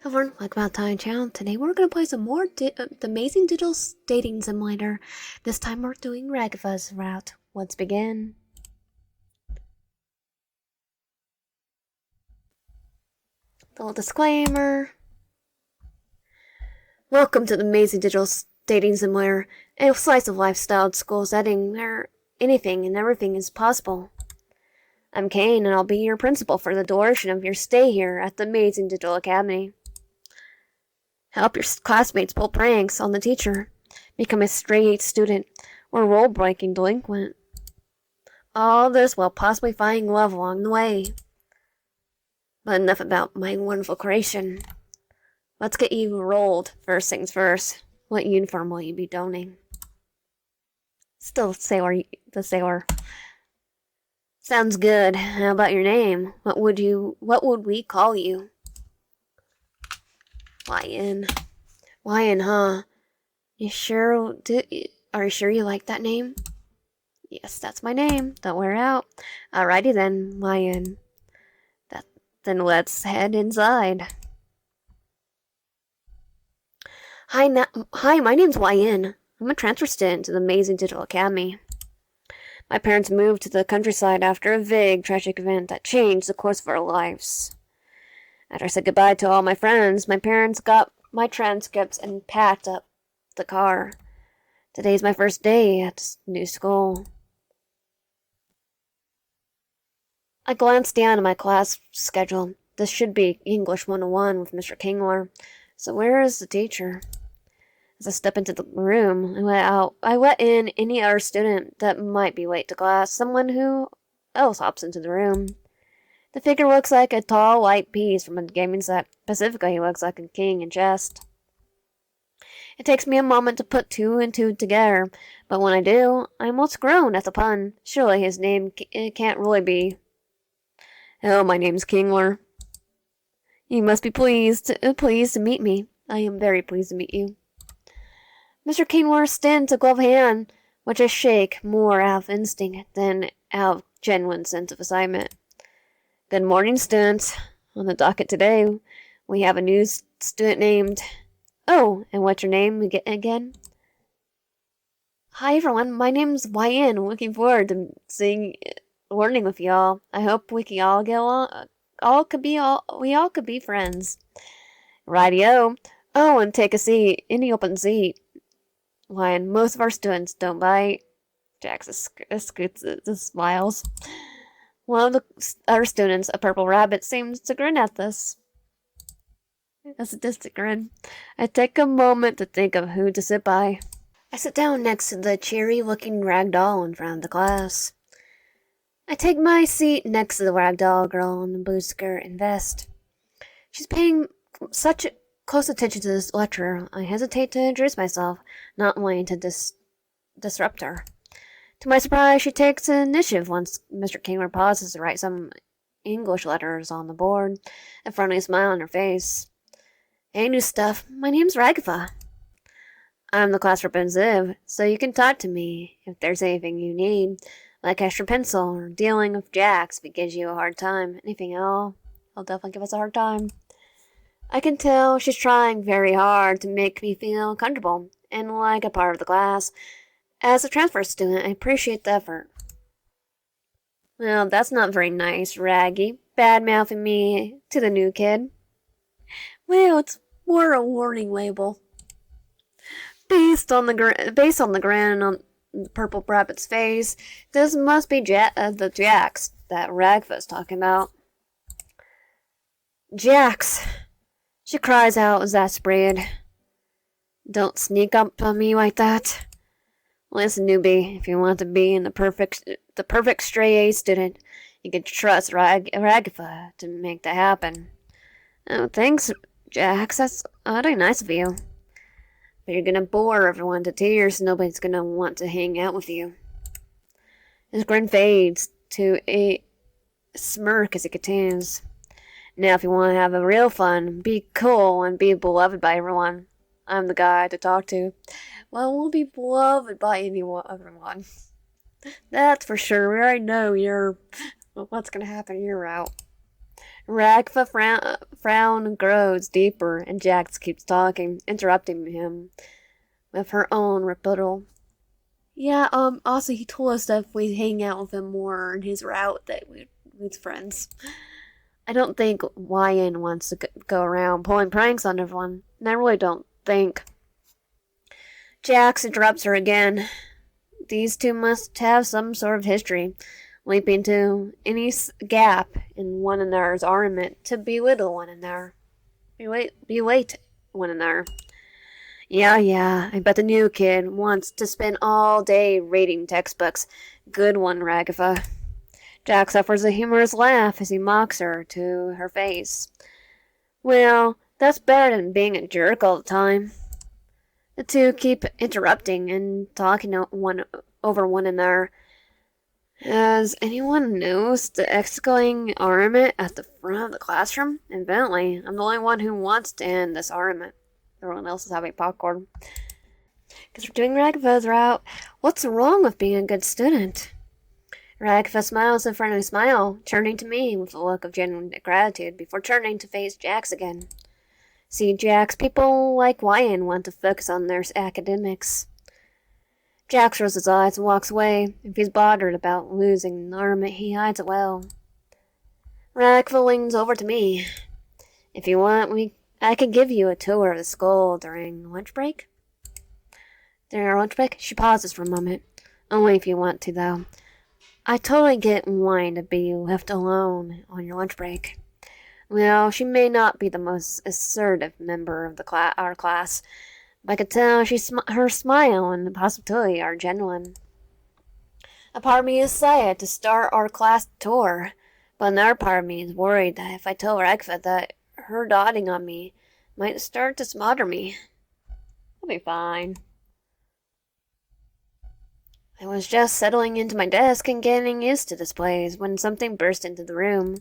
Everyone, welcome back to my channel. Today we're going to play some more the amazing digital dating simulator. This time we're doing Ragatha's route. Let's begin. The little disclaimer. Welcome to the amazing digital dating simulator. A slice of lifestyle school setting where anything and everything is possible. I'm Kane and I'll be your principal for the duration of your stay here at the Amazing Digital Academy. Help your classmates pull pranks on the teacher, become a straight student, or role-breaking delinquent. All this while possibly finding love along the way. But enough about my wonderful creation. Let's get you enrolled. First things first. What uniform will you be donning? Still the sailor. Sounds good. How about your name? What would we call you? Lion. Lion, huh? Are you sure you like that name? Yes, that's my name. Don't wear out. Alrighty then, Lion. Then let's head inside. Hi, my name's Lion. I'm a transfer student to the Amazing Digital Academy. My parents moved to the countryside after a vague, tragic event that changed the course of our lives. After I said goodbye to all my friends, my parents got my transcripts and packed up the car. Today's my first day at this new school. I glanced down at my class schedule. This should be English 101 with Mr. Kingler. So where is the teacher? As I stepped into the room, I let in any other student that might be late to class, someone who else hops into the room. The figure looks like a tall, white piece from a gaming set. Specifically, he looks like a king in chess. It takes me a moment to put two and two together, but when I do, I almost groan at the pun. Surely his name can't really be. Hello, my name's Kingler. You must be pleased to meet me. I am very pleased to meet you. Mr. Kingler extends a gloved hand, which I shake more out of instinct than out of genuine sense of assignment. Good morning, students. On the docket today, we have a new student named... Oh, and what's your name again? Hi, everyone. My name's YN. I'm looking forward to learning with y'all. I hope we can all get along. We all could be friends. Rightio. Oh, and take a seat. Any open seat. YN, most of our students don't bite. Jax smiles. One of the other students, a purple rabbit, seems to grin at this. A sadistic grin. I take a moment to think of who to sit by. I sit down next to the cheery-looking rag doll in front of the class. I take my seat next to the rag doll girl in the blue skirt and vest. She's paying such close attention to this lecturer, I hesitate to introduce myself, not wanting to disrupt her. To my surprise, she takes initiative once Mr. Kingler pauses to write some English letters on the board, a friendly smile on her face. Hey, new stuff. My name's Ragatha. I'm the class representative, so you can talk to me if there's anything you need, like extra pencil or dealing with Jax if it gives you a hard time. Anything at all, he'll definitely give us a hard time. I can tell she's trying very hard to make me feel comfortable and like a part of the class. As a transfer student, I appreciate the effort. Well, that's not very nice, Raggy. Bad-mouthing me to the new kid. Well, it's more a warning label. Based on the grin on the purple rabbit's face, this must be the Jax that Ragatha's talking about. Jax! She cries out exasperated. Don't sneak up on me like that. Listen, newbie, if you want to be in the perfect stray A student, you can trust Ragatha to make that happen. Oh, thanks, Jax. That's utterly nice of you. But you're gonna bore everyone to tears, and nobody's gonna want to hang out with you. His grin fades to a smirk as he continues. Now, if you want to have a real fun, be cool, and be beloved by everyone, I'm the guy to talk to. Well, we'll be beloved by everyone. That's for sure. We already know what's gonna happen. You're out. Ragatha frown grows deeper, and Jax keeps talking, interrupting him with her own rebuttal. Yeah, also he told us that if we hang out with him more in his route that we'd friends. I don't think YN wants to go around pulling pranks on everyone, and I really don't think. Jax interrupts her again. These two must have some sort of history, leaping to any gap in one another's armament to belittle one another. Belate one another. Yeah, I bet the new kid wants to spend all day reading textbooks. Good one, Ragatha. Jack suffers a humorous laugh as he mocks her to her face. Well, that's better than being a jerk all the time. The two keep interrupting and talking over one another. Has anyone noticed the escalating armament at the front of the classroom? Evidently, I'm the only one who wants to end this armament. Everyone else is having popcorn. Because we're doing Ragatha's route. What's wrong with being a good student? Ragatha smiles a friendly smile, turning to me with a look of genuine gratitude before turning to face Jax again. See, Jax, people like YN want to focus on their academics. Jax rolls his eyes and walks away. If he's bothered about losing an armament, he hides it well. Ragatha leans over to me. If you want, I can give you a tour of the school during lunch break. During our lunch break? She pauses for a moment. Only if you want to, though. I totally get wanting to be left alone on your lunch break. Well, she may not be the most assertive member of our class, but I could tell her smile and possibility are genuine. A part of me is excited to start our class tour, but another part of me is worried that if I tell Ragatha that her dotting on me might start to smother me. I'll be fine. I was just settling into my desk and getting used to this place when something burst into the room.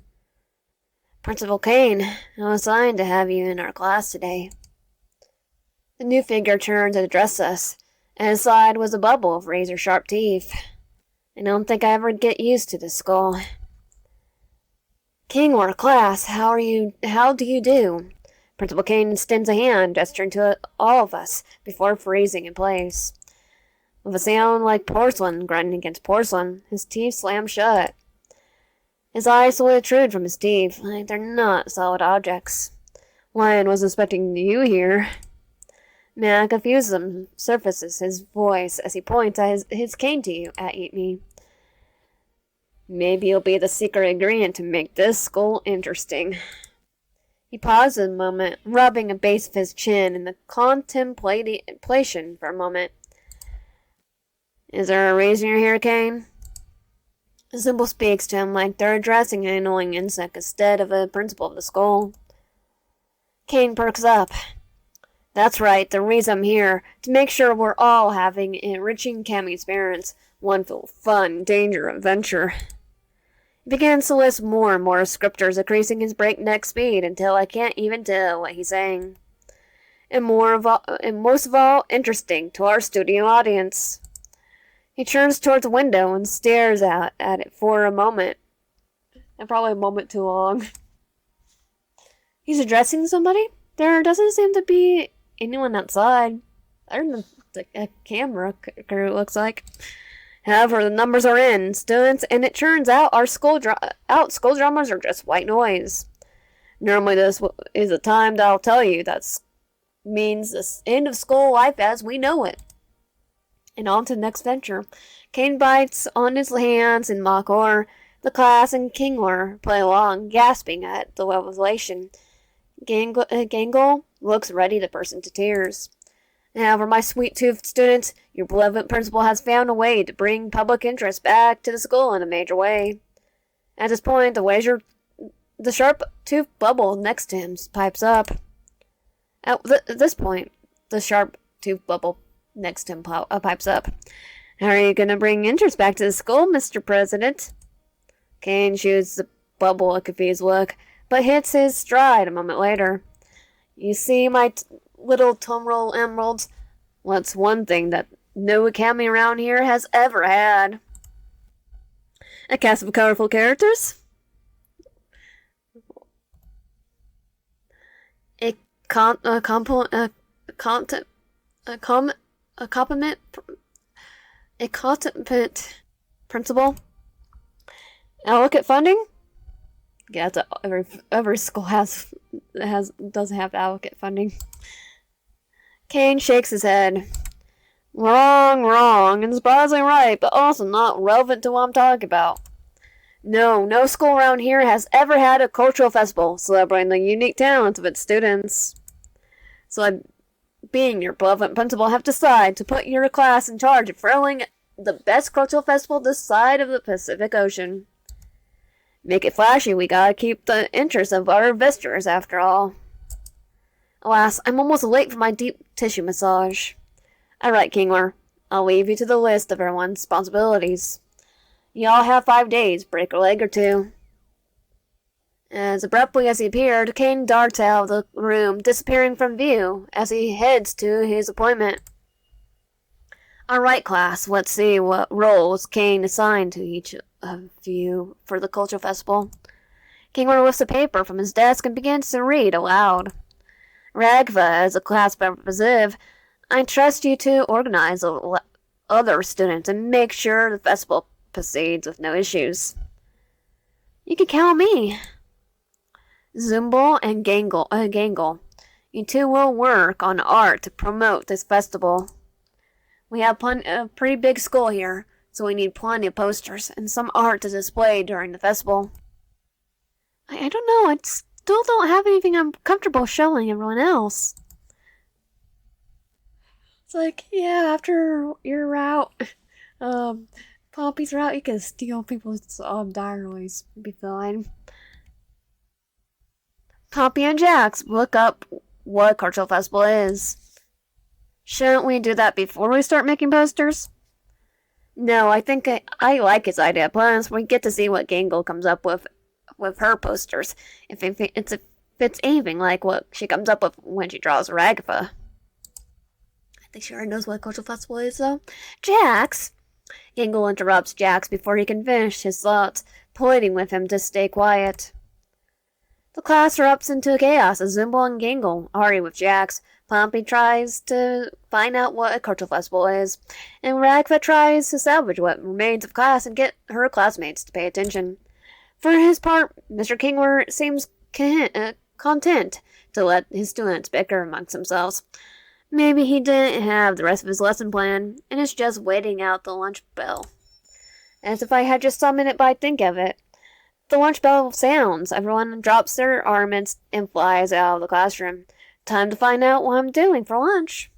Principal Kane, I was assigned to have you in our class today. The new figure turned to address us, and his side was a bubble of razor-sharp teeth. I don't think I ever get used to this skull. Kingor, class, how do you do? Principal Kane extends a hand, gesturing to all of us, before freezing in place. With a sound like porcelain grinding against porcelain, his teeth slam shut. His eyes slowly protrude from his teeth, like they're not solid objects. Lion was expecting you here. Man confuses surfaces his voice as he points at his cane to you, at me. Maybe you'll be the secret ingredient to make this school interesting. He pauses a moment, rubbing the base of his chin in the contemplation for a moment. Is there a reason you're here, Kane? The symbol speaks to him like they're addressing an annoying insect instead of a principal of the school. Kane perks up. That's right, the reason I'm here, to make sure we're all having an enriching camping experience, one full of fun, danger, adventure. He begins to list more and more descriptors, increasing his breakneck speed until I can't even tell what he's saying. And most of all, interesting to our studio audience. He turns towards the window and stares out at it for a moment. And probably a moment too long. He's addressing somebody? There doesn't seem to be anyone outside. Other than the camera crew, it looks like. However, the numbers are in, students, and it turns out our school dramas are just white noise. Normally this is a time that I'll tell you that means the end of school life as we know it. And on to the next venture. Kane bites on his hands in mock horror. The class and Kingler play along, gasping at the revelation. Gangle looks ready to burst into tears. However, my sweet-toothed students, your benevolent principal has found a way to bring public interest back to the school in a major way. At this point, the sharp-toothed bubble next to him pipes up. At this point, the sharp-toothed bubble next to him pipes up. How are you going to bring interest back to the school, Mr. President? Kane shoots the bubble a confused look, but hits his stride a moment later. You see, my little tumbrel emeralds, what's one thing that no academy around here has ever had? A cast of colorful characters? con, content, a compliment, a competent principal. Allocate funding. Yeah, every school doesn't have allocate funding. Kane shakes his head. Wrong, and surprisingly right, but also not relevant to what I'm talking about. No school around here has ever had a cultural festival celebrating the unique talents of its students. So I, being your benevolent principal, have decided to put your class in charge of throwing the best cultural festival this side of the Pacific Ocean. Make it flashy, we gotta keep the interest of our visitors after all. Alas, I'm almost late for my deep tissue massage. Alright, Kingler, I'll leave you to the list of everyone's responsibilities. You all have 5 days, break a leg or two. As abruptly as he appeared, Kane darts out of the room, disappearing from view as he heads to his appointment. Alright, class, let's see what roles Kane assigned to each of you for the cultural festival. Kingler lifts a paper from his desk and begins to read aloud. Ragatha, as a class representative, I trust you to organize the other students and make sure the festival proceeds with no issues. You can count on me. Zumble and Gangle, you two will work on art to promote this festival. We have a pretty big school here, so we need plenty of posters and some art to display during the festival. I don't know, I still don't have anything I'm comfortable showing everyone else. It's like, yeah, after your route, Poppy's route, you can steal people's diaries. Be fine. Poppy and Jax, look up what cultural festival is. Shouldn't we do that before we start making posters? No, I think I like his idea. Plus, we get to see what Gangle comes up with her posters. If it's anything like what she comes up with when she draws Ragatha. I think she already knows what a cultural festival is, though. Jax! Gangle interrupts Jax before he can finish his thoughts, pleading with him to stay quiet. The class erupts into chaos as Zumble and Gangle argue with Jax. Pompey tries to find out what a cultural festival is, and Ragatha tries to salvage what remains of class and get her classmates to pay attention. For his part, Mr. Kingler seems content to let his students bicker amongst themselves. Maybe he didn't have the rest of his lesson plan, and is just waiting out the lunch bell. As if I had just summoned it by think of it. The lunch bell sounds. Everyone drops their armaments and flies out of the classroom. Time to find out what I'm doing for lunch.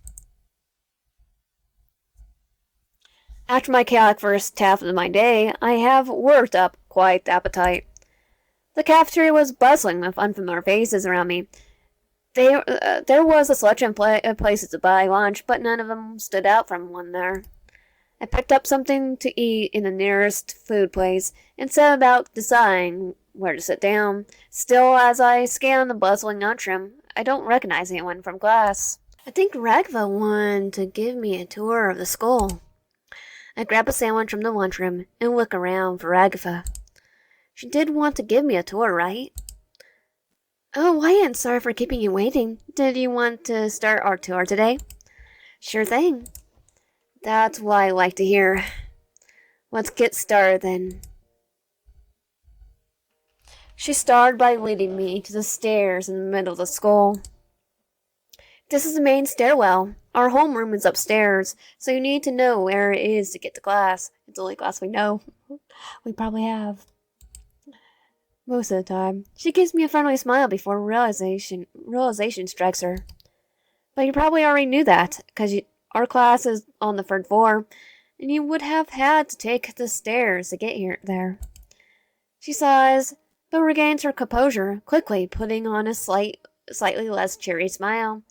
After my chaotic first half of my day, I have worked up quite the appetite. The cafeteria was bustling with unfamiliar faces around me. There was a selection of places to buy lunch, but none of them stood out from one there. I picked up something to eat in the nearest food place and set about deciding where to sit down. Still, as I scanned the bustling lunchroom, I don't recognize anyone from class. I think Ragatha wanted to give me a tour of the school. I grab a sandwich from the lunchroom and look around for Ragatha. She did want to give me a tour, right? Oh, Wyatt, sorry for keeping you waiting. Did you want to start our tour today? Sure thing. That's what I like to hear. Let's get started then. She started by leading me to the stairs in the middle of the school. This is the main stairwell. Our homeroom is upstairs, so you need to know where it is to get to class. It's the only class we know. We probably have. Most of the time. She gives me a friendly smile before realization strikes her. But you probably already knew that, because our class is on the third floor, and you would have had to take the stairs to get there. She sighs, but regains her composure, quickly putting on a slightly less cheery smile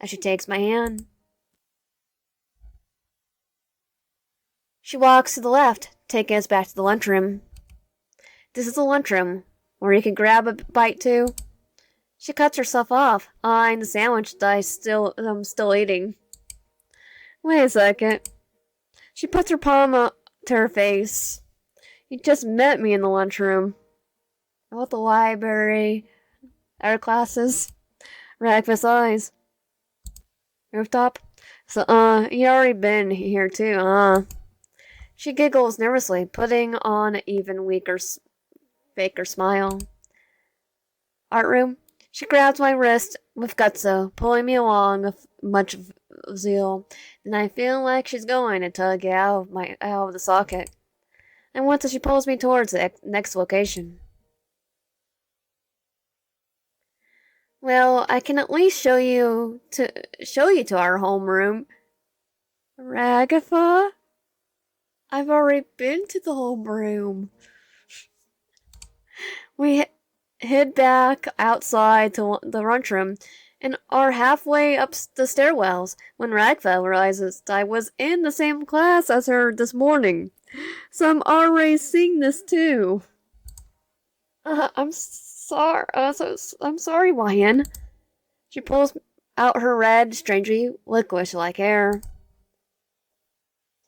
as she takes my hand. She walks to the left, taking us back to the lunchroom. This is the lunchroom, where you can grab a bite too. She cuts herself off, eyeing the sandwich that I'm still eating. Wait a second. She puts her palm up to her face. You just met me in the lunchroom. About the library, our classes. Ragatha's eyes. Rooftop? So, you already been here too, huh? She giggles nervously, putting on an even faker smile. Art room? She grabs my wrist with gutso, pulling me along with much zeal. Then I feel like she's going to tug it out of the socket. And once she pulls me towards the next location. Well, I can at least show you to our homeroom. Ragatha? I've already been to the homeroom. We head back outside to the lunchroom and are halfway up the stairwells when Ragatha realizes I was in the same class as her this morning. So I'm already seeing this too. I'm sorry. I'm sorry, Wyan. She pulls out her red, strangely licorice-like hair.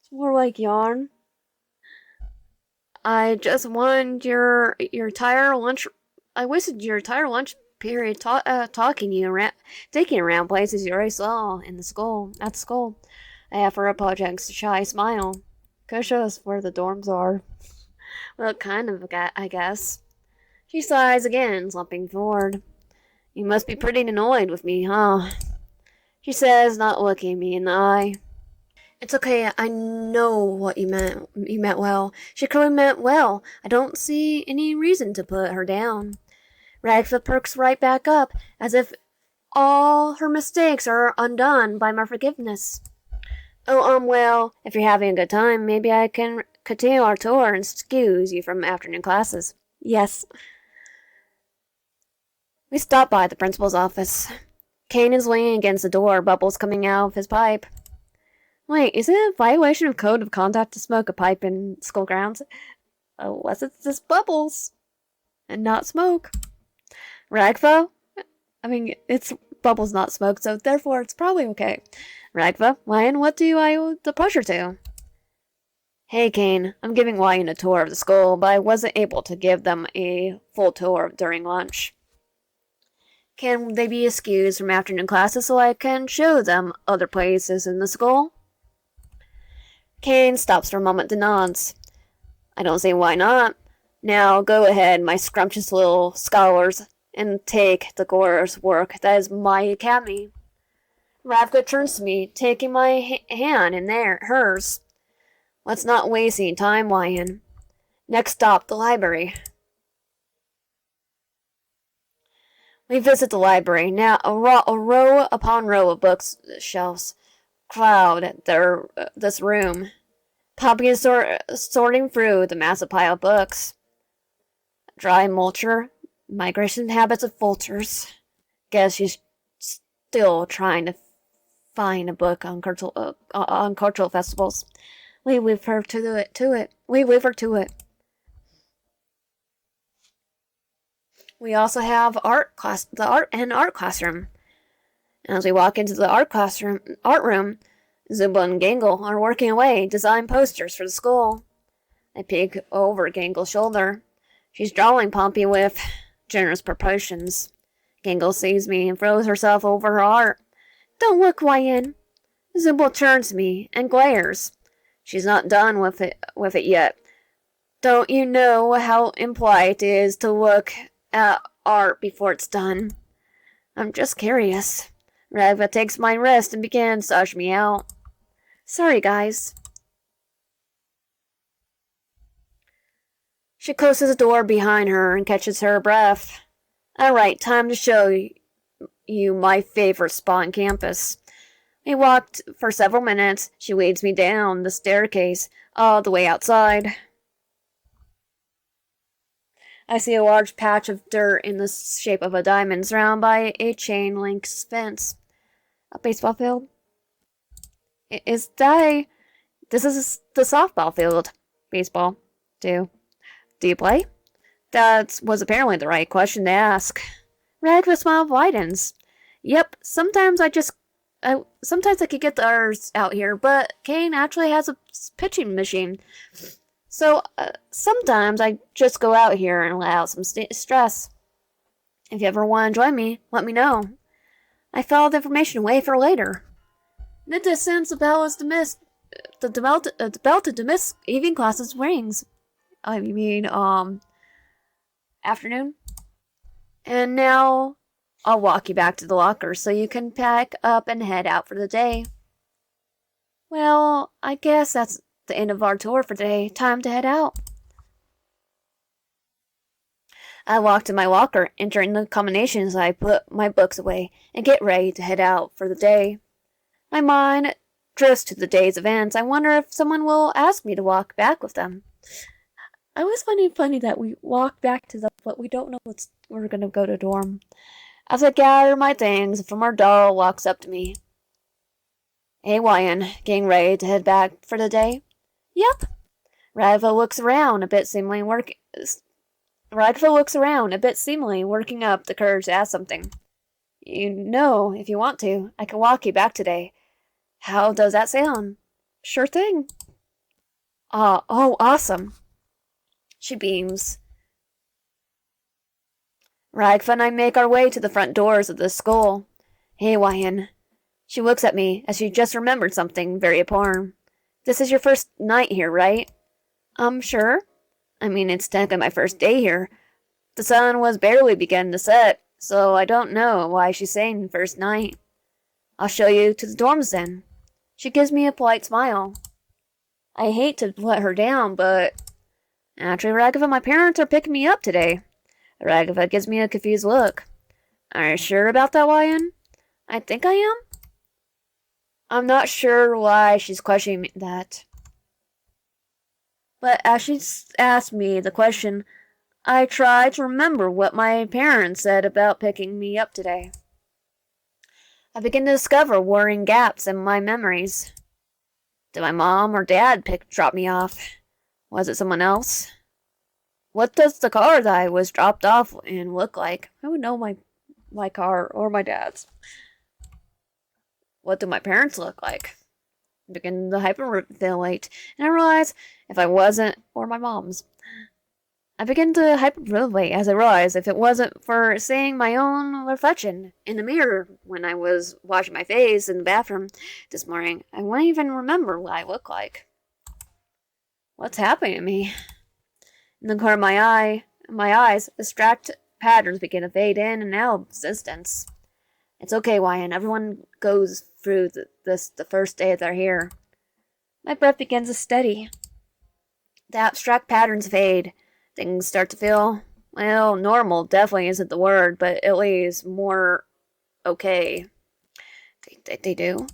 It's more like yarn. I just wanted your entire lunch. I wasted your entire lunch period taking you around places you already saw in the school. At school, I offer a project's shy smile. Go show us where the dorms are. Well, kind of, I guess. She sighs again, slumping forward. You must be pretty annoyed with me, huh? She says, not looking me in the eye. It's okay, I know what you meant. You meant well. She clearly meant well. I don't see any reason to put her down. Ragatha perks right back up, as if all her mistakes are undone by my forgiveness. Oh, well, if you're having a good time, maybe I can continue our tour and excuse you from afternoon classes. Yes. We stop by the principal's office. Kane is leaning against the door, bubbles coming out of his pipe. Wait, is it a violation of code of conduct to smoke a pipe in school grounds? Unless it's just bubbles and not smoke. Ragatha? I mean, it's bubbles, not smoke, so therefore it's probably okay. Ragatha, Wyan, what do I owe the pleasure to? Hey, Kane, I'm giving Wyan a tour of the school, but I wasn't able to give them a full tour during lunch. Can they be excused from afternoon classes so I can show them other places in the school? Kane stops for a moment and nods. I don't see why not. Now go ahead, my scrumptious little scholars, and take the course work that is my academy. Ragatha turns to me, taking my hand in hers. Let's not waste any time, Wyan. Next stop, the library. We visit the library. Now a row upon row of bookshelves crowd this room. Poppy is sorting through the massive pile of books. Dry mulcher, migration habits of vultures. Guess she's still trying to find a book on cultural festivals. We leave her to it. We leave her to it. We also have the art classroom. As we walk into the art room, Zumba and Gangle are working away, designing posters for the school. I peek over Gangle's shoulder. She's drawing Pompey with generous proportions. Gangle sees me and throws herself over her art. Don't look, Wyan. Zumba turns to me and glares. She's not done with it yet. Don't you know how impolite it is to look at art before it's done? I'm just curious. Ragatha takes my wrist and begins to usher me out. Sorry, guys. She closes the door behind her and catches her breath. Alright, time to show you my favorite spot on campus. We walked for several minutes. She leads me down the staircase all the way outside. I see a large patch of dirt in the shape of a diamond surrounded by a chain-link fence. A baseball field? This is the softball field. Baseball. Do you play? That was apparently the right question to ask. Ragatha's smile widens. Yep, sometimes I could get the others out here, but Kane actually has a pitching machine. So, sometimes I just go out here and let out some stress. If you ever want to join me, let me know. I filed information away for later. Nita since the bell is dismissed. The bell to dismiss evening classes rings. You mean, afternoon? And now I'll walk you back to the locker so you can pack up and head out for the day. Well, I guess that's the end of our tour for today. Time to head out. I walk to my locker, entering the combinations. I put my books away and get ready to head out for the day. My mind drifts to the day's events. I wonder if someone will ask me to walk back with them. I always find it funny that we walk back to them, but we don't know we're going to go to dorm. As I gather my things, from our doll walks up to me. Hey, Ryan, getting ready to head back for the day? Yep. Ragatha looks around, a bit seemingly working up the courage to ask something. You know, if you want to, I can walk you back today. How does that sound? Sure thing. Oh, awesome. She beams. Ragatha and I make our way to the front doors of the school. Hey, Ryan. She looks at me as she just remembered something very important. This is your first night here, right? Sure. I mean, it's technically my first day here. The sun was barely beginning to set, so I don't know why she's saying first night. I'll show you to the dorms then. She gives me a polite smile. I hate to let her down, but actually, Ragatha, my parents are picking me up today. Ragatha gives me a confused look. Are you sure about that, Ryan? I think I am. I'm not sure why she's questioning that. But as she asked me the question, I try to remember what my parents said about picking me up today. I begin to discover worrying gaps in my memories. Did my mom or dad drop me off? Was it someone else? What does the car that I was dropped off in look like? I would know my car or my dad's. What do my parents look like? I begin to hyperventilate, and I realize if I wasn't, or my mom's. I begin to hyperventilate as I realize if it wasn't for seeing my own reflection in the mirror when I was washing my face in the bathroom this morning, I wouldn't even remember what I look like. What's happening to me? In the corner of my eyes, abstract patterns begin to fade in and out of existence. It's okay, Ryan. Everyone goes through the first day they're here. My breath begins to steady. The abstract patterns fade. Things start to feel, well, normal definitely isn't the word, but at least more okay. They do?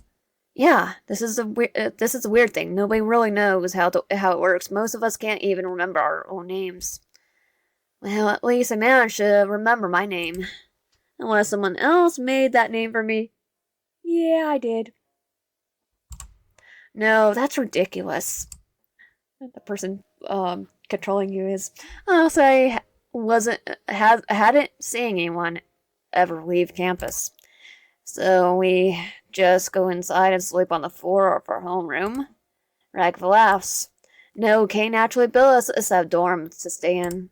Yeah, this is a weird thing. Nobody really knows how it works. Most of us can't even remember our own names. Well, at least I managed to remember my name. Unless someone else made that name for me. Yeah, I did. No, that's ridiculous. The person controlling you is. Also, I hadn't seen anyone ever leave campus. So we just go inside and sleep on the floor of our homeroom. Ragatha laughs. No, Kay naturally built us a dorm to stay in.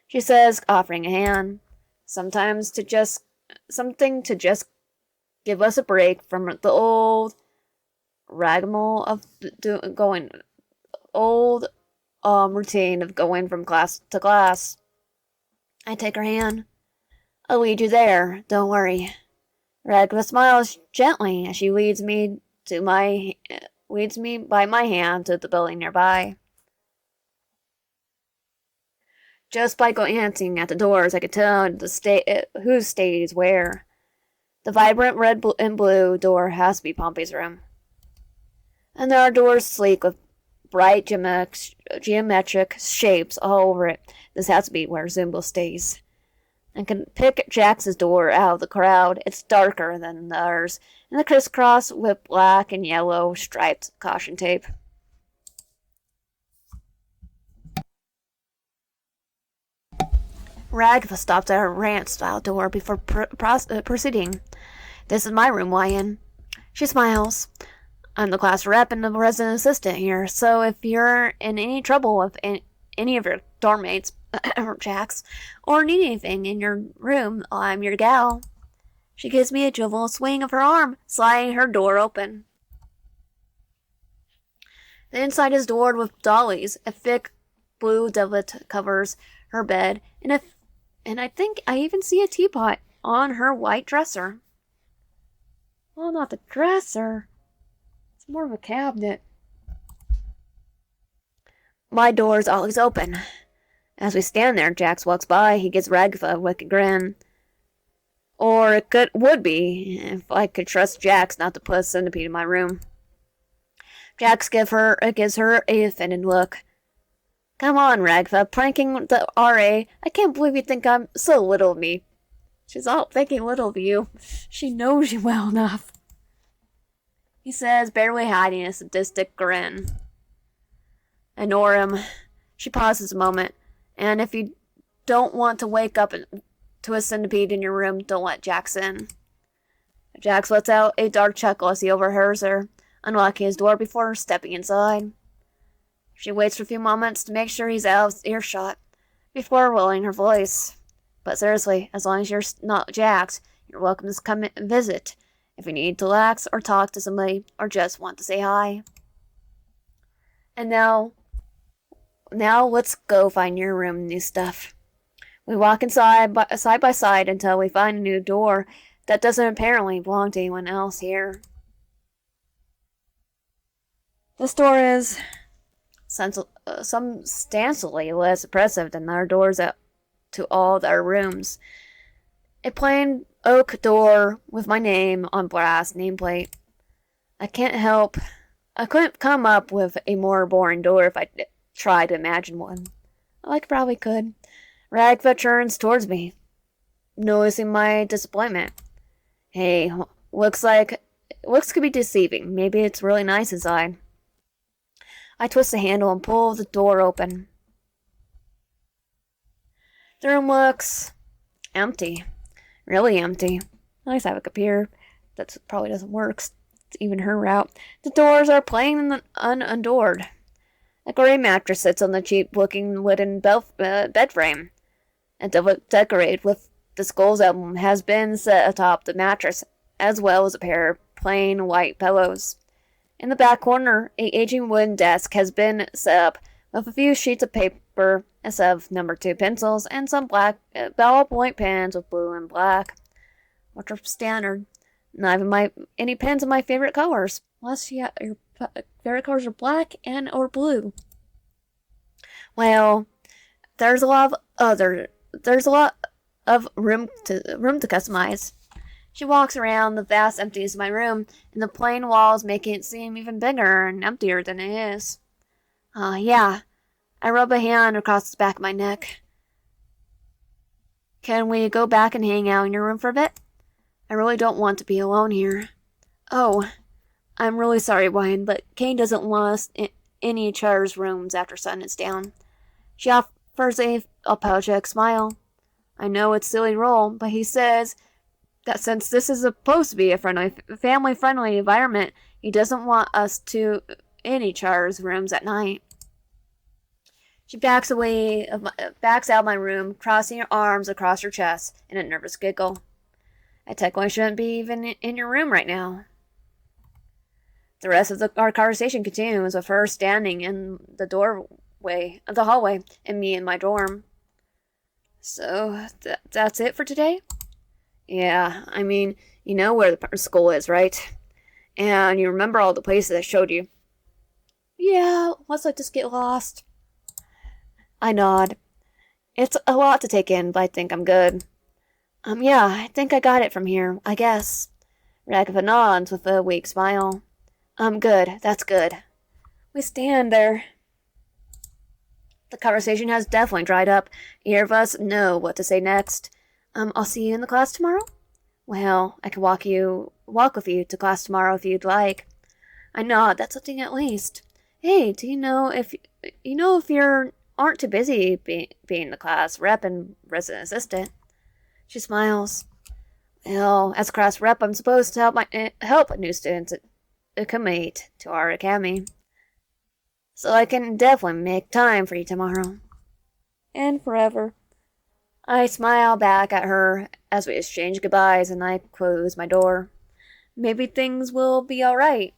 She says, offering a hand. Something to just give us a break from the old rigmarole of routine of going from class to class. I take her hand. I'll lead you there, don't worry. Ragatha smiles gently as she leads me by my hand to the building nearby. Just by glancing at the doors, I could tell who stays where. The vibrant red and blue door has to be Pompey's room. And there are doors sleek with bright geometric shapes all over it. This has to be where Zumbo stays. I can pick Jax's door out of the crowd. It's darker than the others, and the crisscross with black and yellow striped caution tape. Ragatha stopped at her ranch-style door before proceeding. This is my room, Ryan. She smiles. I'm the class rep and the resident assistant here, so if you're in any trouble with any of your dorm mates, Jax, or need anything in your room, I'm your gal. She gives me a jovial swing of her arm, sliding her door open. The inside is doored with dollies. A thick blue doublet covers her bed, and I think I even see a teapot on her white dresser. Well, not the dresser. It's more of a cabinet. My door is always open. As we stand there, Jax walks by. He gives Ragatha a wicked grin. Or it would be, if I could trust Jax not to put a centipede in my room. Jax gives her a offended look. Come on, Ragatha, pranking the RA. I can't believe you think I'm so little of me. She's all thinking little of you. She knows you well enough. He says, barely hiding a sadistic grin. Ignore him. She pauses a moment. And if you don't want to wake up to a centipede in your room, don't let Jax in. Jax lets out a dark chuckle as he overhears her, unlocking his door before stepping inside. She waits for a few moments to make sure he's out of earshot before rolling her voice. But seriously, as long as you're not Jax, you're welcome to come and visit if you need to relax or talk to somebody or just want to say hi. And now let's go find your room and new stuff. We walk inside side by side until we find a new door that doesn't apparently belong to anyone else here. This door is substantially less impressive than our doors to all our rooms. A plain oak door with my name on brass nameplate. I couldn't come up with a more boring door if I tried to imagine one. I probably could. Ragatha turns towards me, noticing my disappointment. Hey, looks could be deceiving. Maybe it's really nice inside. I twist the handle and pull the door open. The room looks empty. Really empty. At least I have a computer. That probably doesn't work. It's even her route. The doors are plain and unadorned. A gray mattress sits on the cheap-looking wooden bed frame. And decorated with the Skulls album has been set atop the mattress, as well as a pair of plain white pillows. In the back corner, a aging wooden desk has been set up with a few sheets of paper, a set of number 2 pencils, and some black ballpoint pens with blue and black, which are standard. Not even any pens of my favorite colors, unless your favorite colors are black or blue. Well, there's a lot of room to customize. She walks around the vast emptiness of my room, and the plain walls making it seem even bigger and emptier than it is. Yeah. I rub a hand across the back of my neck. Can we go back and hang out in your room for a bit? I really don't want to be alone here. Oh, I'm really sorry, Wyan, but Kane doesn't want us in any of Char's rooms after sun is down. She offers a apologetic smile. I know it's a silly role, but he says that since this is supposed to be a family-friendly environment, he doesn't want us to any Char's rooms at night. She backs out of my room, crossing her arms across her chest in a nervous giggle. I technically shouldn't be even in your room right now. The rest of our conversation continues with her standing in the doorway of the hallway and me in my dorm. So, that's it for today? Yeah, I mean, you know where the school is, right? And you remember all the places I showed you. Yeah, let's just get lost. I nod. It's a lot to take in, but I think I'm good. Yeah, I think I got it from here, I guess. Ragatha nods with a weak smile. Good, that's good. We stand there. The conversation has definitely dried up. Either of us know what to say next. I'll see you in the class tomorrow? Well, I can walk with you to class tomorrow if you'd like. I nod, that's something at least. Hey, do you know if you aren't too busy being the class rep and resident assistant? She smiles. Well, as class rep, I'm supposed to help new students acclimate to our academy. So I can definitely make time for you tomorrow. And forever. I smile back at her as we exchange goodbyes and I close my door. Maybe things will be alright.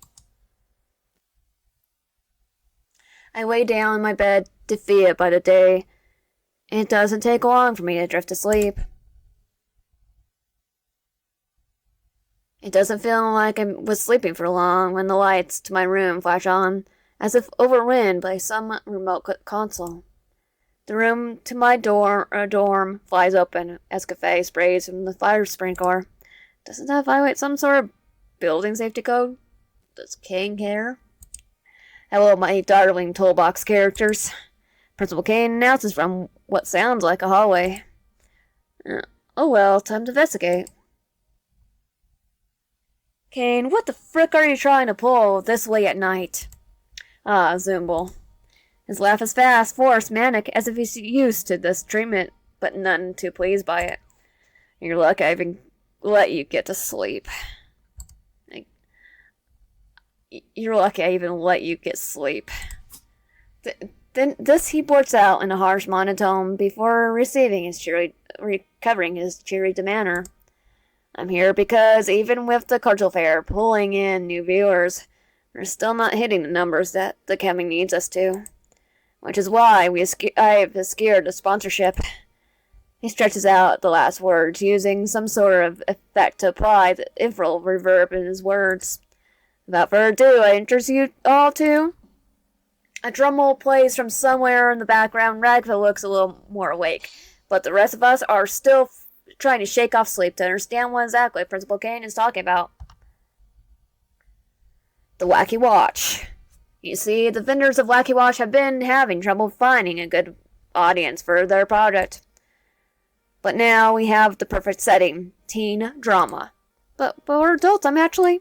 I lay down in my bed, defeated by the day. It doesn't take long for me to drift to sleep. It doesn't feel like I was sleeping for long when the lights to my room flash on, as if overridden by some remote console. The room to my dorm flies open as cafe sprays from the fire sprinkler. Doesn't that violate some sort of building safety code? Does Kane care? Hello, my darling toolbox characters. Principal Kane announces from what sounds like a hallway. Oh well, time to investigate. Kane, what the frick are you trying to pull this late at night? Ah, Zoombel. His laugh is fast, forced, manic, as if he's used to this treatment, but none too pleased by it. You're lucky I even let you get to sleep. You're lucky I even let you get sleep. Then this he blurts out in a harsh monotone before recovering his cheery demeanor. I'm here because even with the cultural fair pulling in new viewers, we're still not hitting the numbers that the camping needs us to. Which is why I have secured a sponsorship. He stretches out the last words, using some sort of effect to apply the infernal reverb in his words. Without further ado, I introduce you all to... A drum roll plays from somewhere in the background. Ragatha looks a little more awake, but the rest of us are still trying to shake off sleep to understand what exactly Principal Kane is talking about. The Wacky Watch. You see, the vendors of Wacky Watch have been having trouble finding a good audience for their product. But now we have the perfect setting. Teen drama. But we're adults, I'm actually...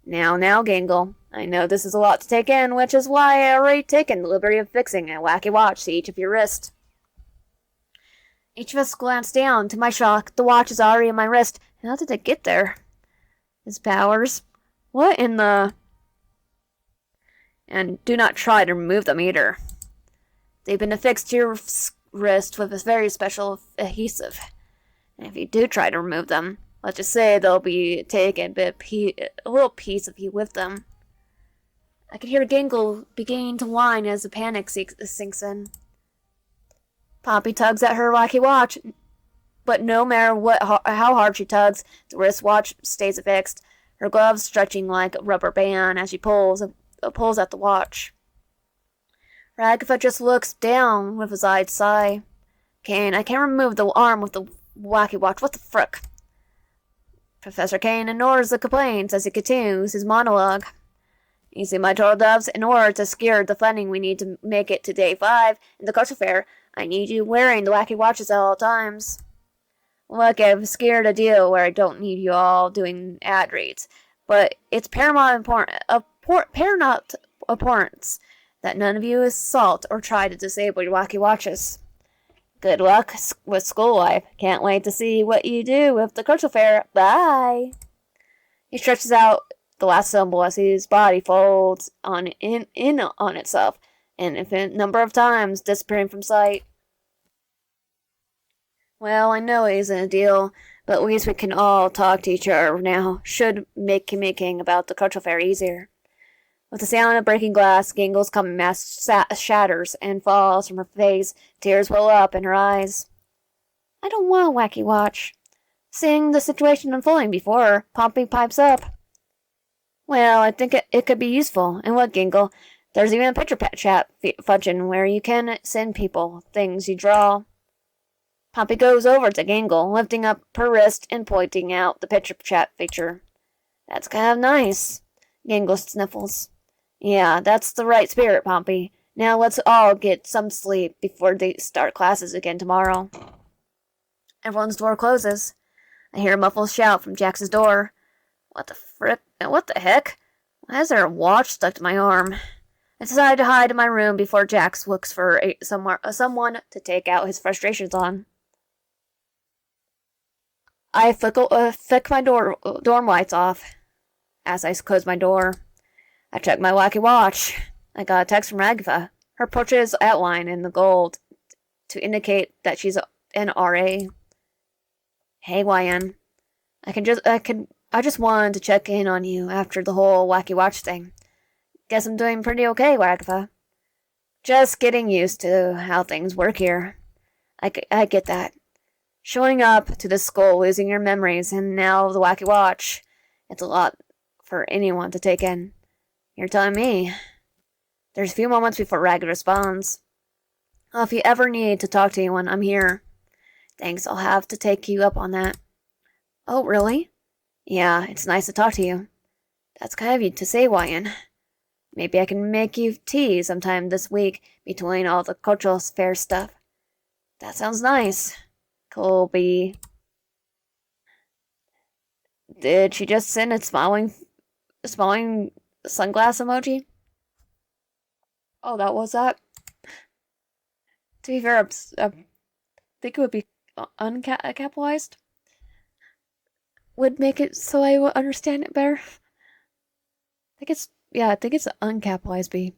Now, Gangle. I know this is a lot to take in, which is why I already taken the liberty of fixing a Wacky Watch to each of your wrists. Each of us glanced down. To my shock, the watch is already in my wrist. How did it get there? His powers? What in the... And do not try to remove them either. They've been affixed to your wrist with a very special adhesive. And if you do try to remove them, let's just say they'll be taken a little piece of you with them. I could hear Gangle beginning to whine as the panic sinks in. Poppy tugs at her Wacky Watch, but no matter how hard she tugs, the wristwatch stays affixed, her gloves stretching like a rubber band as she pulls at the watch. Ragatha just looks down with his eyes sigh. Kane, I can't remove the arm with the Wacky Watch. What the frick? Professor Kane ignores the complaints as he continues his monologue. You see, my turtle doves, in order to secure the funding we need to make it to day 5 in the culture fair, I need you wearing the Wacky Watches at all times. Look, I've secured a deal where I don't need you all doing ad reads, but it's paramount importance that none of you assault or try to disable your Wacky Watches. Good luck with school life. Can't wait to see what you do with the culture fair. Bye! He stretches out the last symbol as his body folds in on itself, an infinite number of times, disappearing from sight. Well, I know it isn't a deal, but at least we can all talk to each other now. Should make communicating about the cultural fair easier. With the sound of breaking glass, Gingle's common mask shatters and falls from her face. Tears well up in her eyes. I don't want a Wacky Watch. Seeing the situation unfolding before her, Poppy pipes up. Well, I think it could be useful. And look, Gingle, there's even a picture chat function where you can send people things you draw. Poppy goes over to Gingle, lifting up her wrist and pointing out the picture chat feature. That's kind of nice. Gingle sniffles. Yeah, that's the right spirit, Poppy. Now let's all get some sleep before they start classes again tomorrow. Everyone's door closes. I hear a muffled shout from Jax's door. What the heck? Why is there a watch stuck to my arm? I decide to hide in my room before Jax looks for someone to take out his frustrations on. I flick my dorm lights off. As I close my door, I check my Wacky Watch. I got a text from Ragatha. Her portrait is outlined in the gold to indicate that she's an RA. Hey, YN. I just wanted to check in on you after the whole Wacky Watch thing. Guess I'm doing pretty okay, Ragatha. Just getting used to how things work here. I get that. Showing up to the school, losing your memories, and now the Wacky Watch. It's a lot for anyone to take in. You're telling me. There's a few moments before Ragged responds. Well, if you ever need to talk to anyone, I'm here. Thanks, I'll have to take you up on that. Oh, really? Yeah, it's nice to talk to you. That's kind of you to say, Wyan. Maybe I can make you tea sometime this week between all the cultural fair stuff. That sounds nice. Colby. Did she just send a smiling sunglass emoji? Oh, that was that? To be fair, I think it would be uncapitalized. Would make it so I would understand it better. I think it's uncapitalized B.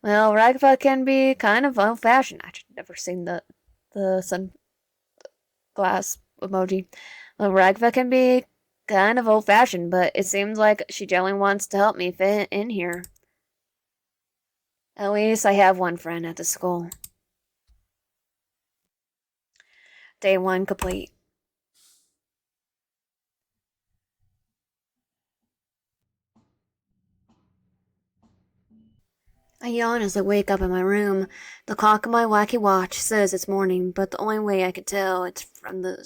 Well, Ragatha can be kind of old-fashioned. I've never seen the sunglass emoji. Well, Ragatha can be kind of old-fashioned, but it seems like she generally wants to help me fit in here. At least I have one friend at the school. Day 1 complete. I yawn as I wake up in my room. The clock on my wacky watch says it's morning, but the only way I can tell is from the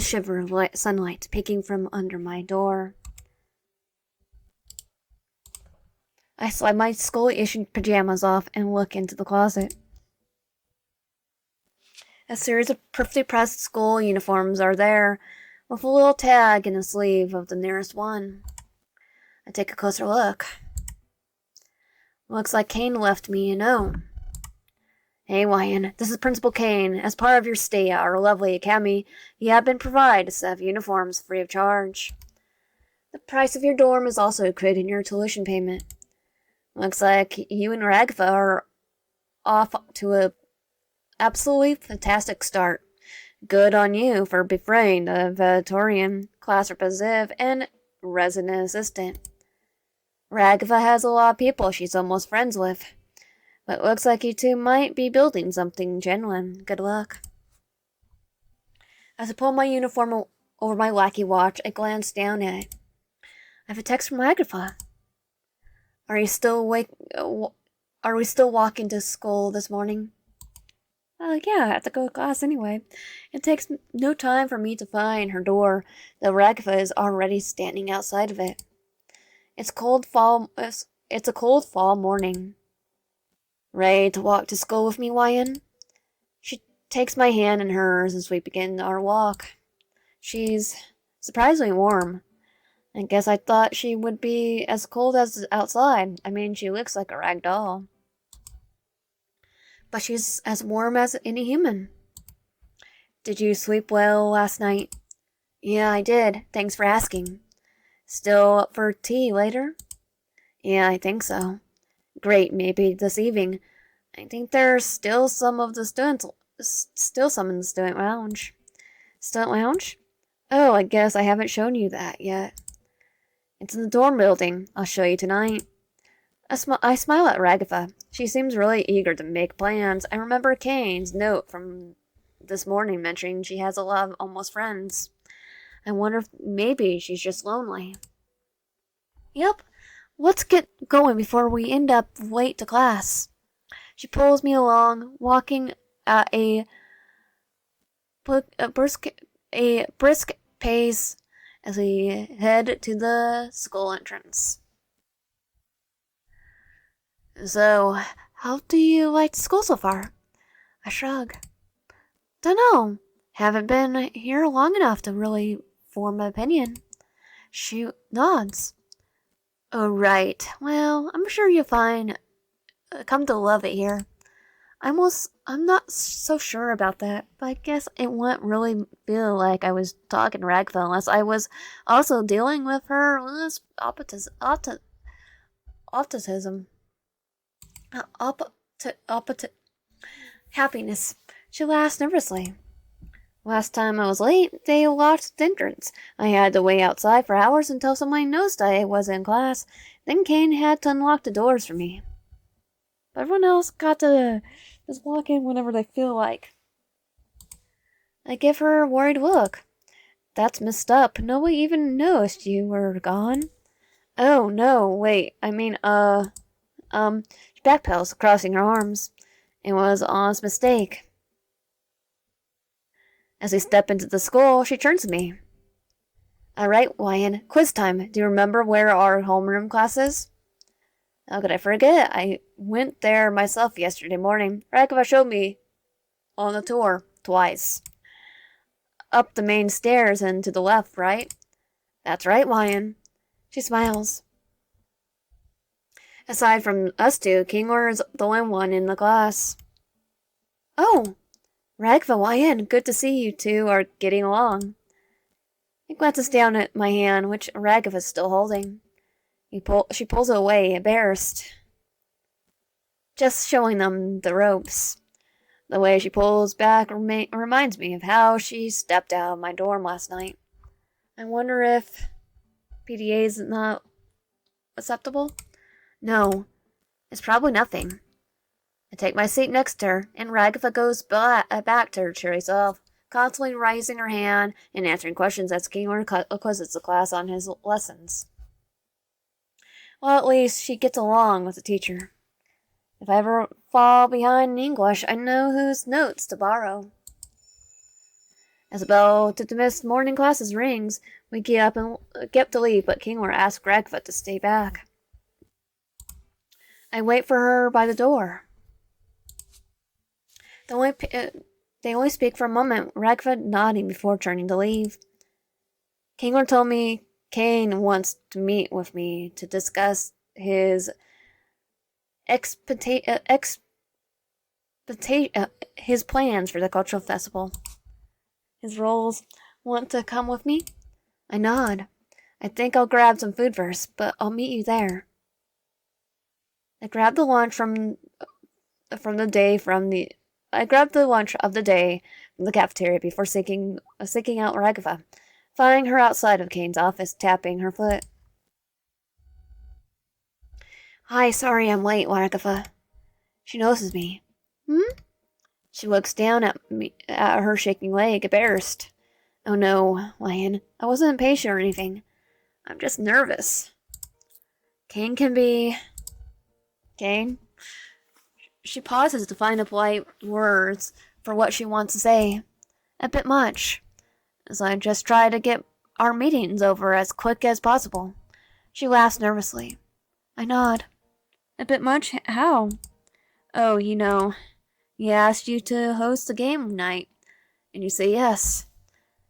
shiver of sunlight peeking from under my door. I slide my school-issued pajamas off and look into the closet. A series of perfectly pressed school uniforms are there, with a little tag in the sleeve of the nearest one. I take a closer look. Looks like Kane left me a note. Hey, Wyan, this is Principal Kane. As part of your stay at our lovely academy, you have been provided a set of uniforms free of charge. The price of your dorm is also included in your tuition payment. Looks like you and Ragatha are off to a absolutely fantastic start. Good on you for befriending the valedictorian, class representative, and resident assistant. Ragatha has a lot of people she's almost friends with. But looks like you two might be building something genuine. Good luck. As I pull my uniform over my wacky watch, I glance down at it. I have a text from Ragatha. Are you still awake? Are we still walking to school this morning? Yeah, I have to go to class anyway. It takes no time for me to find her door, though Ragatha is already standing outside of it. It's a cold fall morning. Ready to walk to school with me, Wyan? She takes my hand in hers as we begin our walk. She's surprisingly warm. I guess I thought she would be as cold as outside. I mean, she looks like a rag doll. But she's as warm as any human. Did you sleep well last night? Yeah, I did. Thanks for asking. Still up for tea later? Yeah, I think so. Great, maybe this evening. I think there's still some in the student lounge. Student lounge? Oh, I guess I haven't shown you that yet. It's in the dorm building. I'll show you tonight. I smile at Ragatha. She seems really eager to make plans. I remember Kane's note from this morning mentioning she has a lot of almost friends. I wonder if maybe she's just lonely. Yep. Let's get going before we end up late to class. She pulls me along, walking at a brisk pace as we head to the school entrance. So, how do you like school so far? I shrug. Dunno. Haven't been here long enough to really form an opinion. She nods. Oh, right. Well, I'm sure you'll come to love it here. I'm not so sure about that, but I guess it wouldn't really feel like I was talking to Ragatha unless I was also dealing with her autism. Happiness. She laughed nervously. Last time I was late, they locked the entrance. I had to wait outside for hours until someone noticed I was in class. Then Kane had to unlock the doors for me. But everyone else got to just walk in whenever they feel like. I give her a worried look. That's messed up. Nobody even noticed you were gone. Oh, no, wait. She backpedals, crossing her arms. It was an honest mistake. As we step into the school, she turns to me. All right, Wyan, quiz time. Do you remember where our homeroom class is? How could I forget? I went there myself yesterday morning. Ragatha showed me on the tour twice. Up the main stairs and to the left, right? That's right, Wyan. She smiles. Aside from us two, Kingler is the only one in the class. Oh, Ragatha, Wyan, good to see you two are getting along. He glances down at my hand, which Ragatha is still holding. She pulls it away, embarrassed. Just showing them the ropes. The way she pulls back reminds me of how she stepped out of my dorm last night. I wonder if PDA is not acceptable? No, it's probably nothing. I take my seat next to her, and Ragatha goes back to her cheery self, constantly raising her hand and answering questions as Kingler quizzes the class on his lessons. Well, at least she gets along with the teacher. If I ever fall behind in English, I know whose notes to borrow. As the bell to dismiss morning classes rings, we get up to leave, but Kingler asks Ragatha to stay back. I wait for her by the door. They only speak for a moment, Ragatha nodding before turning to leave. Kingler told me Kane wants to meet with me to discuss his his plans for the cultural festival. His roles want to come with me? I nod. I think I'll grab some food first, but I'll meet you there. I grabbed the lunch of the day from the cafeteria before seeking out Ragatha, finding her outside of Kane's office, tapping her foot. Hi, sorry I'm late, Ragatha. She notices me. She looks down at her shaking leg, embarrassed. Oh no, Lion, I wasn't impatient or anything. I'm just nervous. Kane. She pauses to find the polite words for what she wants to say. A bit much. As I just try to get our meetings over as quick as possible. She laughs nervously. I nod. A bit much? How? Oh, he asked you to host a game night, and you say yes.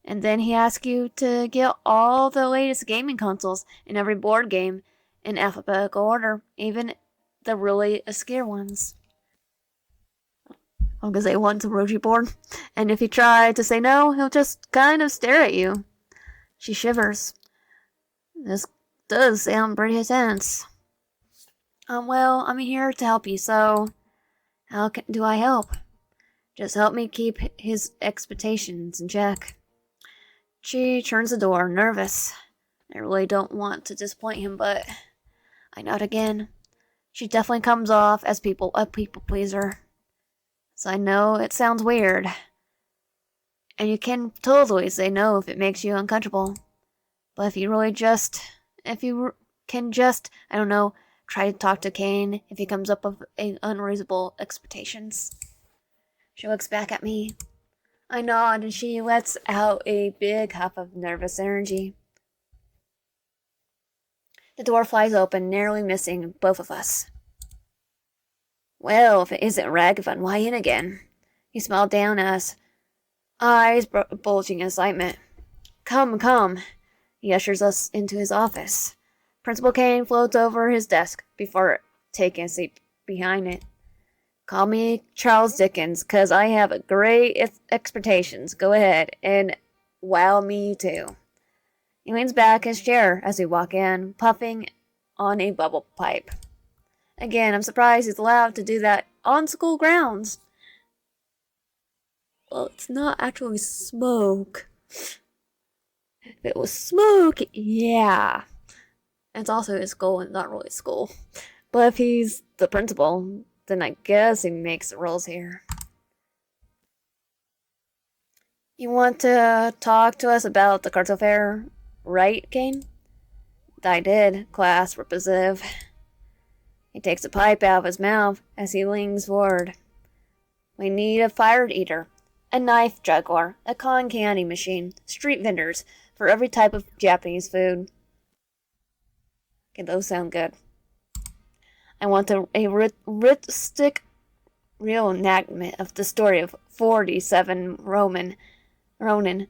And then he asked you to get all the latest gaming consoles and every board game in alphabetical order, even the really obscure ones. I'm gonna say one's a Roji board, and if you try to say no, he'll just kind of stare at you. She shivers. This does sound pretty intense. Well, I'm here to help you, so how do I help? Just help me keep his expectations in check. She turns the door, nervous. I really don't want to disappoint him, but I nod again. She definitely comes off as a people pleaser. So I know it sounds weird. And you can totally say no if it makes you uncomfortable. But if you can just, I don't know, try to talk to Kane if he comes up with unreasonable expectations. She looks back at me. I nod and she lets out a big huff of nervous energy. The door flies open, narrowly missing both of us. Well, if it isn't Ragatha, why in again? He smiled down at us, eyes bulging in excitement. Come. He ushers us into his office. Principal Kane floats over his desk before taking a seat behind it. Call me Charles Dickens, 'cause I have great expectations. Go ahead and wow me too. He leans back in his chair as we walk in, puffing on a bubble pipe. Again, I'm surprised he's allowed to do that on school grounds. Well, it's not actually smoke. If it was smoke, yeah. It's also his goal and not really school. But if he's the principal, then I guess he makes the rules here. You want to talk to us about the cartel fair, right, Kane? I did, class representative. He takes a pipe out of his mouth as he leans forward. We need a fire eater, a knife juggler, a cotton candy machine, street vendors for every type of Japanese food. Okay, those sound good. I want a realistic reenactment of the story of 47 Ronin, and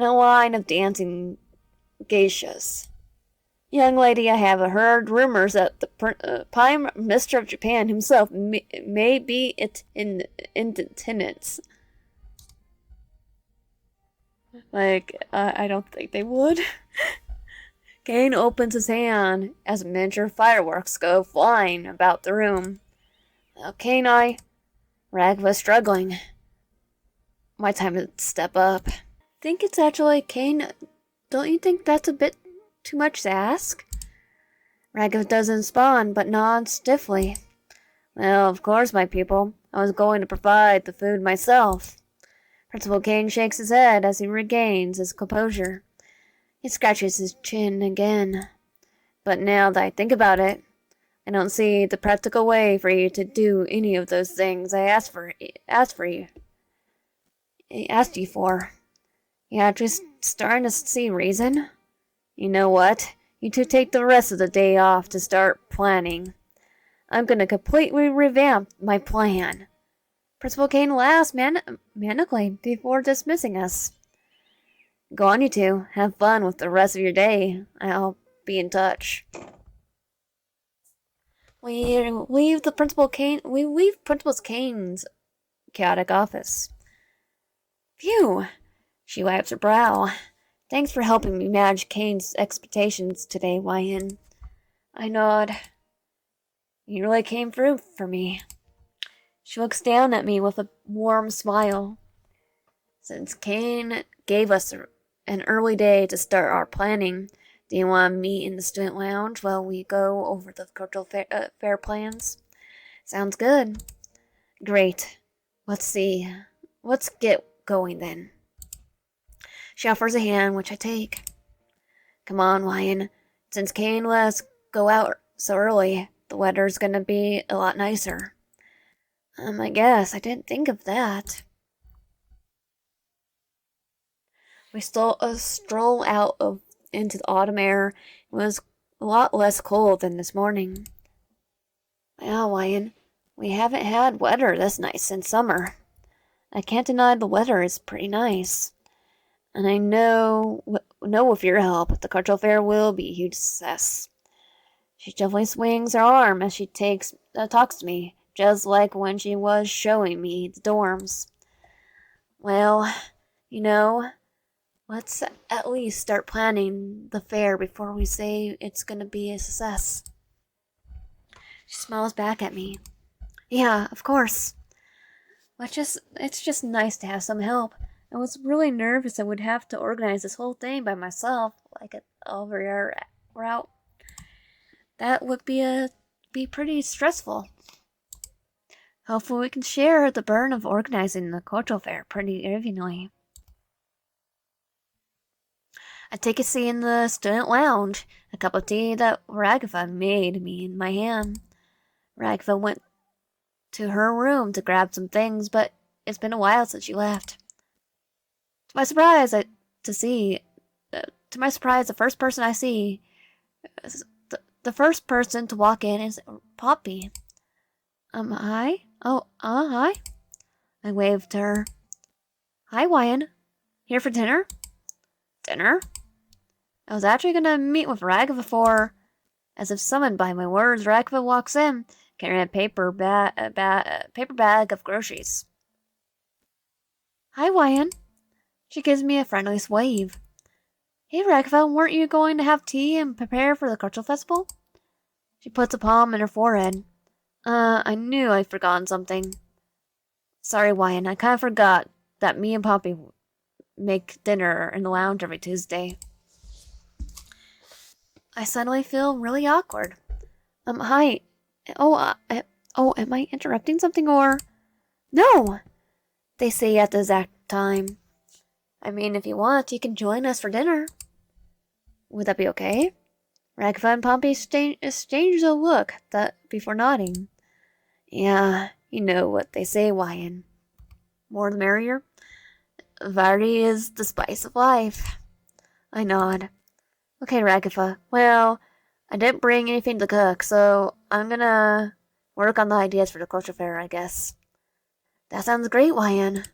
a line of dancing geishas. Young lady, I have heard rumors that the Prime Minister of Japan himself may be in attendance. I don't think they would. Kane opens his hand as miniature fireworks go flying about the room. Okay, Ragva's struggling. My time to step up. Think it's actually Kane. Don't you think that's a bit too much to ask? Raghav doesn't respond, but nods stiffly. Well, of course, my people. I was going to provide the food myself. Principal Kane shakes his head as he regains his composure. He scratches his chin again. But now that I think about it, I don't see the practical way for you to do any of those things I asked you for. Yeah, just starting to see reason. You know what? You two take the rest of the day off to start planning. I'm gonna completely revamp my plan. Principal Kane laughs manically before dismissing us. Go on, you two. Have fun with the rest of your day. I'll be in touch. We leave Principal Kane's chaotic office. Phew! She wipes her brow. Thanks for helping me manage Kane's expectations today, Wyan. I nod. You really came through for me. She looks down at me with a warm smile. Since Kane gave us an early day to start our planning, do you want to meet in the student lounge while we go over the cultural fair plans? Sounds good. Great. Let's see. Let's get going then. She offers a hand, which I take. Come on, Wyan. Since Kane let us go out so early, the weather's gonna be a lot nicer. I guess I didn't think of that. We stroll out into the autumn air. It was a lot less cold than this morning. Well, Wyan, we haven't had weather this nice since summer. I can't deny the weather is pretty nice. And I know with your help, the cultural fair will be a huge success. She gently swings her arm as she talks to me, just like when she was showing me the dorms. Well, let's at least start planning the fair before we say it's gonna be a success. She smiles back at me. Yeah, of course. It's just nice to have some help. I was really nervous I would have to organize this whole thing by myself, like over your route. That would be pretty stressful. Hopefully we can share the burden of organizing the cultural fair pretty evenly. I take a seat in the student lounge, a cup of tea that Ragatha made me in my hand. Ragatha went to her room to grab some things, but it's been a while since she left. To my surprise, the first person I see, the first person to walk in is Poppy. Hi? Oh, hi. I waved to her. Hi, Wyan. Here for dinner? Dinner? I was actually gonna meet with Ragatha for... As if summoned by my words, Ragatha walks in, carrying a paper bag of groceries. Hi, Wyan. She gives me a friendly wave. Hey, Ragatha, weren't you going to have tea and prepare for the cultural festival? She puts a palm in her forehead. I knew I'd forgotten something. Sorry, Wyan, I kind of forgot. that me and Poppy make dinner in the lounge every Tuesday. I suddenly feel really awkward. Hi. Am I interrupting something or? No! They say at the exact time. I mean, if you want, you can join us for dinner. Would that be okay? Ragatha and Poppy exchanged a look before nodding. Yeah, you know what they say, Wyan. More the merrier. Variety is the spice of life. I nod. Okay, Ragatha. Well, I didn't bring anything to cook, so I'm gonna work on the ideas for the culture fair, I guess. That sounds great, Wyan.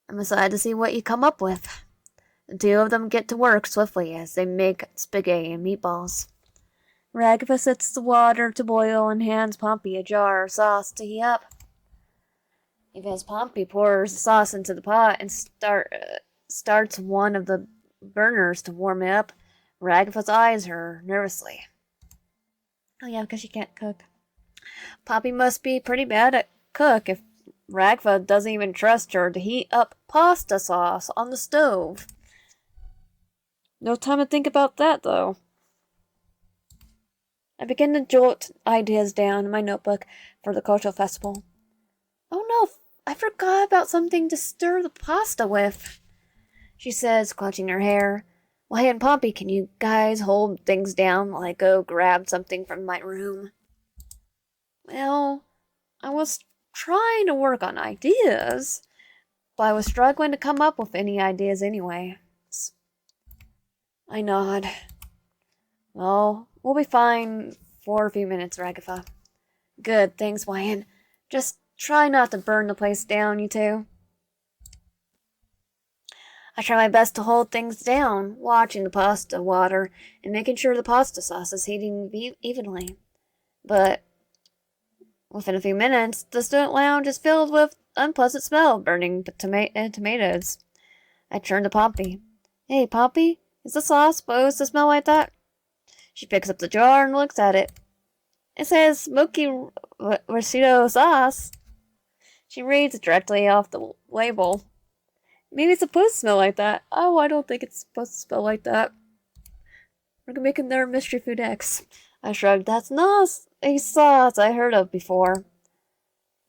I'm excited to see what you come up with. The two of them get to work swiftly as they make spaghetti and meatballs. Ragatha sets the water to boil and hands Pompey a jar of sauce to heat up. Even as Pompey pours the sauce into the pot and starts one of the burners to warm it up, Ragatha's eyes her nervously. Oh yeah, because she can't cook. Poppy must be pretty bad at cook if Ragatha doesn't even trust her to heat up pasta sauce on the stove. No time to think about that, though. I begin to jot ideas down in my notebook for the cultural festival. Oh no, I forgot about something to stir the pasta with, she says, clutching her hair. Why and Poppy, can you guys hold things down while I go grab something from my room? Well, I was trying to work on ideas, but I was struggling to come up with any ideas anyway. I nod. Well, we'll be fine for a few minutes, Ragatha. Good, thanks, Wyan. Just try not to burn the place down, you two. I try my best to hold things down, watching the pasta water and making sure the pasta sauce is heating evenly. But within a few minutes, the student lounge is filled with unpleasant smell of burning tomatoes. I turn to Poppy. Hey, Poppy, is the sauce supposed to smell like that? She picks up the jar and looks at it. It says smoky risotto sauce. She reads directly off the label. Maybe it's supposed to smell like that. Oh, I don't think it's supposed to smell like that. We're making their mystery food X. I shrugged. That's not a sauce I heard of before.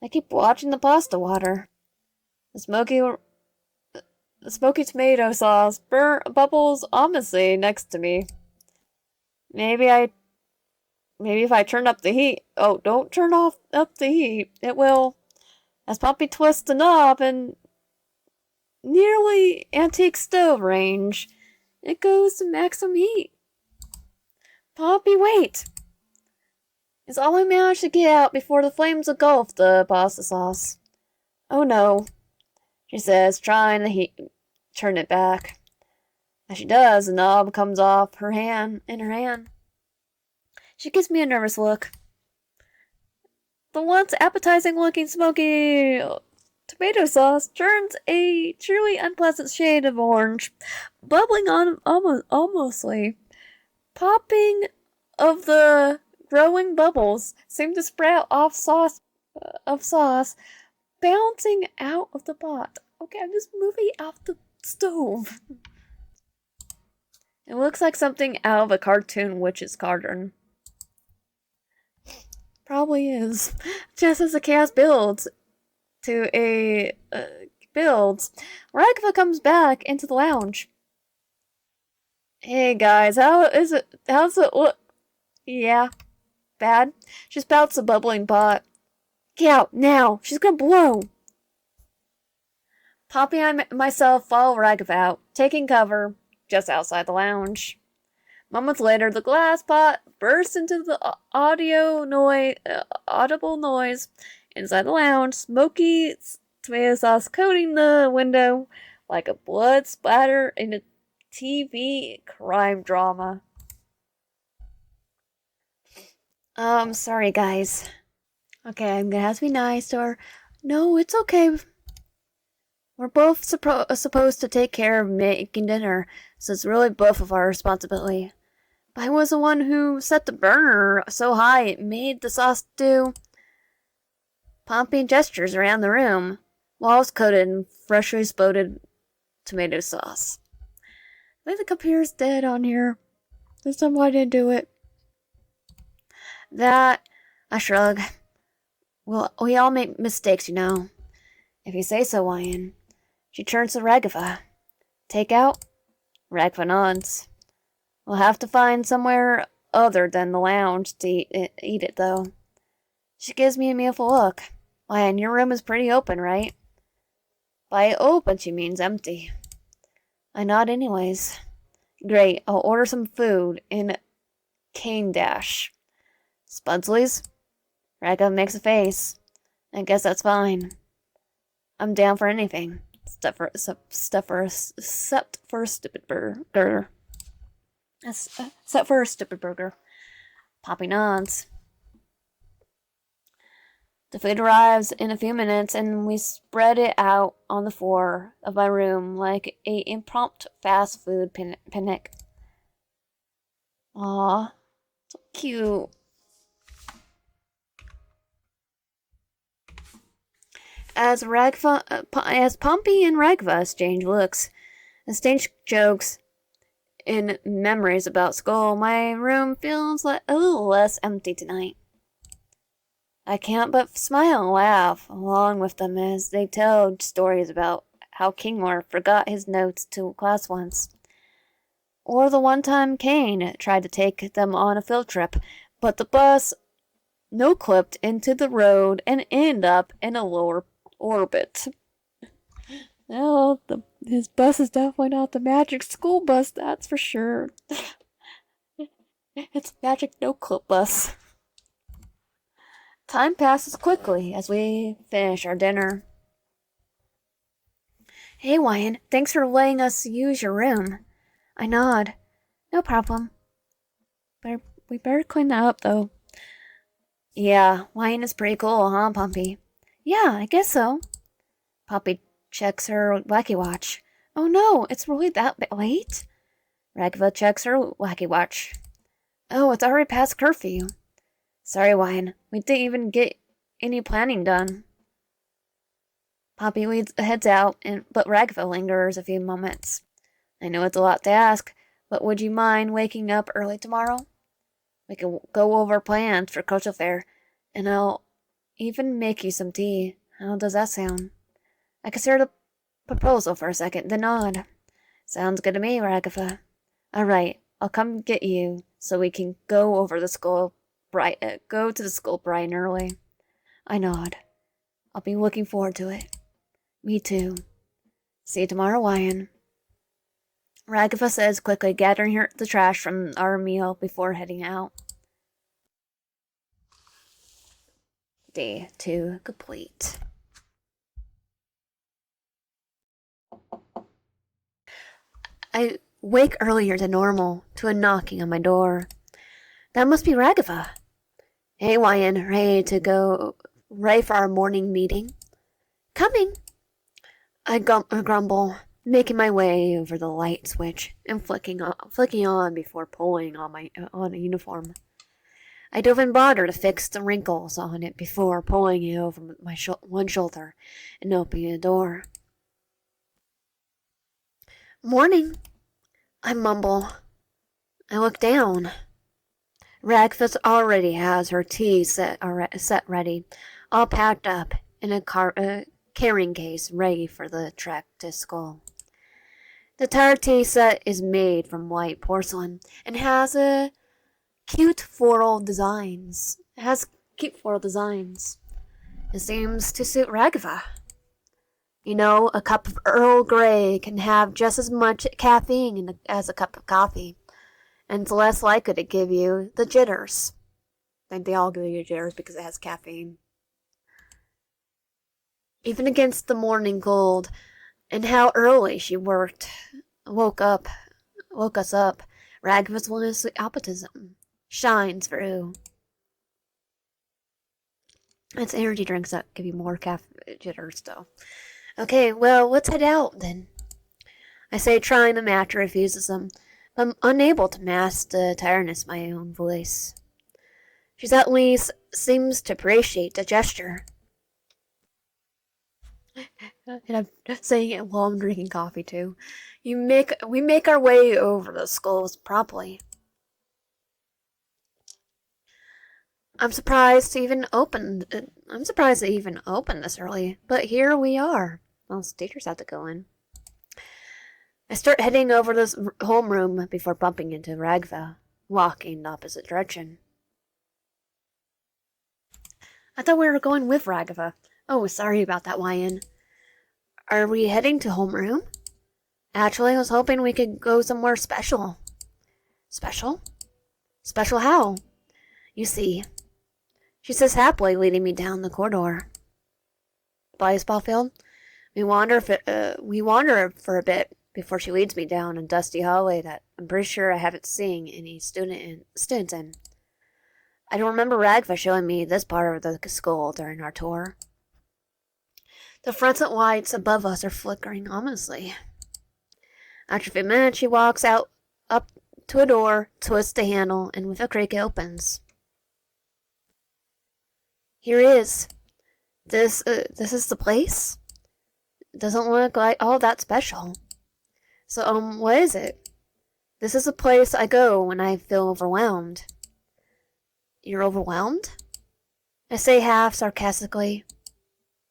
I keep watching the pasta water. The smoky tomato sauce bubbles ominously next to me. Maybe if I turn up the heat. Oh, don't turn up the heat. It will. As Poppy twists the knob and nearly antique stove range, it goes to maximum heat. Poppy, wait! It's all I managed to get out before the flames engulf the pasta sauce. Oh no, she says, trying to turn it back. As she does, the knob comes off in her hand. She gives me a nervous look. The once appetizing-looking smoky tomato sauce turns a truly unpleasant shade of orange, bubbling on almostly. Popping of the growing bubbles seem to sprout off sauce, bouncing out of the pot. Okay, I'm just moving out the stove. It looks like something out of a cartoon witch's cauldron. Probably is. Just as the chaos builds, Ragatha comes back into the lounge. Hey guys, how's it look? Yeah, bad. She spouts the bubbling pot. Get out, now! She's gonna blow! Poppy and myself follow Ragatha out, taking cover just outside the lounge. Moments later, the glass pot bursts into the audible noise inside the lounge, smoky tomato sauce coating the window like a blood splatter in a TV crime drama. Sorry guys. Okay, I'm gonna have to be nice to her. No, it's okay. We're both supposed to take care of making dinner, so it's really both of our responsibility. But I was the one who set the burner so high it made the sauce do. Pompey gestures around the room. Walls coated in freshly spouted tomato sauce. I think the computer's dead on here. There's somebody didn't do it. That, I shrug. Well, we all make mistakes, you know. If you say so, Wyan. She turns to Ragatha. Take out? Ragatha nods. We'll have to find somewhere other than the lounge to eat it, though. She gives me a mealful look. Wyan, your room is pretty open, right? By open, she means empty. I nod anyways. Great, I'll order some food in Cane Dash. Spudsley's? Ragatha makes a face. I guess that's fine. I'm down for anything. Except for a stupid burger. Except for a stupid burger. Poppy nods. The food arrives in a few minutes, and we spread it out on the floor of my room like a impromptu fast food picnic. Aw, so cute. As Pompey and Ragatha exchange looks, exchange jokes, and memories about school, my room feels like a little less empty tonight. I can't but smile and laugh along with them as they tell stories about how Kingler forgot his notes to class once. Or the one time Kane tried to take them on a field trip, but the bus no-clipped into the road and ended up in a lower orbit. Well, his bus is definitely not the magic school bus, that's for sure. It's magic no-clip bus. Time passes quickly as we finish our dinner. Hey, Wyan, thanks for letting us use your room. I nod. No problem. But we better clean that up, though. Yeah, Wyan is pretty cool, huh, Pompey? Yeah, I guess so. Poppy checks her wacky watch. Oh no, it's really that late? Ragatha checks her wacky watch. Oh, it's already past curfew. Sorry, Wyan. We didn't even get any planning done. Poppy heads out, but Ragatha lingers a few moments. I know it's a lot to ask, but would you mind waking up early tomorrow? We can go over plans for Culture Fair, and I'll even make you some tea. How does that sound? I consider the proposal for a second, then nod. Sounds good to me, Ragatha. All right, I'll come get you so we can go over the school go to the school bright and early. I nod. I'll be looking forward to it. Me too. See you tomorrow, Wyan. Ragatha says quickly, gathering the trash from our meal before heading out. Day 2 complete. I wake earlier than normal to a knocking on my door. That must be Ragatha. Hey, Wyan, ready to go right for our morning meeting? Coming. I grumble, making my way over the light switch and flicking on before pulling on a uniform. I don't even bother to fix the wrinkles on it before pulling it over my one shoulder and opening the door. Morning, I mumble. I look down. Ragatha already has her tea set ready, all packed up in a carrying case ready for the trek to school. The entire tea set is made from white porcelain and has cute floral designs. It seems to suit Ragatha. You know, a cup of Earl Grey can have just as much caffeine as a cup of coffee, and it's less likely to give you the jitters. I think they all give you jitters because it has caffeine. Even against the morning cold, and how early she woke us up, Ragatha's wellness optimism shines through. It's energy drinks that give you more jitters, though. Okay, well, let's head out, then. I say, trying to match her refuses but I'm unable to mask the tiredness of my own voice. She at least seems to appreciate the gesture. And I'm saying it while I'm drinking coffee too. We make our way over the skulls promptly. I'm surprised to even open. I'm surprised to even open this early, but here we are. Well, teachers have to go in. I start heading over this homeroom before bumping into Ragatha, walking the opposite direction. I thought we were going with Ragatha. Oh, sorry about that, YN. Are we heading to homeroom? Actually, I was hoping we could go somewhere special. Special? Special how? You see, she says happily, leading me down the corridor. Baseball field? We wander for a bit before she leads me down a dusty hallway that I'm pretty sure I haven't seen any students in. I don't remember Ragatha showing me this part of the school during our tour. The fluorescent lights above us are flickering ominously. After a few minutes, she walks out up to a door, twists the handle, and with a creak it opens. Here it is. This is the place? It doesn't look like all that special. So, what is it? This is a place I go when I feel overwhelmed. You're overwhelmed? I say half sarcastically.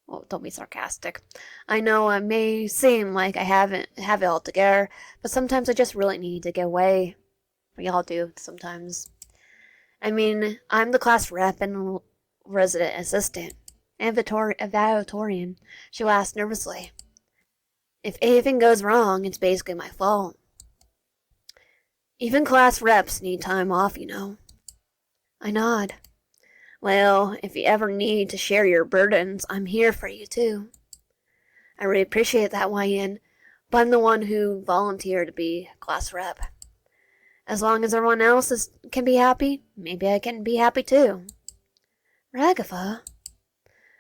Well, don't be sarcastic. I know it may seem like I haven't have it all together, but sometimes I just really need to get away. We all do sometimes. I mean, I'm the class rep and resident assistant. And valedictorian, she laughed nervously. If anything goes wrong, it's basically my fault. Even class reps need time off, you know. I nod. Well, if you ever need to share your burdens, I'm here for you too. I really appreciate that, YN, but I'm the one who volunteered to be class rep. As long as everyone else can be happy, maybe I can be happy too. Ragatha,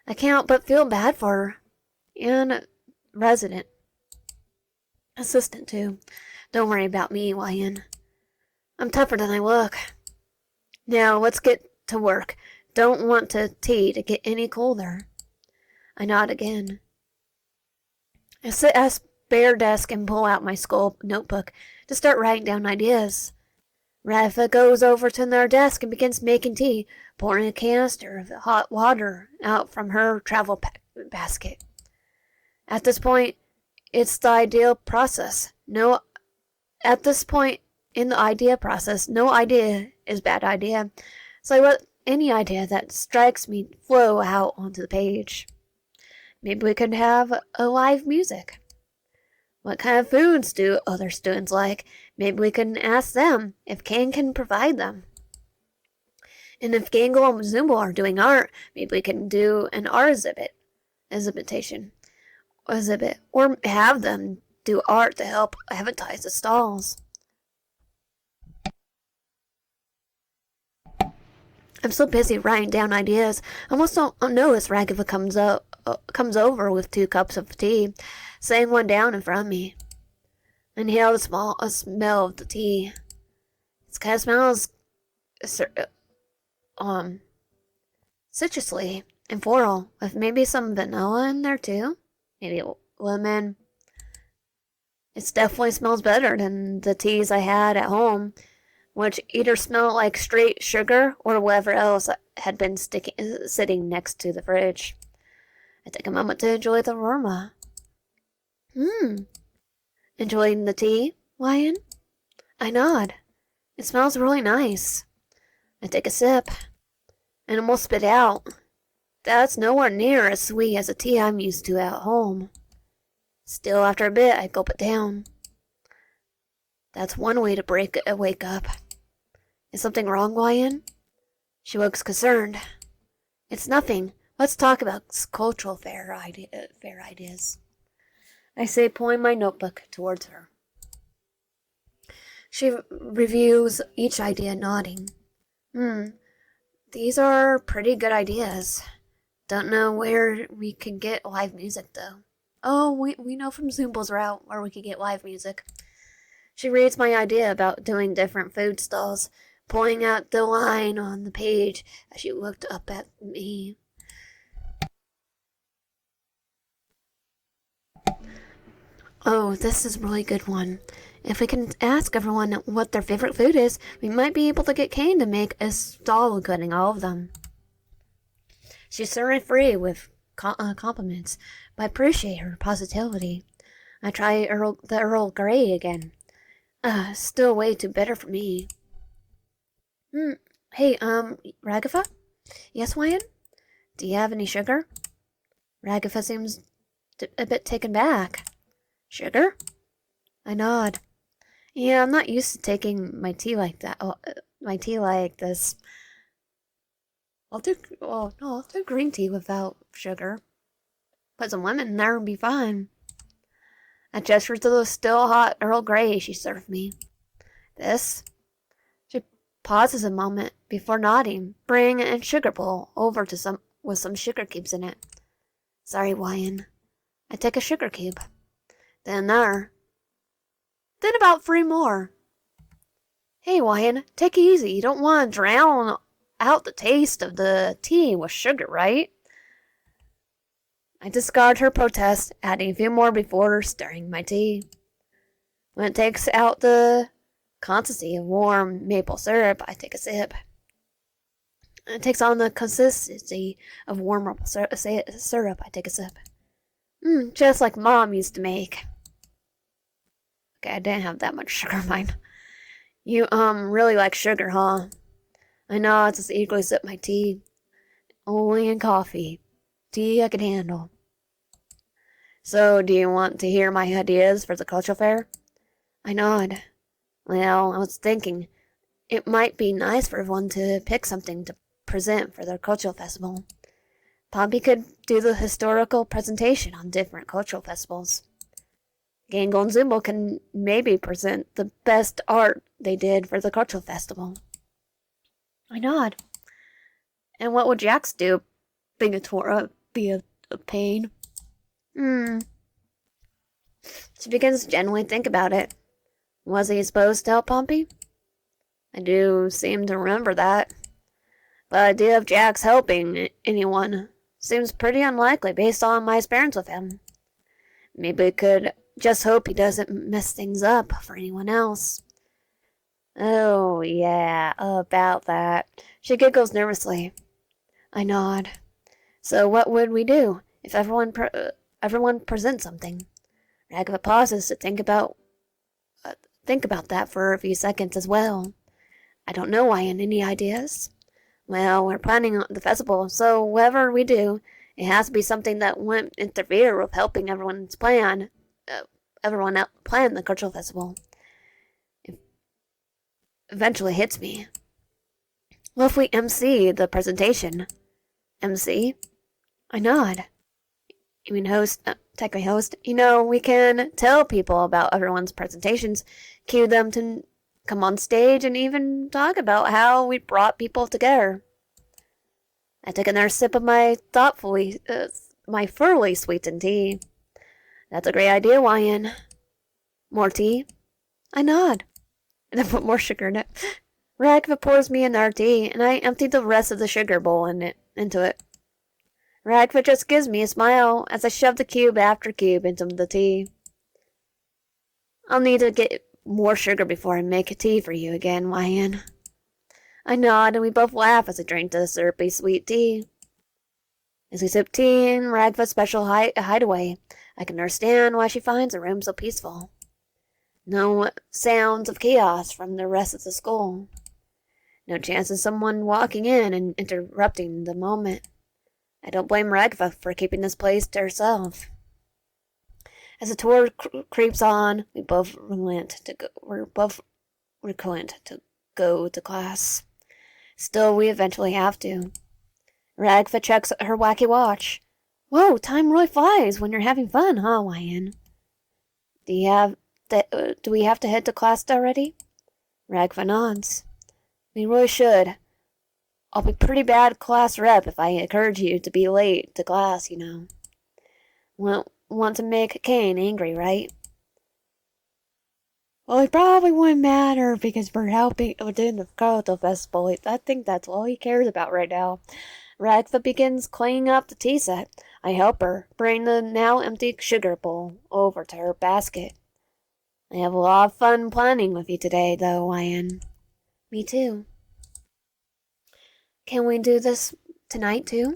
I can't but feel bad for her. And resident. Assistant too. Don't worry about me, YN. I'm tougher than I look. Now, let's get to work. Don't want tea to get any colder. I nod again. I sit at a spare desk and pull out my school notebook to start writing down ideas. Ragatha goes over to their desk and begins making tea, pouring a canister of hot water out from her travel basket. At this point, it's the ideal process. At this point in the idea process, no idea is bad idea. So I let any idea that strikes me flow out onto the page. Maybe we could have a live music. What kind of foods do other students like? Maybe we can ask them if Kane can provide them. And if Gangle and Zumbo are doing art, maybe we can do an art exhibit, or have them do art to help advertise the stalls. I'm so busy writing down ideas, I almost don't notice Ragatha comes over with 2 cups of tea, setting one down in front of me. I inhale a smell of the tea. It kind of smells citrusly and floral, with maybe some vanilla in there too. Maybe lemon. It definitely smells better than the teas I had at home, which either smelled like straight sugar or whatever else had been sitting next to the fridge. I take a moment to enjoy the aroma. Enjoying the tea, YN? I nod. It smells really nice. I take a sip and almost spit out. That's nowhere near as sweet as the tea I'm used to at home. Still, after a bit, I gulp it down. That's one way to wake up. Is something wrong, YN? She looks concerned. It's nothing. Let's talk about cultural fair ideas. I say, pulling my notebook towards her. She reviews each idea, nodding. These are pretty good ideas. Don't know where we could get live music, though. Oh, we know from Zoombo's route where we could get live music. She reads my idea about doing different food stalls, pulling out the line on the page as she looked up at me. Oh, this is a really good one. If we can ask everyone what their favorite food is, we might be able to get Kane to make a stall including all of them. She's certainly free with compliments, but I appreciate her positivity. I try the Earl Grey again. Still way too bitter for me. Hey, Ragatha? Yes, Wyan? Do you have any sugar? Ragatha seems a bit taken back. Sugar? I nod. Yeah, I'm not used to taking my tea like that. My tea like this. I'll do green tea without sugar. Put some lemon in there and be fine. I gestured to the still hot Earl Grey she served me. This? She pauses a moment before nodding, bring a sugar bowl over to some with some sugar cubes in it. Sorry, Wyan. I take a sugar cube. Then about 3 more. Hey, Wyan, take it easy. You don't want to drown out the taste of the tea with sugar, right? I discard her protest, adding a few more before stirring my tea. When it takes out the consistency of warm maple syrup, I take a sip. It takes on the consistency of warm maple syrup, I take a sip. Just like Mom used to make. Okay, I didn't have that much sugar in mine. You, really like sugar, huh? I know, I just eagerly sip my tea. Only in coffee. Tea I can handle. So, do you want to hear my ideas for the cultural fair? I nod. Well, I was thinking, it might be nice for everyone to pick something to present for their cultural festival. Poppy could do the historical presentation on different cultural festivals. Gangle and Zumbo can maybe present the best art they did for the cultural festival. I nod. And what would Jax do? Being a pain. She begins to genuinely think about it. Was he supposed to help Pompey? I do seem to remember that. But the idea of Jax helping anyone seems pretty unlikely based on my experience with him. Maybe we could just hope he doesn't mess things up for anyone else. Oh, yeah, about that. She giggles nervously. I nod. So what would we do if everyone presents something? Ragatha pauses to think about that for a few seconds as well. I don't know, Wyan, any ideas? Well, we're planning the festival, so whatever we do, it has to be something that won't interfere with helping everyone plan the cultural festival. It eventually hits me. What if we MC the presentation? MC? I nod. You mean host? Technically host. We can tell people about everyone's presentations, cue them to come on stage, and even talk about how we brought people together. I take another sip of my thoroughly sweetened tea. That's a great idea, Wyan. More tea? I nod. And then put more sugar in it. Ragatha pours me another tea, and I empty the rest of the sugar bowl into it. Ragatha just gives me a smile as I shove the cube after cube into the tea. I'll need to get more sugar before I make tea for you again, Wyan. I nod, and we both laugh as I drink the syrupy sweet tea. As we sip tea in Ragatha's special hideaway, I can understand why she finds the room so peaceful. No sounds of chaos from the rest of the school. No chance of someone walking in and interrupting the moment. I don't blame Ragatha for keeping this place to herself. As the tour creeps on, we're both reluctant to go to class. Still, we eventually have to. Ragatha checks her wacky watch. Whoa, time really flies when you're having fun, huh, Wyan? Do we have to head to class already? Ragatha nods. We really should. I'll be pretty bad class rep if I encourage you to be late to class, Want to make Kane angry, right? Well, it probably wouldn't matter because we're doing the cultural festival. I think that's all he cares about right now. Ragatha begins cleaning up the tea set. I help her bring the now empty sugar bowl over to her basket. I have a lot of fun planning with you today, though, Ian. Me too. Can we do this tonight, too?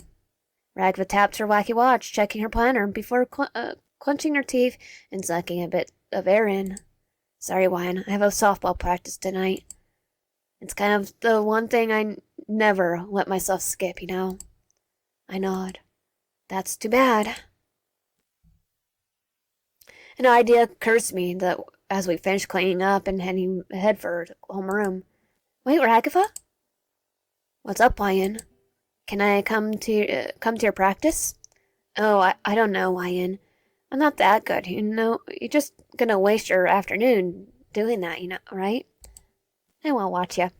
Ragatha taps her wacky watch, checking her planner before clenching her teeth and sucking a bit of air in. Sorry, Wyan, I have a softball practice tonight. It's kind of the one thing I never let myself skip, you know. I nod. That's too bad. An idea occurs to me that as we finish cleaning up and head for homeroom. Wait, Ragatha? What's up, Wyan? Can I come to your practice? Oh, I don't know, Wyan. I'm not that good, you know. You're just gonna waste your afternoon doing that, you know, right? I won't watch you.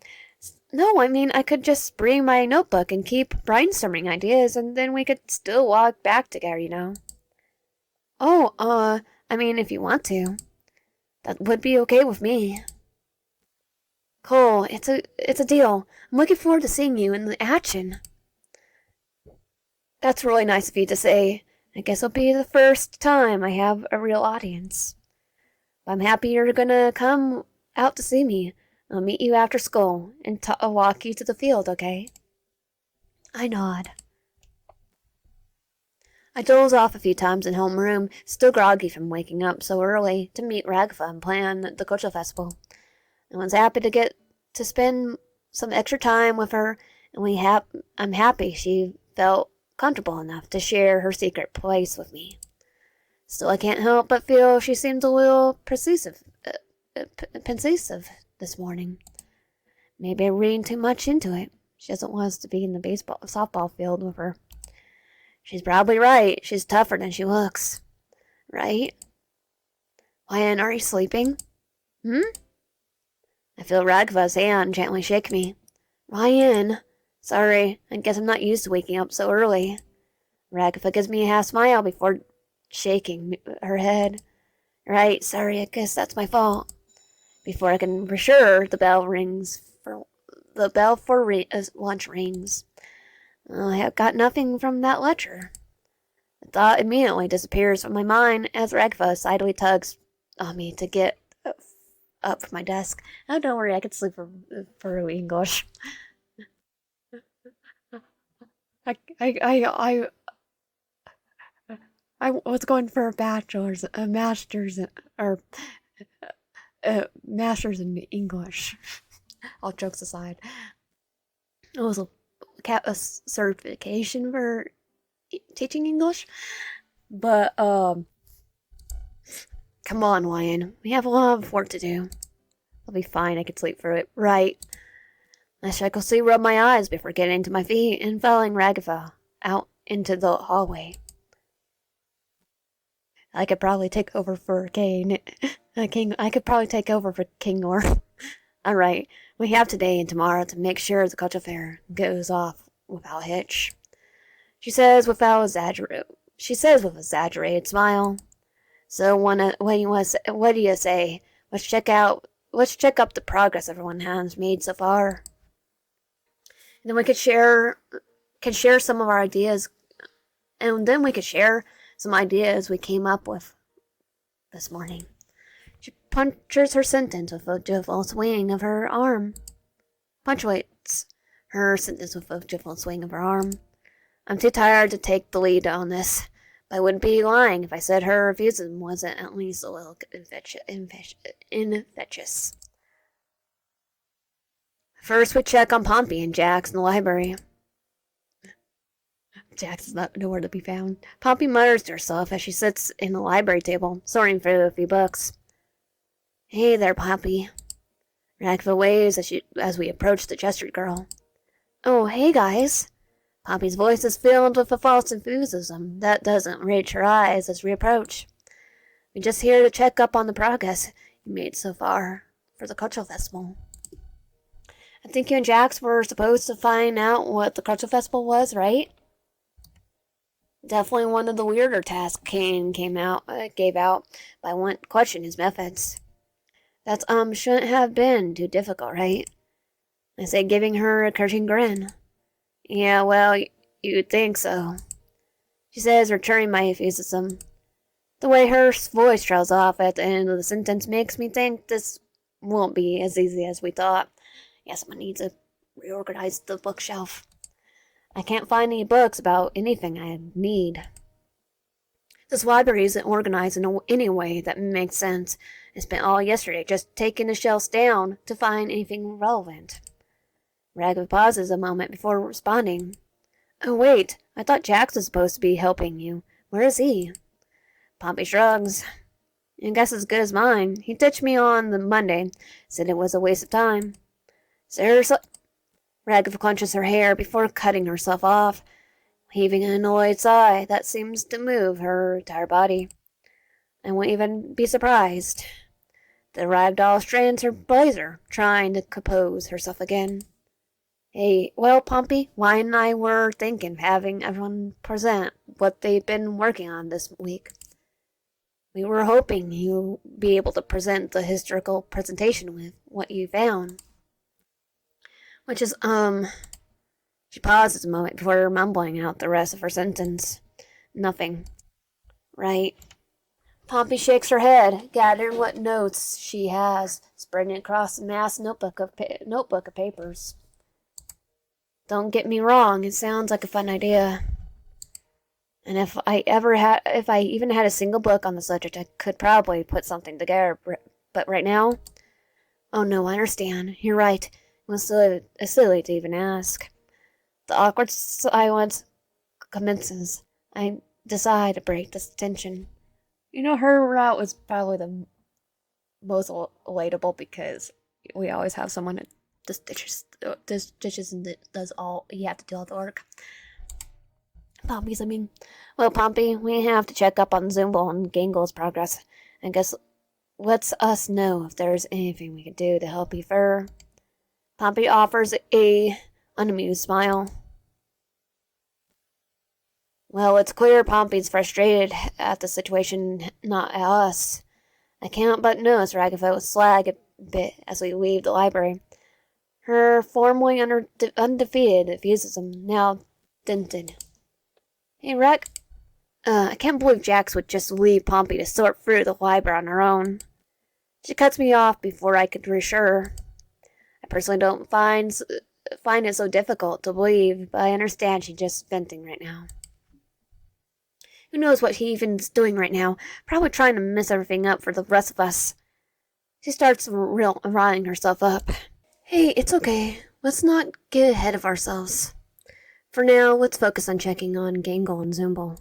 No, I mean, I could just bring my notebook and keep brainstorming ideas, and then we could still walk back together, you know. Oh, I mean, if you want to. That would be okay with me. Cool, it's a deal. I'm looking forward to seeing you in the action. That's really nice of you to say. I guess it'll be the first time I have a real audience. I'm happy you're gonna come out to see me. I'll meet you after school and I'll walk you to the field, okay? I nod. I doze off a few times in homeroom, still groggy from waking up so early to meet Ragatha and plan the cultural festival. I was happy to get to spend some extra time with her, and I'm happy she felt comfortable enough to share her secret place with me. Still, I can't help but feel she seems a little pensive this morning. Maybe I'm reading too much into it. She doesn't want us to be in the softball field with her. She's probably right. She's tougher than she looks. Right? Ryan, are you sleeping? I feel Ragatha's hand gently shake me. Ryan. Sorry, I guess I'm not used to waking up so early. Ragatha gives me a half smile before shaking her head. Right, sorry, I guess that's my fault. Before I can be sure, the bell for lunch rings. I have got nothing from that lecture. The thought immediately disappears from my mind as Ragatha sideway tugs on me to get up from my desk. Oh, don't worry, I could sleep for English. I was going for a master's in English. All jokes aside, it was a certification for teaching English. But come on, Ryan, we have a lot of work to do. I'll be fine. I could sleep through it, right? I shakily rub my eyes before getting to my feet and following Ragatha out into the hallway. I could probably take over for King. I could probably take over for King North. All right, we have today and tomorrow to make sure the culture fair goes off without hitch. She says with an exaggerated smile. So, what do you say? Let's check up the progress everyone has made so far. And then we could share some of our ideas, and then we could share some ideas we came up with this morning. She punctuates her sentence with a joyful swing of her arm. I'm too tired to take the lead on this, but I wouldn't be lying if I said her refusal wasn't at least a little infectious. First, we check on Pompey and Jax in the library. Jax is nowhere to be found. Pompey mutters to herself as she sits in the library table, sorting through a few books. Hey there, Pompey. Ragatha waves as we approach the gestured girl. Oh, hey, guys. Pompey's voice is filled with a false enthusiasm that doesn't reach her eyes as we approach. We're just here to check up on the progress you made so far for the cultural festival. I think you and Jax were supposed to find out what the cultural festival was, right? Definitely one of the weirder tasks Kane gave out by one question his methods. That shouldn't have been too difficult, right? I said, giving her a curtain grin. Yeah, well, You'd think so, she says, returning my effusivism. The way her voice trails off at the end of the sentence makes me think this won't be as easy as we thought. Yes, I need to reorganize the bookshelf. I can't find any books about anything I need. This library isn't organized in any way that makes sense. I spent all yesterday just taking the shelves down to find anything relevant. Ragatha pauses a moment before responding. Oh, wait, I thought Jax was supposed to be helping you. Where is he? Pompey shrugs. I guess as good as mine. He ditched me on the Monday, said it was a waste of time. Seriously? Ragatha clenches her hair before cutting herself off, heaving an annoyed sigh that seems to move her entire body. I won't even be surprised. The ragdoll strands her blazer, trying to compose herself again. Hey, well, Pompey, Wyatt and I were thinking of having everyone present what they've been working on this week. We were hoping you'd be able to present the historical presentation with what you found. Which is, She pauses a moment before mumbling out the rest of her sentence. Nothing. Right. Pompey shakes her head, gathering what notes she has, spreading it across a mass notebook of papers. Don't get me wrong, it sounds like a fun idea. And if I even had a single book on the subject, I could probably put something together. But right now, oh no, I understand. You're right. It was silly to even ask. The awkward silence commences. I decide to break this tension. You know, her route was probably the most relatable because we always have someone that just ditches and does all, you have to do all the work. Pompey's, Well, Pompey, we have to check up on Zumble and Gangle's progress. I guess lets us know if there's anything we can do to help you further. Pompey offers a unamused smile. Well, it's clear Pompey's frustrated at the situation, not at us. I can't but notice Ragatha slag a bit as we leave the library. Her formerly undefeated effusivism now dented. Hey, Rag. I can't believe Jax would just leave Pompey to sort through the library on her own. She cuts me off before I could reassure her. I personally don't find it so difficult to believe, but I understand she's just venting right now. Who knows what he even's doing right now? Probably trying to mess everything up for the rest of us. She starts riling herself up. Hey, it's okay. Let's not get ahead of ourselves. For now, let's focus on checking on Gangle and Zumble.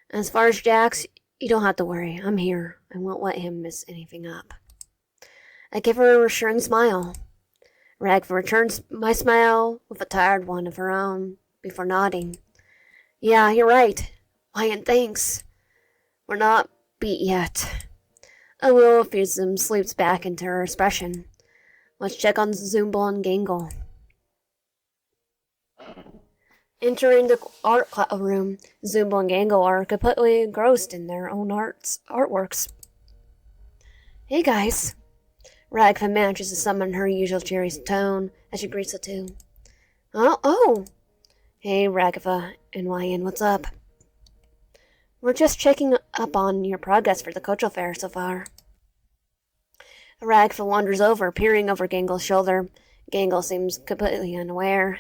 As far as Jax, you don't have to worry. I'm here. I won't let him mess anything up. I give her a reassuring smile. Ragatha returns my smile with a tired one of her own before nodding. Yeah, you're right. Wyatt, thanks. We're not beat yet. A little effusivism sleeps back into her expression. Let's check on Zumble and Gangle. Entering the art room, Zumble and Gangle are completely engrossed in their own artworks. Hey guys. Ragatha manages to summon her usual cheery tone as she greets the two. Oh. Hey Ragatha and Wyatt, what's up? We're just checking up on your progress for the cultural fair so far. Ragatha wanders over, peering over Gangle's shoulder. Gangle seems completely unaware.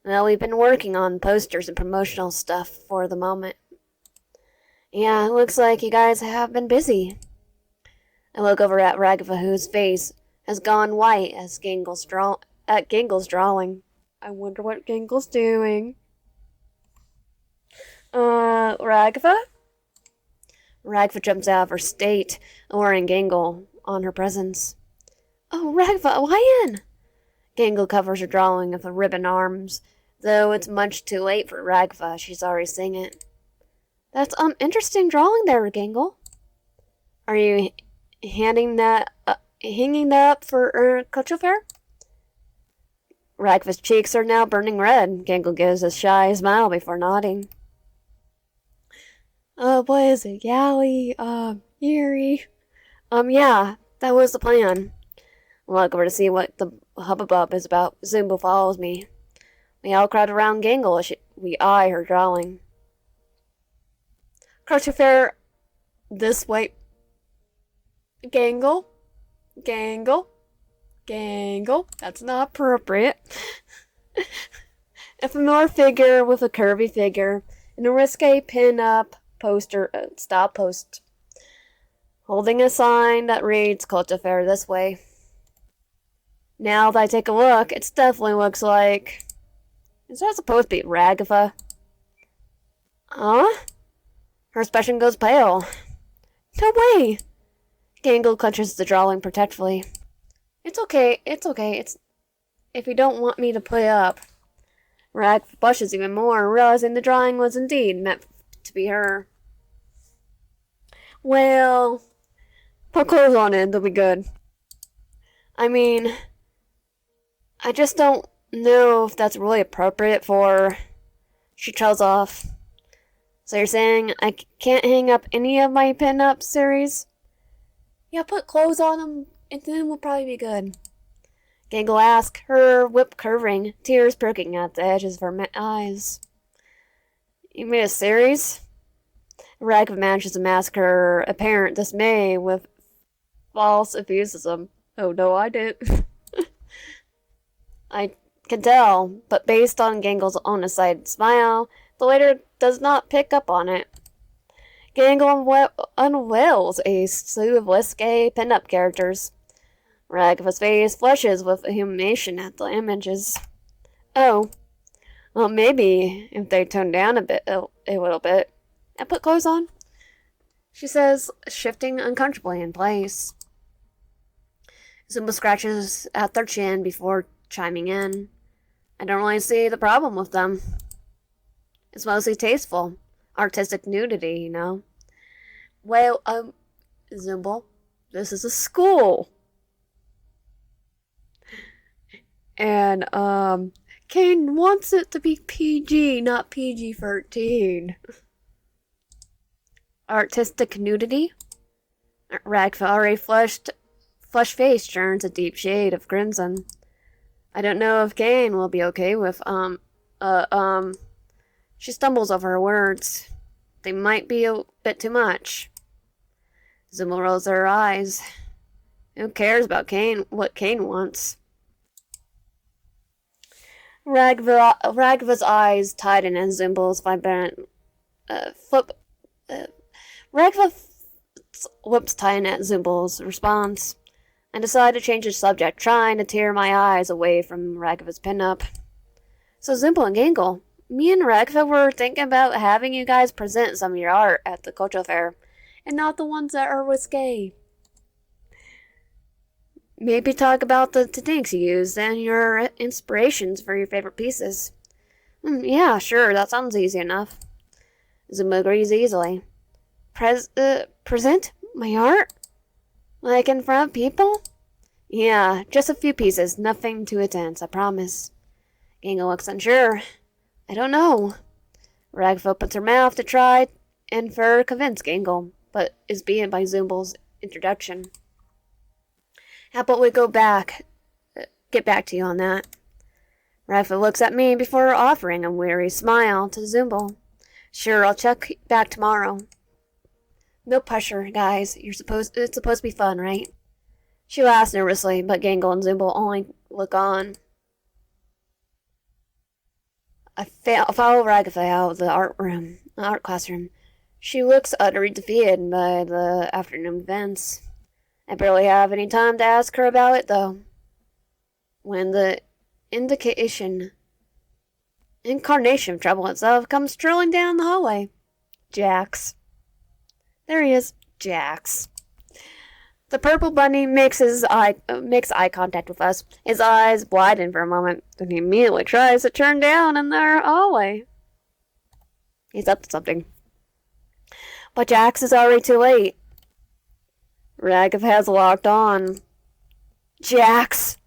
Well, we've been working on posters and promotional stuff for the moment. Yeah, it looks like you guys have been busy. I look over at Ragatha, whose face has gone white as Gangle's drawing. I wonder what Gangle's doing. Ragatha? Ragatha jumps out of her state, luring Gangle on her presence. Oh, Ragatha, Wyatt! Gangle covers her drawing of the ribbon arms, though it's much too late for Ragatha. She's already seen it. That's interesting drawing there, Gangle. Are you hanging that up for cultural fair? Ragatha's cheeks are now burning red. Gangle gives a shy smile before nodding. What is it? Yowie? Yuri? Yeah, that was the plan. I'll look over to see what the hubbub is about. Zumbo follows me. We all crowd around Gangle as we eye her drawing. Culture Fair, this way. Gangle, Gangle, Gangle. That's not appropriate. A familiar figure with a curvy figure and a risque pin-up poster, style post, holding a sign that reads Culture Fair this way. Now that I take a look, it definitely looks like... Is that supposed to be Ragatha? Huh? Her expression goes pale. No way! Gangle clutches the drawing protectively. It's okay. It's if you don't want me to play up. Rag blushes even more, realizing the drawing was indeed meant to be her. Well, put clothes on it, they'll be good. I mean, I just don't know if that's really appropriate for... She trails off. So you're saying I can't hang up any of my pin-up series? Yeah, put clothes on them, and then we'll probably be good. Gangle asks, her lip curving, tears perking at the edges of her eyes. You made a series? Ragatha manages to mask her apparent dismay with false enthusiasm. Oh no, I didn't. I can tell, but based on Gangle's own aside smile, the latter does not pick up on it. Gangle unveils a slew of risque pin-up characters. Ragatha's face flushes with humiliation at the images. Oh, well, maybe if they tone down a little bit, and put clothes on, she says, shifting uncomfortably in place. Zumba scratches at their chin before chiming in. I don't really see the problem with them. It's mostly tasteful. Artistic nudity, you know. Well, Zumba, this is a school. And, Kane wants it to be PG, not PG-13. Artistic nudity? Ragatha, already flushed face turns a deep shade of crimson. I don't know if Kane will be okay with, She stumbles over her words. They might be a bit too much. Zumba rolls her eyes. Who cares about what Kane wants? Ragatha's eyes tighten as Zumba's vibrant Ragatha's lips tighten at Zumba's response. I decide to change the subject, trying to tear my eyes away from Ragatha's pinup. So Zumba and Gangle, me and Ragatha were thinking about having you guys present some of your art at the cultural fair, and not the ones that are risque. Maybe talk about the techniques you used and your inspirations for your favorite pieces. Yeah, sure, that sounds easy enough. Zumba agrees easily. Present my art? Like in front of people? Yeah, just a few pieces, nothing too intense, I promise. Gangle looks unsure. I don't know. Ragatha opens her mouth to try and convince Gangle, but is beaten by Zumba's introduction. How about we get back to you on that? Ragatha looks at me before offering a weary smile to Zumba. Sure, I'll check back tomorrow. No pressure, guys. It's supposed to be fun, right? She laughs nervously, but Gangle and Zumba only look on. I follow Ragatha out of the art classroom. She looks utterly defeated by the afternoon events. I barely have any time to ask her about it, though. When the incarnation of trouble itself comes strolling down the hallway. Jax. There he is, Jax. The purple bunny makes eye contact with us. His eyes widen for a moment, then he immediately tries to turn down in the hallway. He's up to something. But Jax is already too late. Ragatha has locked on. Jax!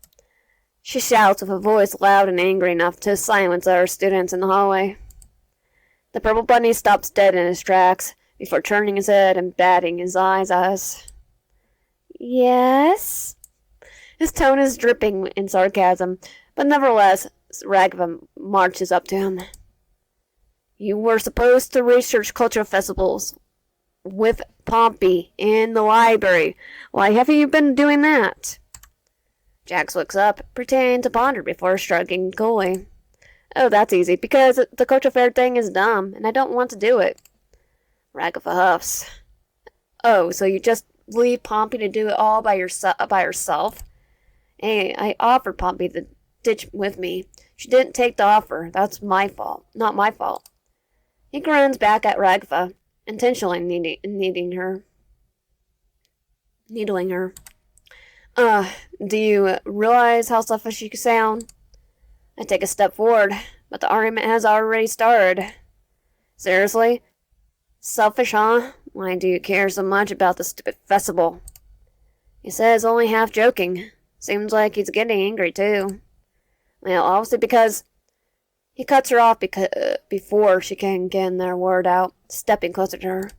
She shouts with a voice loud and angry enough to silence our students in the hallway. The purple bunny stops dead in his tracks before turning his head and batting his eyes at us. Yes? His tone is dripping in sarcasm, but nevertheless Ragatha marches up to him. You were supposed to research cultural festivals with Pompey in the library. Why haven't you been doing that? Jax looks up, pretending to ponder before shrugging coolly. Oh, that's easy, because the cultural fair thing is dumb, and I don't want to do it. Ragatha huffs. Oh, so you just leave Pompey to do it all by herself? Hey, I offered Pompey to ditch with me. She didn't take the offer. That's my fault, not my fault. He grins back at Ragatha, intentionally needling her. Do you realize how selfish you sound? I take a step forward, but the argument has already started. Seriously? Selfish, huh? Why do you care so much about the stupid festival? He says, only half joking. Seems like he's getting angry, too. Well, obviously because... He cuts her off before she can get their word out, stepping closer to her.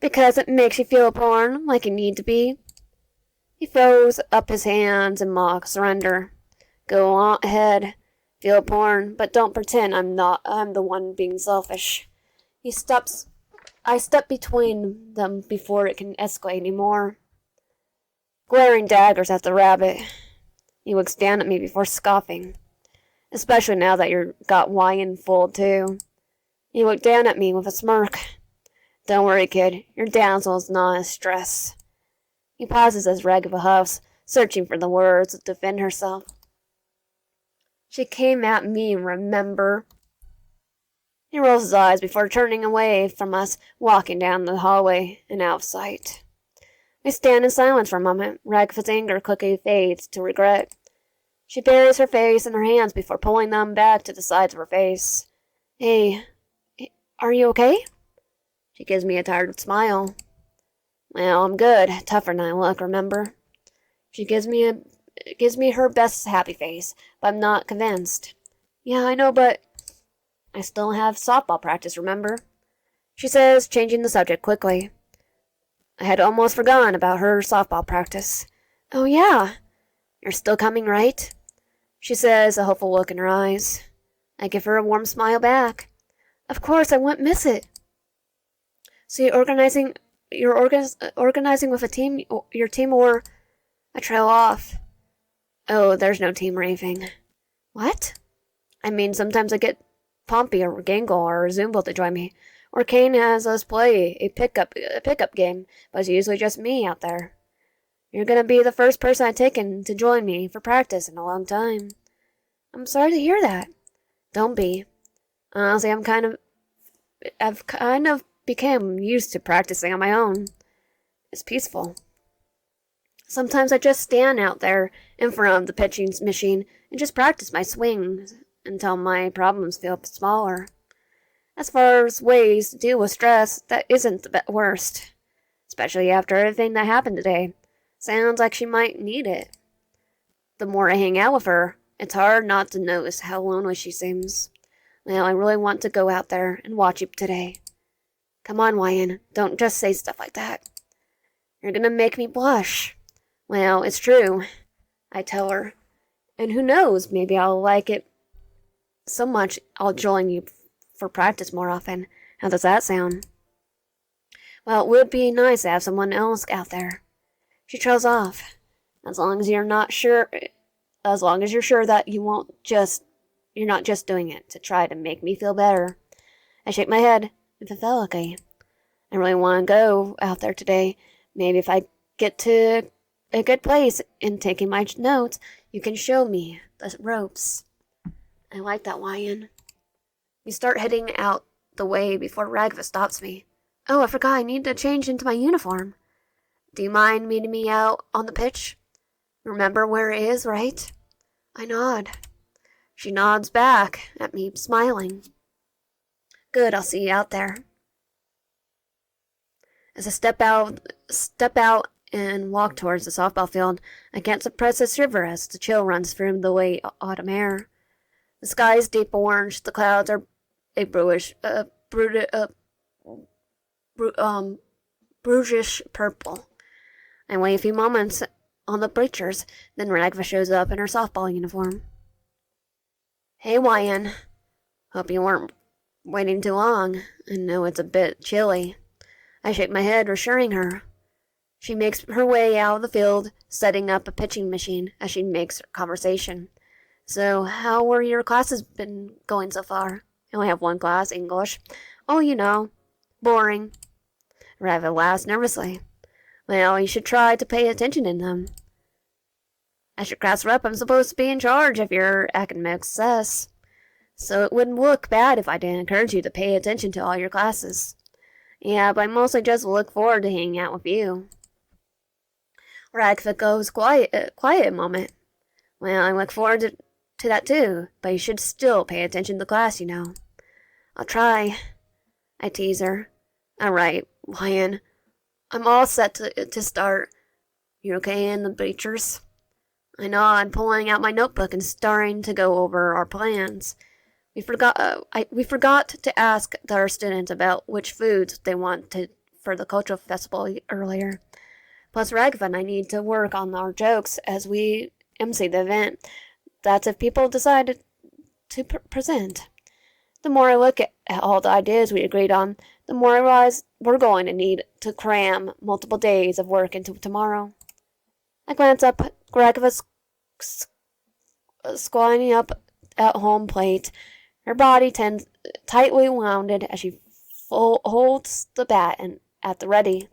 Because it makes you feel important, like you need to be. He throws up his hands in mock surrender. Go on ahead, feel porn, but don't pretend I'm the one being selfish. I step between them before it can escalate anymore. Glaring daggers at the rabbit. He looks down at me before scoffing. Especially now that you've got wine full, too. He looked down at me with a smirk. Don't worry, kid. Your damsel is not a stress. He pauses as Ragatha huffs, searching for the words to defend herself. She came at me, remember? He rolls his eyes before turning away from us, walking down the hallway and out of sight. We stand in silence for a moment. Ragatha's anger quickly fades to regret. She buries her face in her hands before pulling them back to the sides of her face. Hey, are you okay? She gives me a tired smile. Well, I'm good. Tougher than I look, remember? She gives me her best happy face, but I'm not convinced. Yeah, I know, but I still have softball practice, remember? She says, changing the subject quickly. I had almost forgotten about her softball practice. Oh, yeah. You're still coming, right? She says, a hopeful look in her eyes. I give her a warm smile back. Of course, I won't miss it. So you're organizing with your team, or... I trail off. Oh, there's no team raving. What? I mean, sometimes I get Pompey or Gangle or Zumbo to join me. Or Kane has us play a pickup game, but it's usually just me out there. You're gonna be the first person I've taken to join me for practice in a long time. I'm sorry to hear that. Don't be. Honestly, I've kind of become used to practicing on my own. It's peaceful. Sometimes I just stand out there in front of the pitching machine and just practice my swings until my problems feel smaller. As far as ways to deal with stress, that isn't the worst. Especially after everything that happened today. Sounds like she might need it. The more I hang out with her, it's hard not to notice how lonely she seems. Well, I really want to go out there and watch you today. Come on, Wyan, don't just say stuff like that. You're gonna make me blush. Well, it's true, I tell her. And who knows, maybe I'll like it so much I'll join you for practice more often. How does that sound? Well, it would be nice to have someone else out there. She trails off. As long as you're sure that you're not just doing it to try to make me feel better. I shake my head emphatically. I really want to go out there today. Maybe if I get to a good place in taking my notes, you can show me the ropes. I like that, Wyan. We start heading out the way before Ragatha stops me. Oh, I forgot I need to change into my uniform. Do you mind meeting me out on the pitch? Remember where it is, right? I nod. She nods back at me, smiling. Good, I'll see you out there. As I step out and walk towards the softball field, I can't suppress a shiver as the chill runs through the late autumn air. The sky is deep orange, the clouds are a brutish purple. I wait a few moments on the bleachers, then Ragatha shows up in her softball uniform. Hey, Wyan. Hope you weren't waiting too long. I know it's a bit chilly. I shake my head, reassuring her. She makes her way out of the field, setting up a pitching machine as she makes conversation. So, how were your classes been going so far? I only have one class, English. Oh, you know, boring. Ragatha laughs nervously. Well, you should try to pay attention in them. As your class rep, I'm supposed to be in charge of your academic success. So it wouldn't look bad if I didn't encourage you to pay attention to all your classes. Yeah, but I mostly just look forward to hanging out with you. Ragatha goes quiet a moment. Well, I look forward to that too, but you should still pay attention to class, you know. I'll try, I tease her. Alright, Ryan. I'm all set to start. You okay in the bleachers? I know I'm pulling out my notebook and starting to go over our plans. We forgot to ask our students about which foods they wanted for the cultural festival earlier. Plus, Ragatha and I need to work on our jokes as we MC the event. That's if people decide to present. The more I look at all the ideas we agreed on, the more I realize we're going to need to cram multiple days of work into tomorrow. I glance up at Ragatha squatting up at home plate. Her body tightly wounded as she holds the bat at the ready.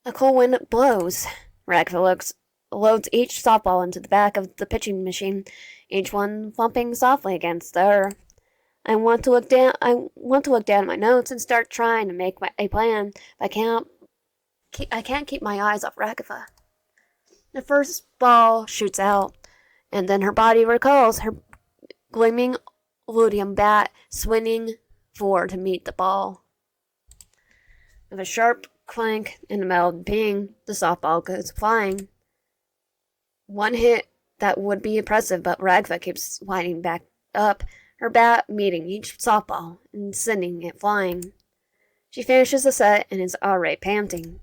A cool wind blows. Ragatha loads each softball into the back of the pitching machine, each one thumping softly against the earth. I want to look down at my notes and start trying to make a plan, but I can't keep my eyes off Ragatha. The first ball shoots out, and then her body recalls, her gleaming luteum bat swinging forward to meet the ball. With a sharp clank and a loud ping, the softball goes flying. One hit that would be impressive, but Ragatha keeps winding back up, her bat meeting each softball and sending it flying. She finishes the set and is already panting.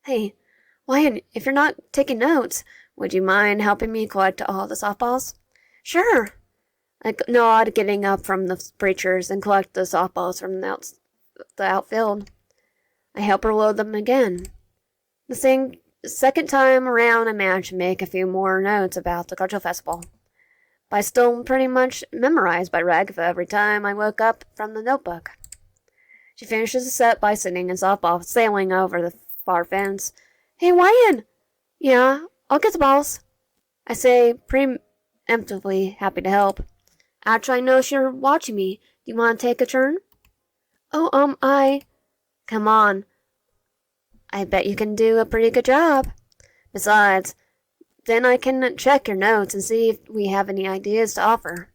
Hey, Ryan, if you're not taking notes, would you mind helping me collect all the softballs? Sure. I nod, getting up from the bleachers and collect the softballs from the outfield. I help her load them again. The second time around, I manage to make a few more notes about the cultural festival. But I still pretty much memorized by Ragatha every time I woke up from the notebook. She finishes the set by sending a softball sailing over the far fence. Hey, Ryan! Yeah, I'll get the balls. I say, preemptively happy to help. Actually, I know you're watching me. Do you want to take a turn? Oh, Come on. I bet you can do a pretty good job. Besides, then I can check your notes and see if we have any ideas to offer.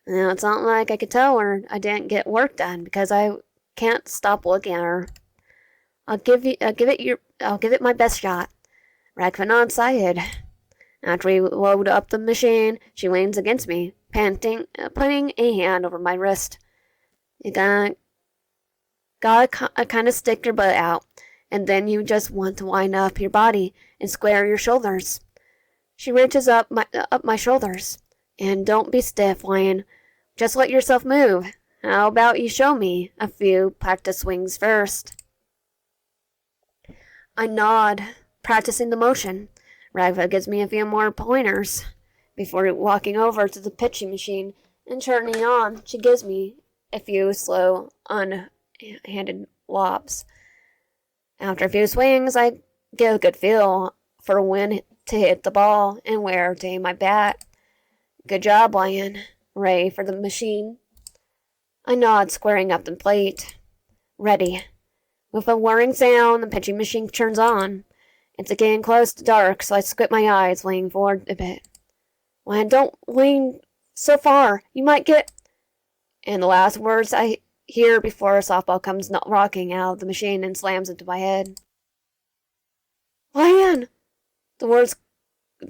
Now, it's not like I could tell her I didn't get work done because I can't stop looking at her. I'll give it my best shot. Ragatha nods excited. After we load up the machine, she leans against me, panting, putting a hand over my wrist. You gotta kind of stick your butt out, and then you just want to wind up your body and square your shoulders. She reaches up my shoulders. And don't be stiff, Ryan. Just let yourself move. How about you show me a few practice swings first? I nod, practicing the motion. Ragatha gives me a few more pointers. Before walking over to the pitching machine and turning on, she gives me a few slow, unhanded lobs. After a few swings, I get a good feel for when to hit the ball and where to aim my bat. Good job, Ryan. Ready for the machine? I nod, squaring up the plate. Ready. With a whirring sound, the pitching machine turns on. It's getting close to dark, so I squint my eyes, leaning forward a bit. Ryan, don't lean so far. You might get... And the last words I hear before a softball comes rocking out of the machine and slams into my head. Ryan! The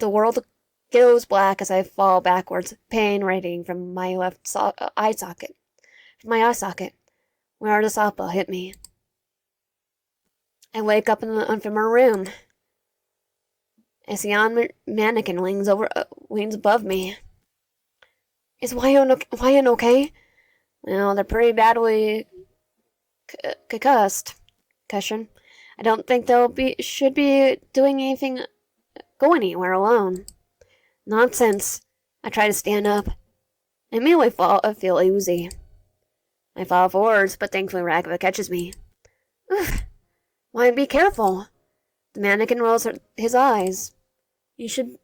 world goes black as I fall backwards, pain radiating from my left eye socket. Where the softball hit me. I wake up in an unfamiliar room. A neon mannequin leans above me. Is Wyan okay? Well, they're pretty badly concussed. Cushion. I don't think should be doing anything, go anywhere alone. Nonsense. I try to stand up. I immediately feel oozy. I fall forwards, but thankfully Ragatha catches me. Oof. Why, be careful. The mannequin rolls his eyes. You shouldn't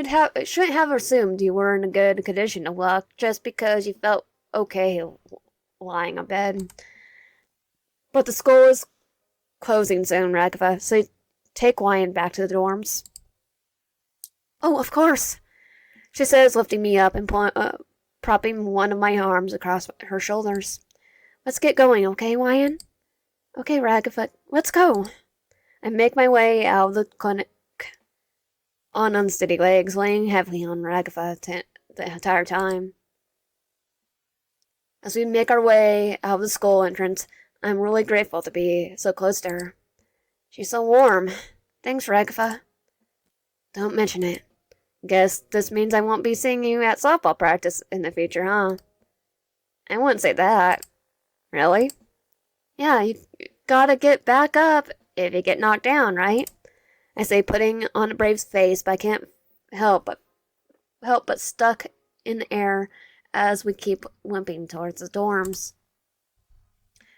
have assumed you were in a good condition of luck just because you felt okay lying on bed. But the school is closing soon, Ragatha, so take Wyan back to the dorms. Oh, of course, she says, lifting me up and propping one of my arms across her shoulders. Let's get going, okay, Wyan? Okay, Ragatha, let's go. I make my way out of the clinic on unsteady legs, laying heavily on Ragatha the entire time. As we make our way out of the school entrance, I'm really grateful to be so close to her. She's so warm. Thanks, Ragatha. Don't mention it. Guess this means I won't be seeing you at softball practice in the future, huh? I wouldn't say that. Really? Yeah, you gotta get back up if you get knocked down, right? I say, putting on a brave face, but I can't help but stuck in the air as we keep limping towards the dorms.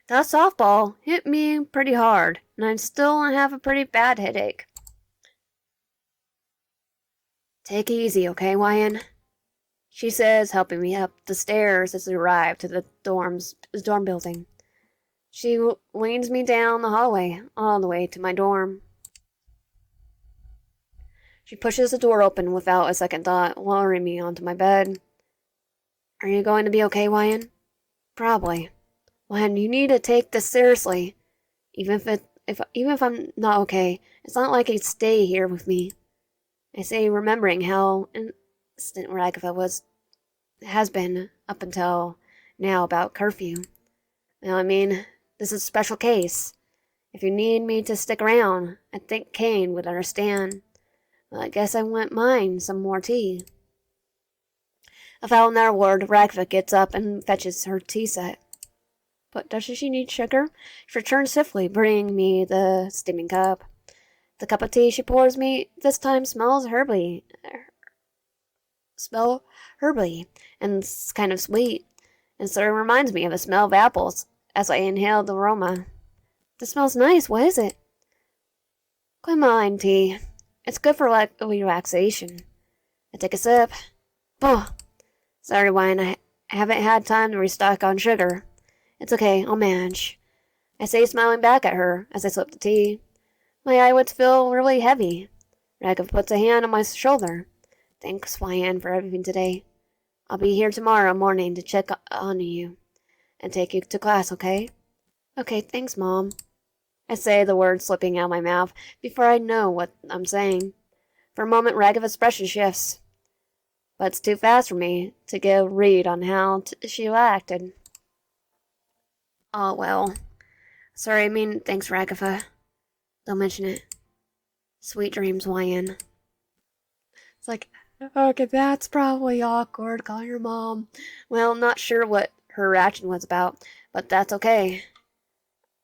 That softball hit me pretty hard, and I still have a pretty bad headache. Take it easy, okay, Wyan? She says, helping me up the stairs as we arrive to the dorm building. She leads me down the hallway, all the way to my dorm. She pushes the door open without a second thought, lowering me onto my bed. Are you going to be okay, Wyan? Probably. Wyan, you need to take this seriously. Even if I'm not okay, it's not like you'd stay here with me. I say, remembering how instant Ragatha has been up until now about curfew. Well, I mean, this is a special case. If you need me to stick around, I think Kane would understand. Well, I guess I wouldn't mind some more tea. Without another word, Ragatha gets up and fetches her tea set. But does she need sugar? She returns swiftly, bringing me the steaming cup. The cup of tea she pours me this time smells herby, and it's kind of sweet, and sort of reminds me of the smell of apples as I inhale the aroma. This smells nice. What is it? Quinine tea. It's good for relaxation. I take a sip. Bah! Sorry, Wyan, I haven't had time to restock on sugar. It's okay, I'll manage. I say, smiling back at her as I slip the tea. My eyelids feel really heavy. Ragatha puts a hand on my shoulder. Thanks, Wyan, for everything today. I'll be here tomorrow morning to check on you and take you to class, okay? Okay, thanks, Mom. I say, the words slipping out of my mouth before I know what I'm saying. For a moment, Ragatha's expression shifts. But it's too fast for me to get a read on how she acted. Oh, well. Sorry, I mean, thanks, Ragatha. Don't mention it. Sweet dreams, Wyan. It's like, okay, that's probably awkward, call your mom. Well, not sure what her reaction was about, but that's okay.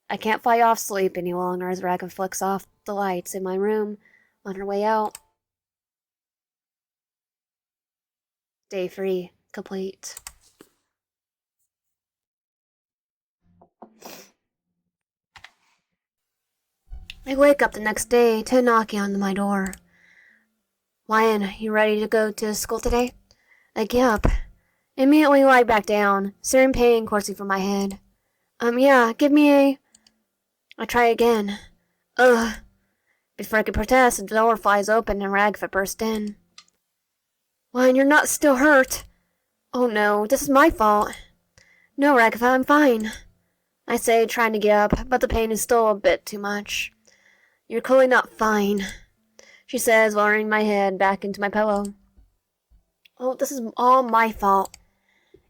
I can't fight off sleep any longer as Ragatha flicks off the lights in my room on her way out. Day 3 complete. I wake up the next day to knocking on my door. Wyan, you ready to go to school today? I get up. Immediately lie back down, searing pain coursing from my head. Yeah, give me a... I try again. Ugh. Before I can protest, the door flies open and Ragatha bursts in. Wyan, you're not still hurt. Oh no, this is my fault. No, Ragatha, I'm fine. I say, trying to get up, but the pain is still a bit too much. You're clearly not fine, she says, lowering my head back into my pillow. Oh, this is all my fault.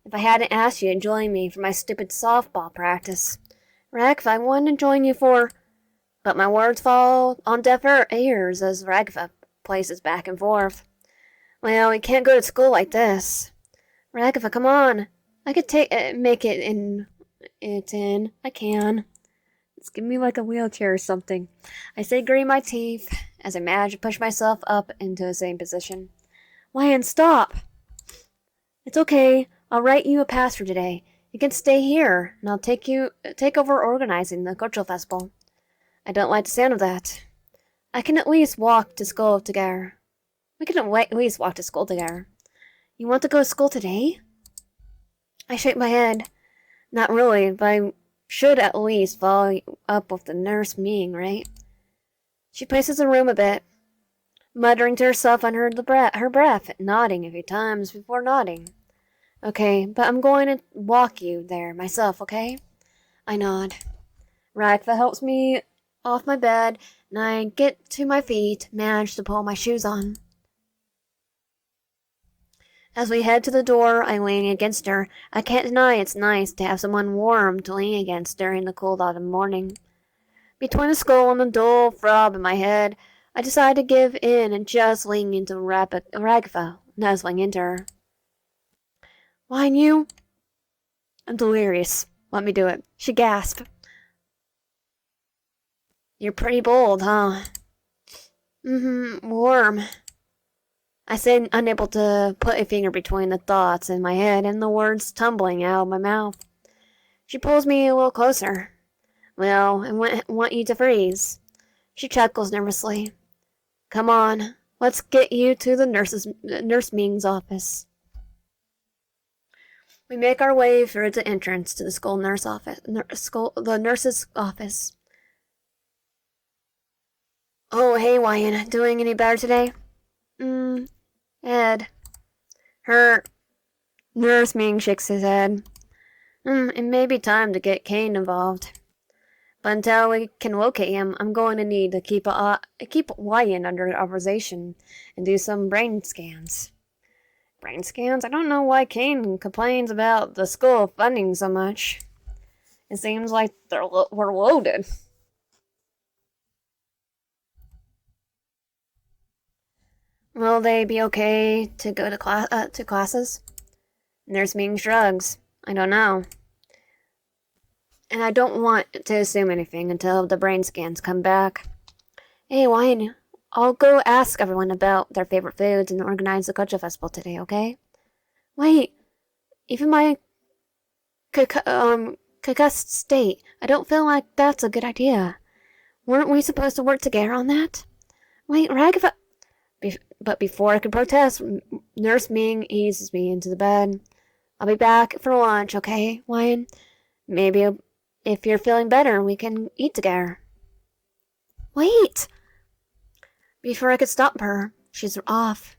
If I hadn't asked you to join me for my stupid softball practice. Ragatha, I wanted to join you for... But my words fall on deaf ears as Ragatha places back and forth. Well, we can't go to school like this. Ragatha, come on. I could make it in. I can. Just give me like a wheelchair or something. I say, gritting my teeth as I manage to push myself up into the same position. Lion, stop! It's okay. I'll write you a pass for today. You can stay here, and I'll take over organizing the cultural festival. I don't like the sound of that. I can at least walk to school together. We can at least walk to school together. You want to go to school today? I shake my head. Not really, but I should at least follow up with the nurse meeting, right? She paces the room a bit, muttering to herself under her breath, nodding a few times before nodding. Okay, but I'm going to walk you there myself, okay? I nod. Ragatha helps me off my bed, and I get to my feet, manage to pull my shoes on. As we head to the door, I lean against her. I can't deny it's nice to have someone warm to lean against during the cold autumn morning. Between the skull and the dull throb in my head, I decide to give in and just lean into Ragatha, nuzzling into her. Why you? I'm delirious. Let me do it. She gasped. You're pretty bold, huh? Warm. I said, unable to put a finger between the thoughts in my head and the words tumbling out of my mouth. She pulls me a little closer. Well, I want you to freeze. She chuckles nervously. Come on, let's get you to the nurse Ming's office. We make our way through the entrance to the the nurse's office. Oh, hey, Wyan, doing any better today? Ed. Her nurse Ming shakes his head. It may be time to get Kane involved. But until we can locate him, I'm going to need to keep Wyan under observation and do some brain scans. Brain scans? I don't know why Kane complains about the school funding so much. It seems like we're loaded. Will they be okay to go to classes? Nurse Ming shrugs. I don't know. And I don't want to assume anything until the brain scans come back. Hey, Wyan, I'll go ask everyone about their favorite foods and organize the culture festival today, okay? Wait, even my concussed state, I don't feel like that's a good idea. Weren't we supposed to work together on that? Wait, Ragatha... But before I can protest, Nurse Ming eases me into the bed. I'll be back for lunch, okay, Wyan? Maybe if you're feeling better, we can eat together. Wait! Before I could stop her, she's off.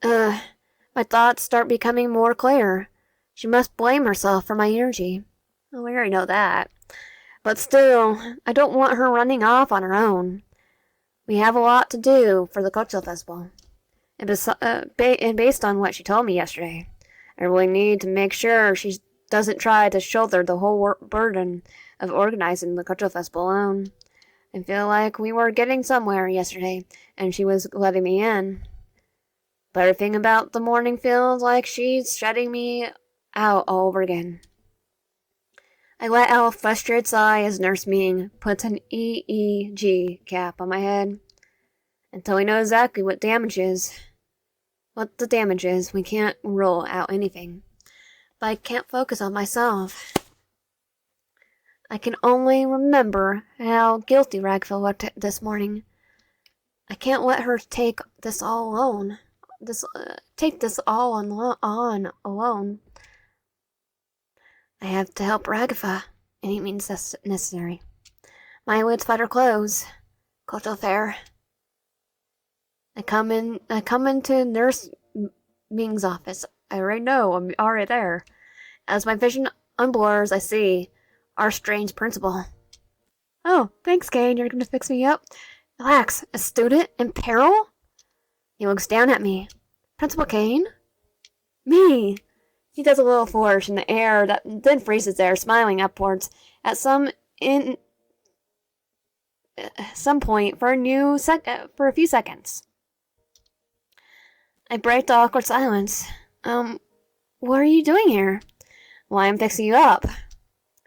My thoughts start becoming more clear. She must blame herself for my energy. Oh, we already know that. But still, I don't want her running off on her own. We have a lot to do for the cultural festival. And based on what she told me yesterday, I really need to make sure she doesn't try to shoulder the whole burden of organizing the cultural festival alone. I feel like we were getting somewhere yesterday, and she was letting me in. But everything about the morning feels like she's shutting me out all over again. I let out a frustrated sigh as Nurse Ming puts an EEG cap on my head. Until we know exactly what the damage is, we can't rule out anything. But I can't focus on myself. I can only remember how guilty Ragatha looked this morning. I can't let her take this all alone. On alone. I have to help Ragatha, any means necessary. My eyelids flutter close. Cultural fair. I come into Nurse Ming's office. I already know I'm already there. As my vision unblurs, I see our strange principal. Oh, thanks, Kane. You're going to fix me up? Relax. A student in peril? He looks down at me. Principal Kane? Me! He does a little flourish in the air, that then freezes there, smiling upwards at some point for a few seconds. I break the awkward silence. What are you doing here? Why, I'm fixing you up.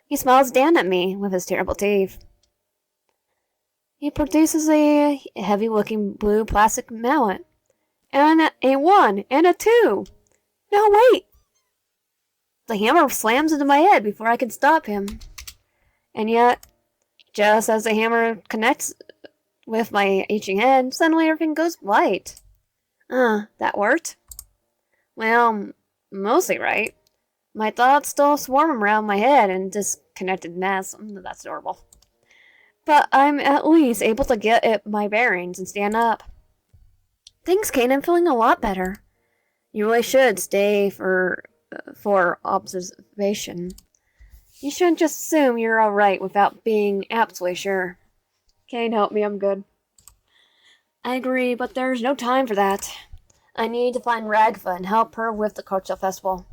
He smiles down at me with his terrible teeth. He produces a heavy-looking blue plastic mallet. And a 1 and a 2. No, wait! The hammer slams into my head before I can stop him. And yet, just as the hammer connects with my itching head, suddenly everything goes white. That worked? Well, mostly right. My thoughts still swarm around my head in disconnected mess. That's adorable. But I'm at least able to get at my bearings and stand up. Thanks, Kate. I'm feeling a lot better. You really should stay for observation. You shouldn't just assume you're alright without being absolutely sure. Kane, help me, I'm good. I agree, but there's no time for that. I need to find Ragatha and help her with the cultural festival.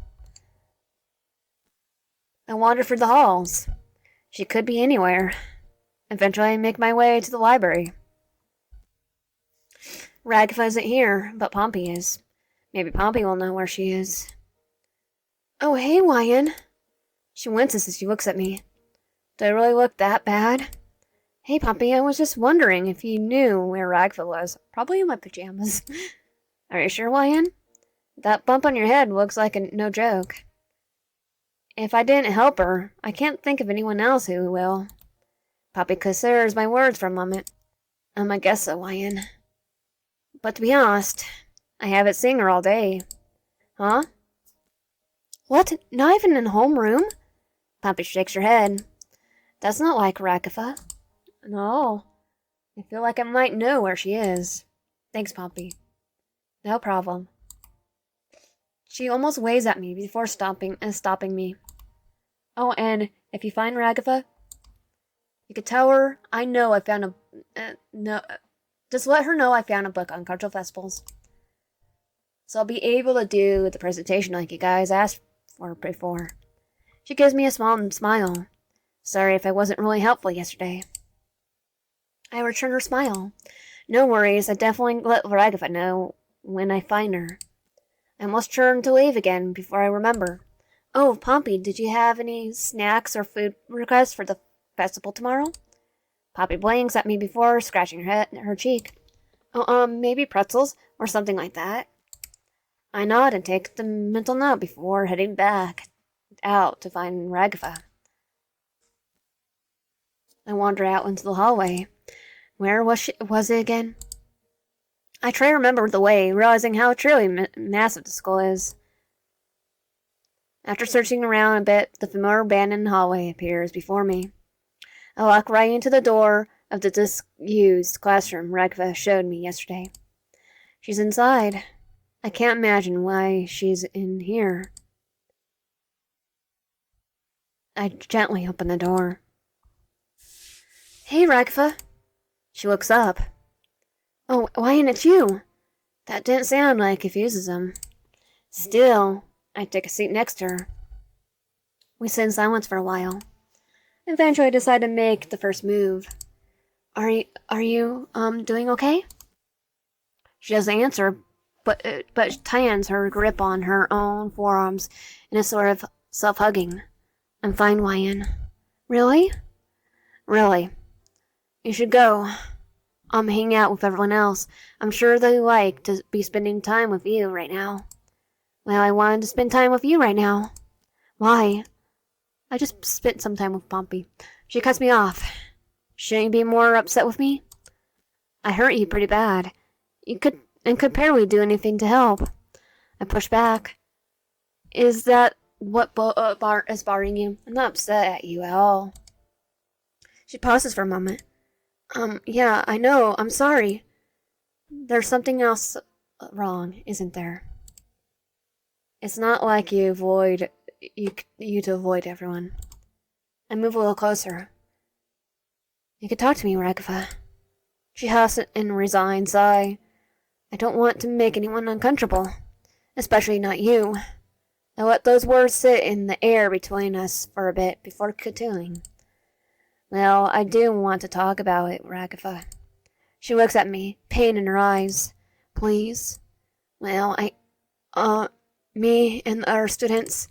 I wander through the halls. She could be anywhere. Eventually, I make my way to the library. Ragatha isn't here, but Pompey is. Maybe Pompey will know where she is. Oh, hey, Wyan. She winces as she looks at me. Do I really look that bad? Hey, Pompey, I was just wondering if you knew where Ragatha was. Probably in my pajamas. Are you sure, Wyan? That bump on your head looks like no joke. If I didn't help her, I can't think of anyone else who will. Poppy considers my words for a moment. I guess so, Wyan. But to be honest, I haven't seen her all day. Huh? What? Not even in homeroom? Poppy shakes her head. That's not like Ragatha. No. I feel like I might know where she is. Thanks, Poppy. No problem. She almost waves at me before stopping me. Oh, and if you find Ragatha, you could tell her I know I found just let her know I found a book on cultural festivals. So I'll be able to do the presentation like you guys asked for before. She gives me a small smile. Sorry if I wasn't really helpful yesterday. I return her smile. No worries, I definitely let Ragatha know when I find her. I must turn to leave again before I remember. Oh, Pompey, did you have any snacks or food requests for the festival tomorrow? Poppy blinks at me before scratching her cheek. Oh, maybe pretzels or something like that. I nod and take the mental note before heading back out to find Ragatha. I wander out into the hallway. Where was it again? I try to remember the way, realizing how truly massive the school is. After searching around a bit, the familiar abandoned hallway appears before me. I walk right into the door of the disused classroom Ragatha showed me yesterday. She's inside. I can't imagine why she's in here. I gently open the door. Hey, Ragatha. She looks up. Oh, Wyan, it's you. That didn't sound like confuses. Still, I take a seat next to her. We sit in silence for a while. Eventually, I decide to make the first move. Are you doing okay? She doesn't answer, but tightens her grip on her own forearms in a sort of self-hugging. I'm fine, Wyan. Really? Really. You should go. Hang out with everyone else. I'm sure they like to be spending time with you right now. Well, I wanted to spend time with you right now. Why? I just spent some time with Pompey. She cuts me off. Shouldn't you be more upset with me? I hurt you pretty bad. Could barely do anything to help. I push back. Is that what is bothering you? I'm not upset at you at all. She pauses for a moment. Yeah, I know. I'm sorry. There's something else wrong, isn't there? It's not like you to avoid everyone. I move a little closer. You could talk to me, Ragatha. She has a resigned sigh. I don't want to make anyone uncomfortable, especially not you. I let those words sit in the air between us for a bit before continuing. Well, I do want to talk about it, Ragatha. She looks at me, pain in her eyes. Please? Well, uh, me and our students,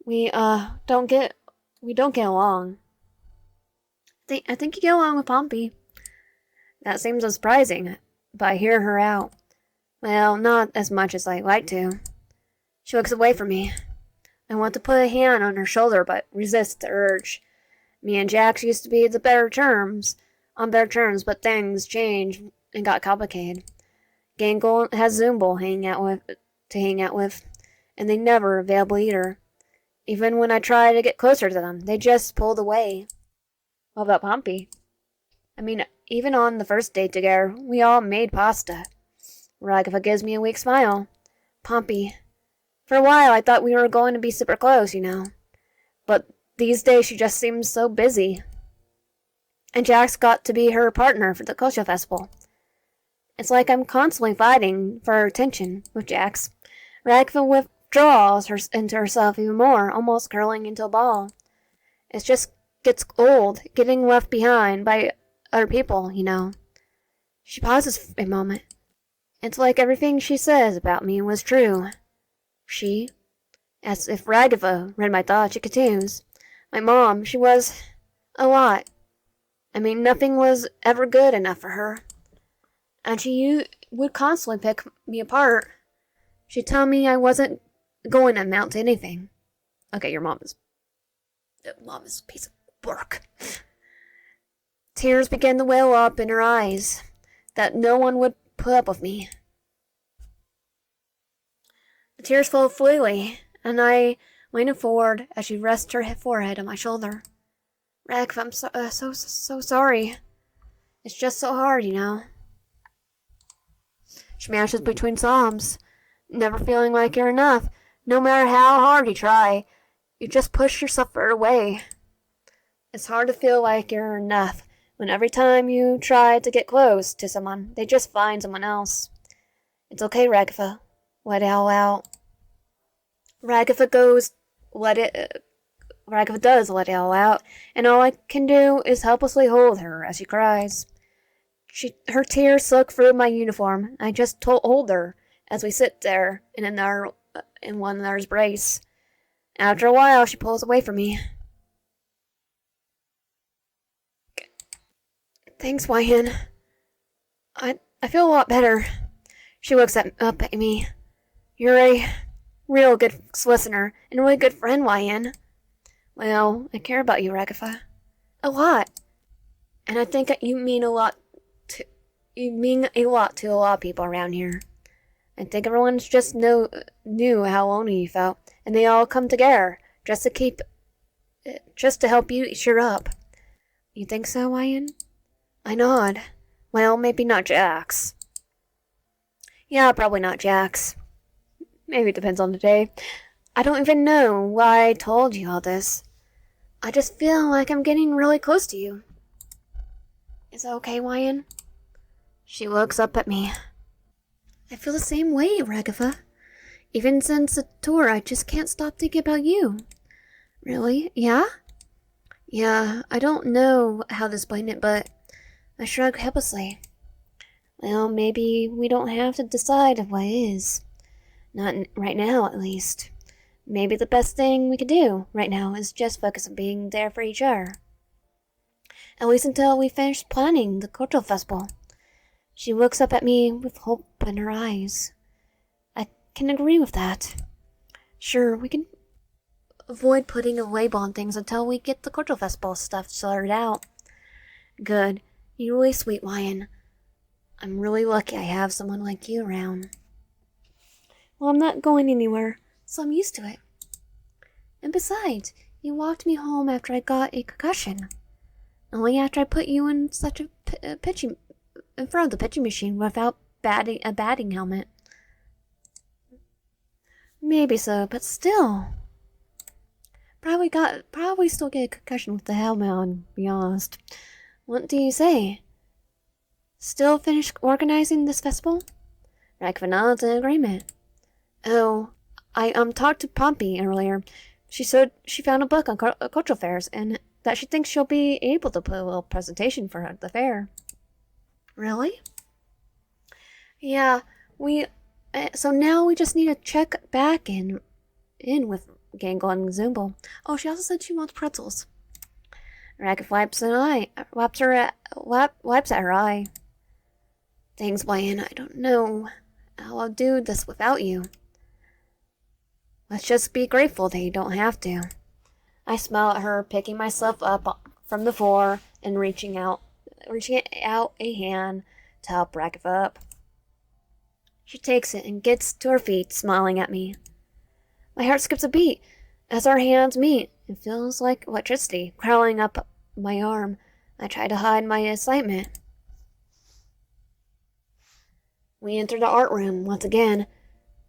we, we don't get along. I think you get along with Pompey. That seems surprising, but I hear her out. Well, not as much as I'd like to. She looks away from me. I want to put a hand on her shoulder, but resist the urge. Me and Jax used to be on better terms, but things changed and got complicated. Gangle has Zoombel to hang out with, and they never available either. Even when I try to get closer to them, they just pulled away. What about Pompey? I mean, even on the first date together, we all made pasta. Ragatha gives me a weak smile. Pompey. For a while, I thought we were going to be super close, you know. But these days, she just seems so busy. And Jax got to be her partner for the culture festival. It's like I'm constantly fighting for her attention with Jax. Ragatha withdraws into herself even more, almost curling into a ball. It just gets old, getting left behind by other people, you know. She pauses a moment. It's like everything she says about me was true. She? As if Ragatha read my thoughts, she continues. My mom, she was a lot. I mean, nothing was ever good enough for her. And she would constantly pick me apart. She'd tell me I wasn't going to amount to anything. Okay, your mom is a piece of work. Tears began to well up in her eyes, that no one would put up with me. The tears flowed freely, and I leaned forward as she rested her forehead on my shoulder. Ragatha, I'm so sorry. It's just so hard, you know. She mashes between sobs, never feeling like you're enough. No matter how hard you try, you just push yourself further away. It's hard to feel like you're enough when every time you try to get close to someone, they just find someone else. It's okay, Ragatha. Let it all out. Ragatha does let it all out, and all I can do is helplessly hold her as she cries. Her tears soak through my uniform. I just hold her as we sit there in one another's embrace. After a while, she pulls away from me. Thanks, Wyan. I feel a lot better. She looks up at me. You're a real good listener and a really good friend, Wyan. Well, I care about you, Ragatha. A lot. And I think you mean a lot to a lot of people around here. I think everyone's just knew how lonely you felt, and they all come together just to help you cheer up. You think so, Wyan? I nod. Well, maybe not Jax. Yeah, probably not Jax. Maybe it depends on the day. I don't even know why I told you all this. I just feel like I'm getting really close to you. Is that okay, Wyan? She looks up at me. I feel the same way, Ragatha. Even since the tour, I just can't stop thinking about you. Really? Yeah? Yeah, I don't know how to explain it, but I shrug helplessly. Well, maybe we don't have to decide what is. Not right now, at least. Maybe the best thing we could do right now is just focus on being there for each other. At least until we finish planning the cultural festival. She looks up at me with hope in her eyes. I can agree with that. Sure, we can avoid putting a label on things until we get the cultural festival stuff sorted out. Good. You're really sweet, Wyan. I'm really lucky I have someone like you around. Well, I'm not going anywhere, so I'm used to it. And besides, you walked me home after I got a concussion. Only after I put you in such a pitching in front of the pitching machine without a batting helmet. Maybe so, but still. Probably still get a concussion with the helmet on, to be honest. What do you say? Still finished organizing this festival? Ragatha nods in agreement. Oh, I talked to Pompey earlier. She said she found a book on cultural fairs and that she thinks she'll be able to put a little presentation for the fair. Really? Yeah, we So now we just need to check back in with Gangle and Zumbo. Oh, she also said she wants pretzels. Ragged wipes at her eye. Thanks, Brian. I don't know how I'll do this without you. Let's just be grateful that you don't have to. I smile at her, picking myself up from the floor and reaching out a hand to help Ragatha up. She takes it and gets to her feet, smiling at me. My heart skips a beat as our hands meet. It feels like electricity crawling up my arm. I try to hide my excitement. We enter the art room once again.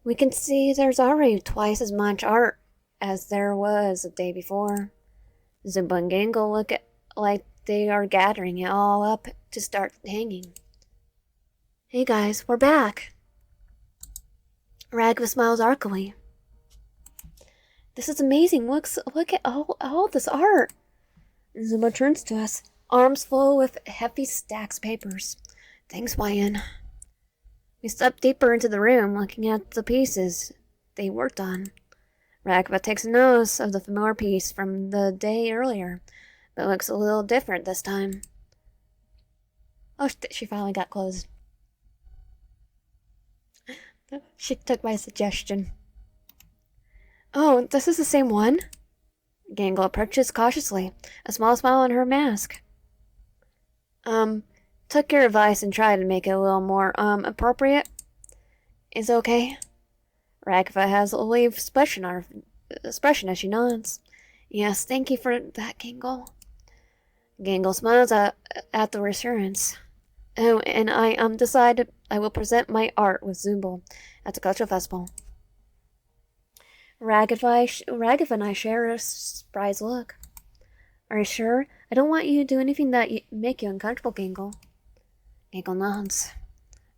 We can see there's already twice as much art as there was the day before. Zumba and Gangle look like they are gathering it all up to start hanging. Hey guys, we're back. Ragatha smiles archly. This is amazing. Look at all this art. Zumba turns to us, arms full with heavy stacks of papers. Thanks, Ryan. We step deeper into the room, looking at the pieces they worked on. Ragatha takes notice of the familiar piece from the day earlier, but looks a little different this time. Oh, she finally got closed. She took my suggestion. Oh, this is the same one? Gangle approaches cautiously, a small smile on her mask. Took your advice and tried to make it a little more, appropriate. Is it okay? Ragatha has a relieved expression as she nods. Yes, thank you for that, Gangle. Gangle smiles at the reassurance. Oh, and I decided I will present my art with Zumbo at the cultural festival. Ragatha and I share a surprised look. Are you sure? I don't want you to do anything that make you uncomfortable, Gangle. Gangle nods.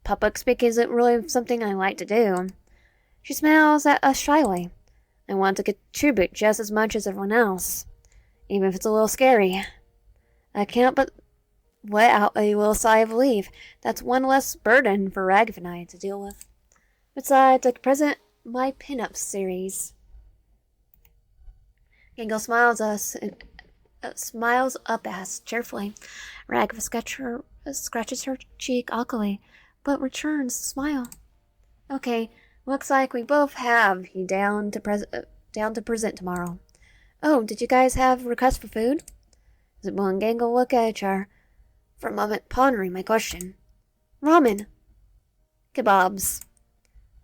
Public speaking isn't really something I like to do. She smiles at us shyly. I want to contribute just as much as everyone else, even if it's a little scary. I can't but let out a little sigh of relief. That's one less burden for Ragatha and I to deal with. Besides, I could present my pin-up series. Gangle smiles up at us cheerfully. Ragatha scratches her cheek awkwardly, but returns the smile. Okay, looks like we both have you down to present tomorrow. Oh, did you guys have requests for food? Zumba and Gangle look at each other for a moment, pondering my question. Ramen. Kebabs.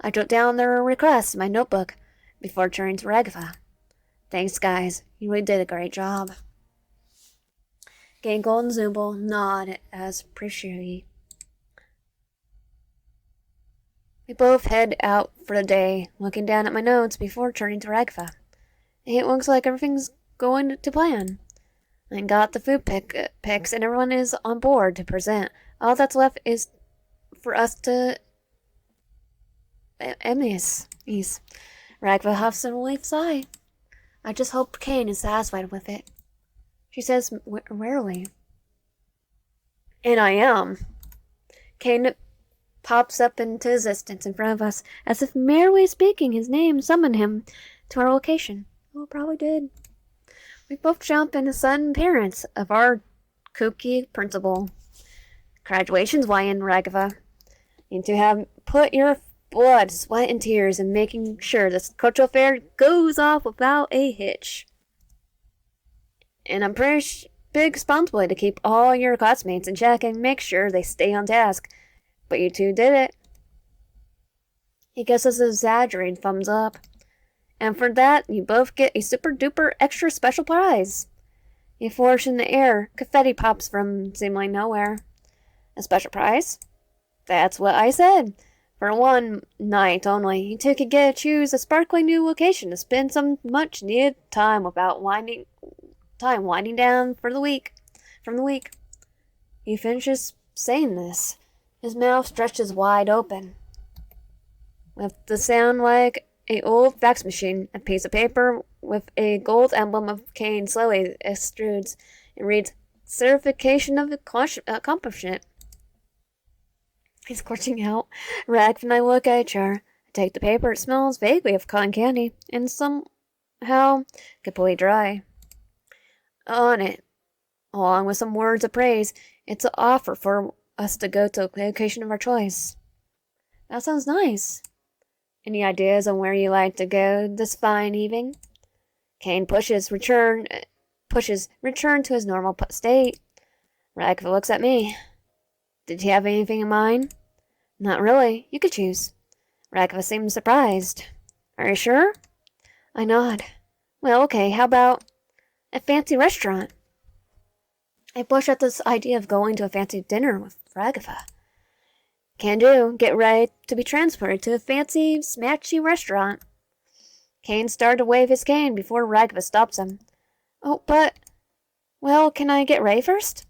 I jot down their requests in my notebook before turning to Ragatha. Thanks, guys. You really did a great job. Gangle and Zumba nod as appreciatively. We both head out for the day, looking down at my notes before turning to Ragatha. It looks like everything's going to plan. I got the food picks and everyone is on board to present. All that's left is for us to ease. Ragatha huffs a relief sigh. I just hope Kane is satisfied with it. She says wearily. And I am. Kane pops up into existence in front of us, as if merely speaking his name summoned him to our location. Oh, it probably did. We both jump in the sudden appearance of our kooky principal. Graduation's Ryan, Ragatha. And to have put your blood, sweat, and tears in making sure this cultural fair goes off without a hitch. And I'm pretty big responsibility to keep all your classmates in check and make sure they stay on task. But you two did it. He gives us an exaggerated thumbs up. And for that, you both get a super duper extra special prize. You flourish in the air. Confetti pops from seemingly nowhere. A special prize? That's what I said. For one night only, you two could get to choose a sparkling new location to spend some much needed time without winding down from the week. He finishes saying this. His mouth stretches wide open. With the sound like an old fax machine, a piece of paper with a gold emblem of Kane slowly extrudes and reads, Certification of Accomplishment. He's scorching out. Rag and I look at each other. I take the paper. It smells vaguely of cotton candy and somehow completely dry. On it, along with some words of praise, it's an offer for us to go to a location of our choice. That sounds nice. Any ideas on where you like to go this fine evening? Kane return to his normal state. Ragatha looks at me. Did you have anything in mind? Not really. You could choose. Ragatha seems surprised. Are you sure? I nod. Well, okay, how about a fancy restaurant? I blush at this idea of going to a fancy dinner with Ragatha. Can do. Get ready to be transported to a fancy, smashy restaurant. Kane started to wave his cane before Ragatha stops him. Oh, but... Well, can I get ready first?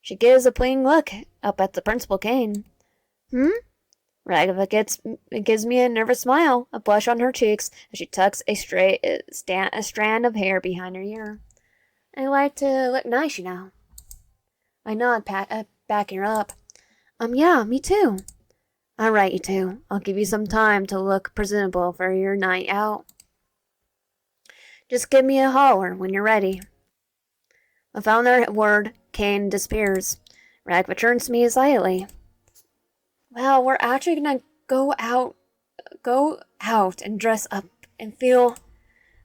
She gives a pleading look up at the Principal Kane. Ragatha gives me a nervous smile, a blush on her cheeks, as she tucks a strand of hair behind her ear. I like to look nice, you know. I nod, backing her up. Yeah, me too. All right, you two. I'll give you some time to look presentable for your night out. Just give me a holler when you're ready. Without another word, Kane disappears. Ragatha turns to me excitedly. Well, we're actually gonna go out and dress up and feel,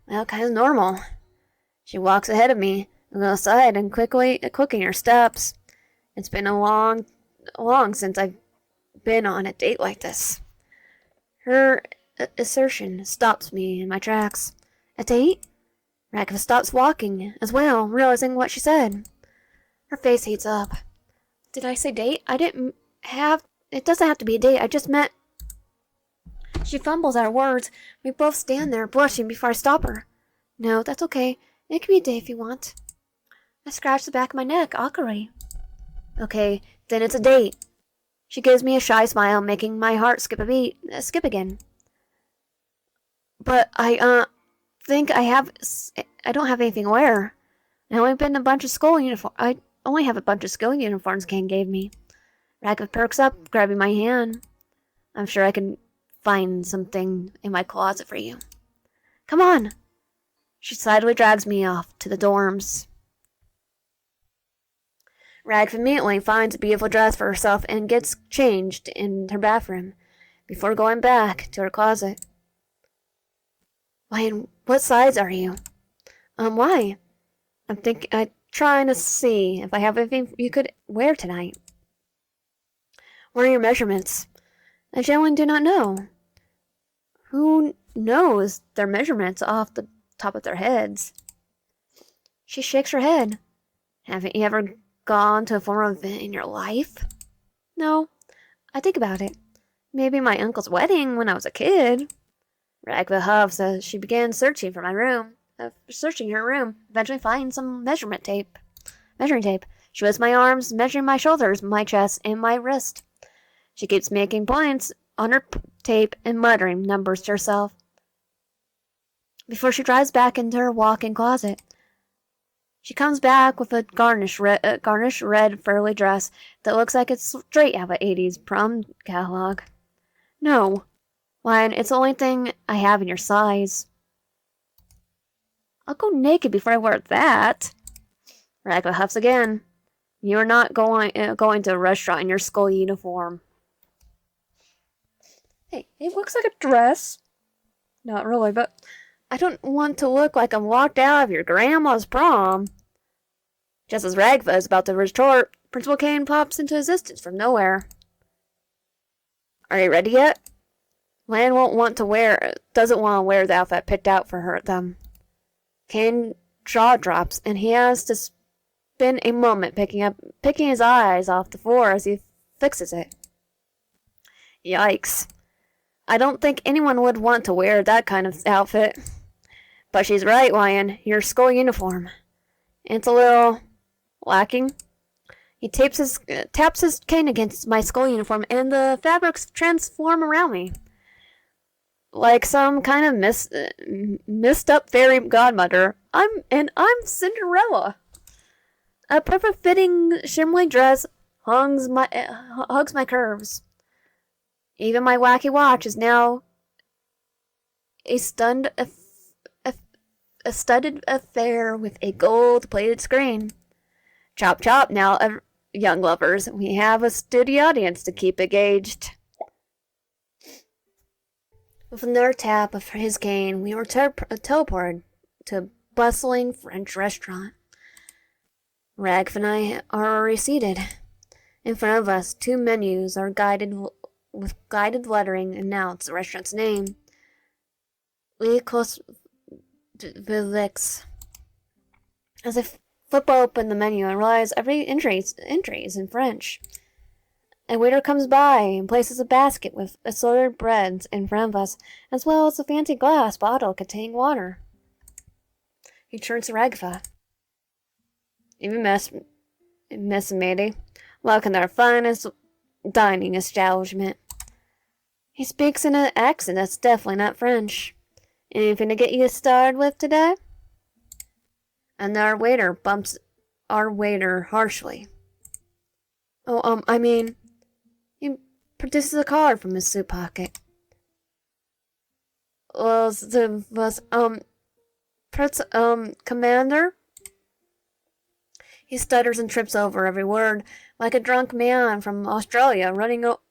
well, kind of normal. She walks ahead of me, and goes aside and quicking her steps. It's been long since I've been on a date like this. Her assertion stops me in my tracks. A date? Ragatha stops walking as well, realizing what she said. Her face heats up. Did I say date? It doesn't have to be a date. I just meant... She fumbles at her words. We both stand there, blushing before I stop her. No, that's okay. It can be a date if you want. I scratch the back of my neck, awkwardly. Okay, then it's a date. She gives me a shy smile, making my heart skip again. But I don't have anything to wear. I only have a bunch of school uniforms Kane gave me. Ragatha perks up, grabbing my hand. I'm sure I can find something in my closet for you. Come on. She silently drags me off to the dorms. Ragatha immediately finds a beautiful dress for herself and gets changed in her bathroom before going back to her closet. Why, what size are you? Why? I'm trying to see if I have anything you could wear tonight. What are your measurements? I genuinely do not know. Who knows their measurements off the top of their heads? She shakes her head. Haven't you ever gone to a formal event in your life? No. I think about it. Maybe my uncle's wedding when I was a kid. Ragatha huffs as she begins searching her room, eventually finding some measuring tape. She twists my arms, measuring my shoulders, my chest, and my wrist. She keeps making points on her tape and muttering numbers to herself before she drives back into her walk-in closet. She comes back with a garnished red furry dress that looks like it's straight out of an 80s prom catalog. No. Why, it's the only thing I have in your size. I'll go naked before I wear that. Ragatha huffs again. You're not going to a restaurant in your school uniform. Hey, it looks like a dress. Not really, but I don't want to look like I'm walked out of your grandma's prom. Just as Ragatha is about to retort, Principal Kane pops into existence from nowhere. Are you ready yet? Lan doesn't want to wear the outfit picked out for them. Kane's jaw drops, and he has to spend a moment picking his eyes off the floor as he fixes it. Yikes. I don't think anyone would want to wear that kind of outfit. But she's right, Lion. Your school uniform. It's a little lacking. He taps his cane against my school uniform, and the fabrics transform around me. Like some kind of messed up fairy godmother, I'm Cinderella. A perfect fitting shimmering dress hugs my curves. Even my wacky watch is now a studded affair with a gold-plated screen. Chop chop now, young lovers. We have a steady audience to keep engaged. With another tap of his cane, we were teleported to a bustling French restaurant. Ragf and I are already seated. In front of us, 2 menus are guided with guided lettering announce the restaurant's name. We close Vilix. As I flip open the menu, I realize every entry is in French. A waiter comes by and places a basket with assorted breads in front of us, as well as a fancy glass bottle containing water. He turns to Ragatha. Even Miss Matey, welcome to our finest dining establishment. He speaks in an accent that's definitely not French. Anything to get you started with today? And our waiter bumps our waiter harshly. I mean, he produces a card from his suit pocket. Commander? He stutters and trips over every word, like a drunk man from Australia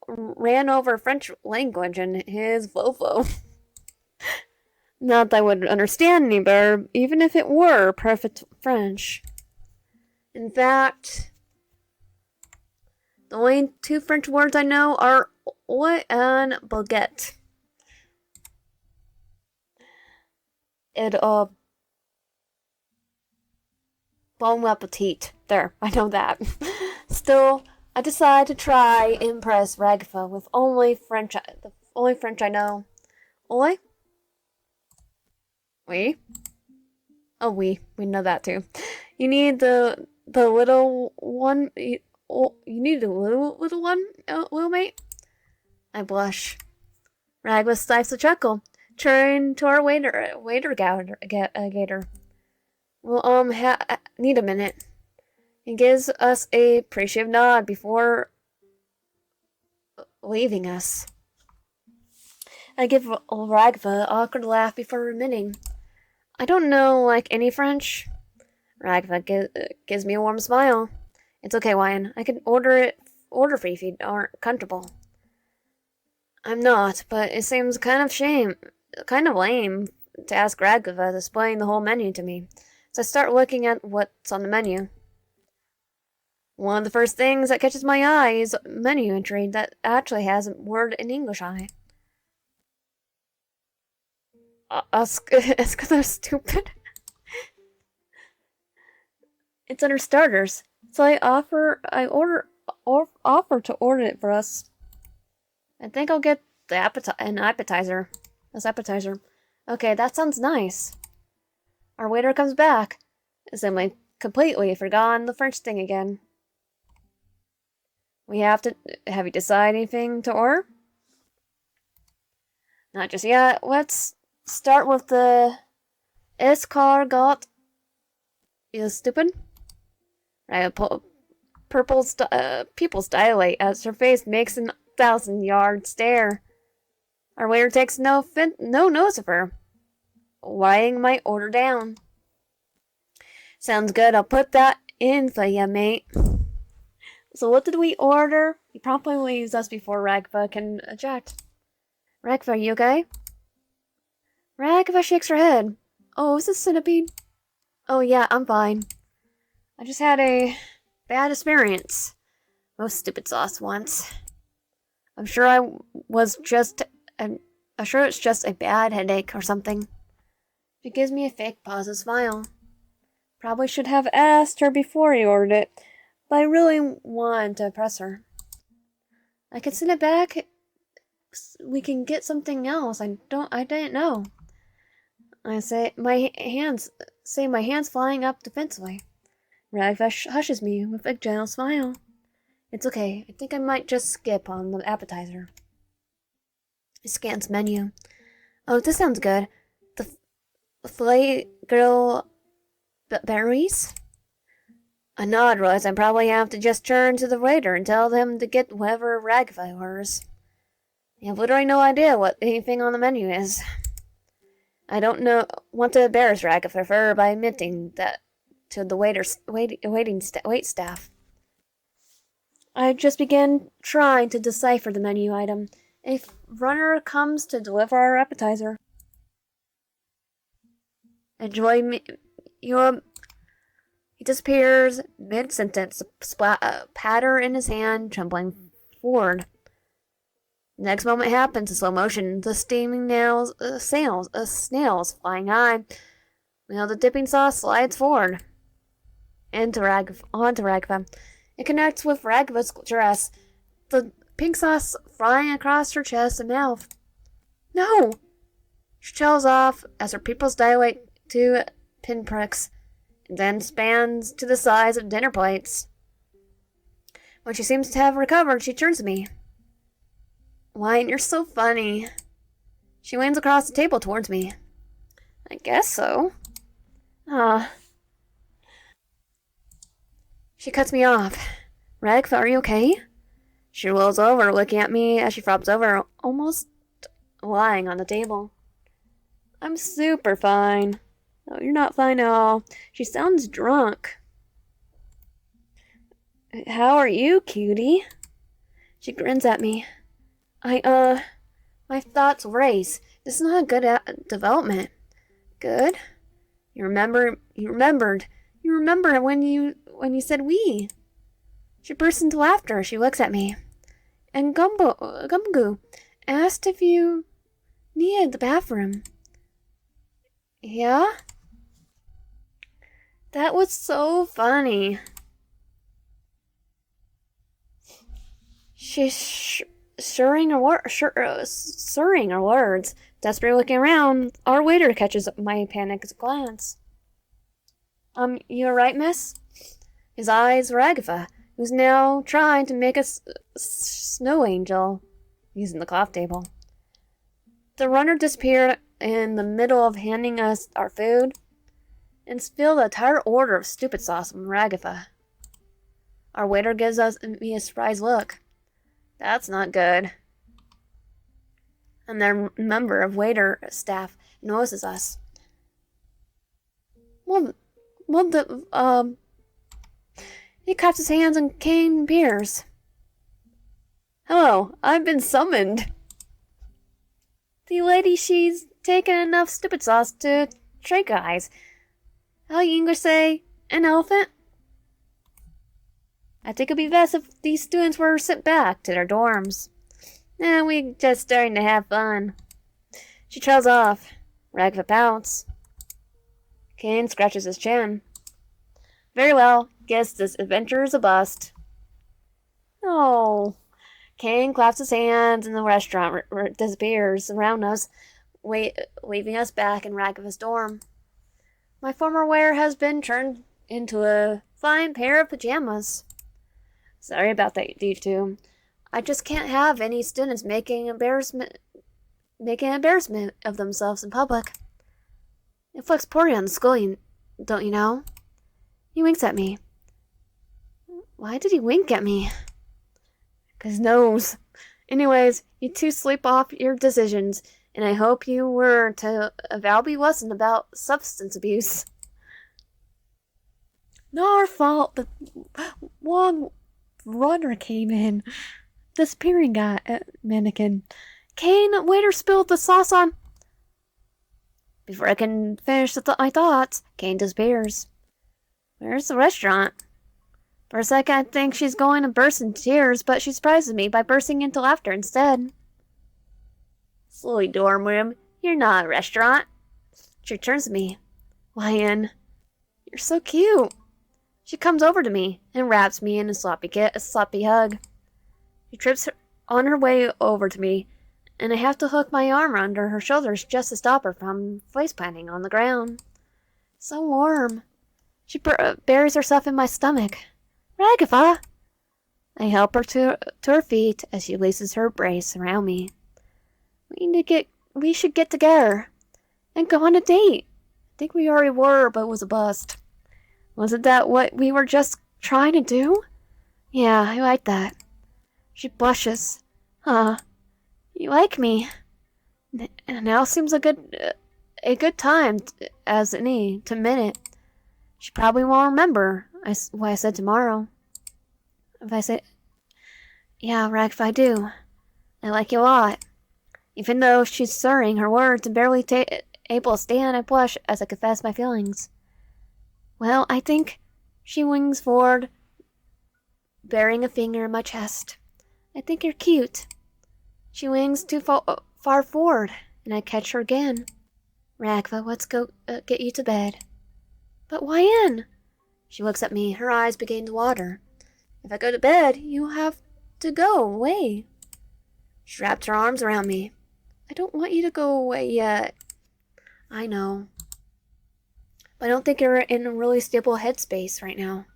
ran over French language in his Volvo. Not that I would understand any better, even if it were perfect French. In fact, the only 2 French words I know are oi and baguette. Bon appetit. There, I know that. Still, I decide to try impress Ragatha with the only French I know. Oi? Oui? Oh, we know that too. You need the little one. You need the little one, little mate. I blush. Ragatha stifles a chuckle, turning to our waiter gator. Well, need a minute. He gives us a appreciative nod before leaving us. I give Ragatha an awkward laugh before remitting. I don't know like any French. Ragatha gives me a warm smile. It's okay, Wyan. I can order for you if you aren't comfortable. I'm not, but it seems kind of lame to ask Ragatha to explain the whole menu to me. So I start looking at what's on the menu. One of the first things that catches my eye is a menu entry that actually has a word in English on it. It's because I'm stupid. It's under starters, so I offer to order it for us. I think I'll get an appetizer. This appetizer. Okay, that sounds nice. Our waiter comes back. Assembly completely forgotten the French thing again. Have you decided anything to order? Not just yet. Let's start with the escargot. You stupid? Right, pupils dilate as her face makes a 1,000-yard stare. Our waiter takes no notice of her, laying my order down. Sounds good. I'll put that in for ya, mate. So what did we order? He promptly leaves us before Ragatha can eject. Ragatha, are you okay? Ragatha shakes her head. Oh, is this centipede? Oh yeah, I'm fine. I just had a bad experience. Most stupid sauce once. I'm sure it's just a bad headache or something. She gives me a fake positive smile. Probably should have asked her before he ordered it, but I really wanted to impress her. I can send it back. We can get something else. I didn't know. I say my hands flying up defensively. Ragatha hushes me with a gentle smile. It's okay. I think I might just skip on the appetizer. He scans menu. Oh, this sounds good. The filet grill berries? A nod, Royce. I probably have to just turn to the waiter and tell them to get whatever Ragatha orders. I have literally no idea what anything on the menu is. I don't want to embarrass Ragatha by admitting that to the wait staff. I just began trying to decipher the menu item. A runner comes to deliver our appetizer. Enjoy me. He disappears mid-sentence, patter in his hand, trembling forward. Next moment happens in slow motion. The steaming snails flying high. The dipping sauce slides forward. Onto Ragatha. It connects with Ragatha's dress. The pink sauce flying across her chest and mouth. No! She trails off as her pupils dilate to pinpricks, and then spans to the size of dinner plates. When she seems to have recovered, she turns to me. Wine, you're so funny. She leans across the table towards me. I guess so. She cuts me off. Ragatha, are you okay? She rolls over, looking at me as she flops over, almost lying on the table. I'm super fine. No, you're not fine at all. She sounds drunk. How are you, cutie? She grins at me. My thoughts race. This is not a good development. Good? You remembered when you said we. She bursts into laughter. She looks at me. And Gumgoo asked if you needed the bathroom. Yeah? That was so funny. She's slurring her words, desperately looking around. Our waiter catches my panicked glance. You alright, miss? His eyes Ragatha, who's now trying to make a snow angel using the coffee table. The runner disappeared in the middle of handing us our food and spilled the entire order of stupid sauce on Ragatha. Our waiter gives me a surprised look. That's not good. And their member of waiter staff notices us. He claps his hands and Kane appears. Hello, I've been summoned. The lady, she's taken enough stupid sauce to tranquilize. How you English say, an elephant? I think it'd be best if these students were sent back to their dorms. We just starting to have fun. She trails off. Ragatha pouts. Kane scratches his chin. Very well. Guess this adventure is a bust. Oh. Kane claps his hands and the restaurant disappears around us, leaving us back in Ragatha's dorm. My former wear has been turned into a fine pair of pajamas. Sorry about that, you two. I just can't have any students making an embarrassment of themselves in public. It reflects poorly on the school, don't you know? He winks at me. Why did he wink at me? 'Cause knows. Anyways, you two sleep off your decisions, and I hope you were to a valuable lesson about substance abuse. Not our fault. The one runner came in. Disappearing guy, mannequin. Kane, waiter spilled the sauce on. Before I can finish my thoughts, Kane disappears. Where's the restaurant? For a second, I think she's going to burst into tears, but she surprises me by bursting into laughter instead. Silly dorm room, you're not a restaurant. She turns to me. Lion, you're so cute. She comes over to me and wraps me in a sloppy hug. She trips on her way over to me, and I have to hook my arm under her shoulders just to stop her from face-planting on the ground. So warm. She buries herself in my stomach. Ragatha! I help her to her feet as she laces her brace around me. We should get together and go on a date. I think we already were, but it was a bust. Wasn't that what we were just trying to do? Yeah, I like that. She blushes. You like me. Now seems a good time as any to minute. She probably won't remember what I said tomorrow. If I say, yeah, Rex, I do. I like you a lot. Even though she's slurring her words and barely able to stand, I blush as I confess my feelings. Well, I think she wings forward, burying a finger in my chest. I think you're cute. She wings too far forward, and I catch her again. Ragatha, let's go get you to bed. But why in? She looks at me, her eyes begin to water. If I go to bed, you have to go away. She wrapped her arms around me. I don't want you to go away yet. I know. But I don't think you're in a really stable headspace right now.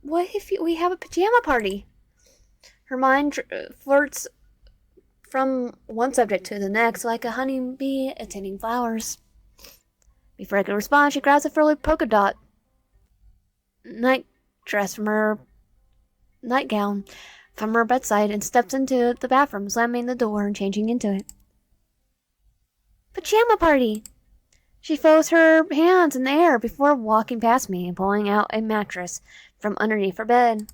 What if we have a pajama party? Her mind flirts from one subject to the next like a honeybee attending flowers. Before I can respond, she grabs a frilly polka dot night dress from her nightgown from her bedside and steps into the bathroom, slamming the door and changing into it. Pajama party! She throws her hands in the air before walking past me and pulling out a mattress from underneath her bed.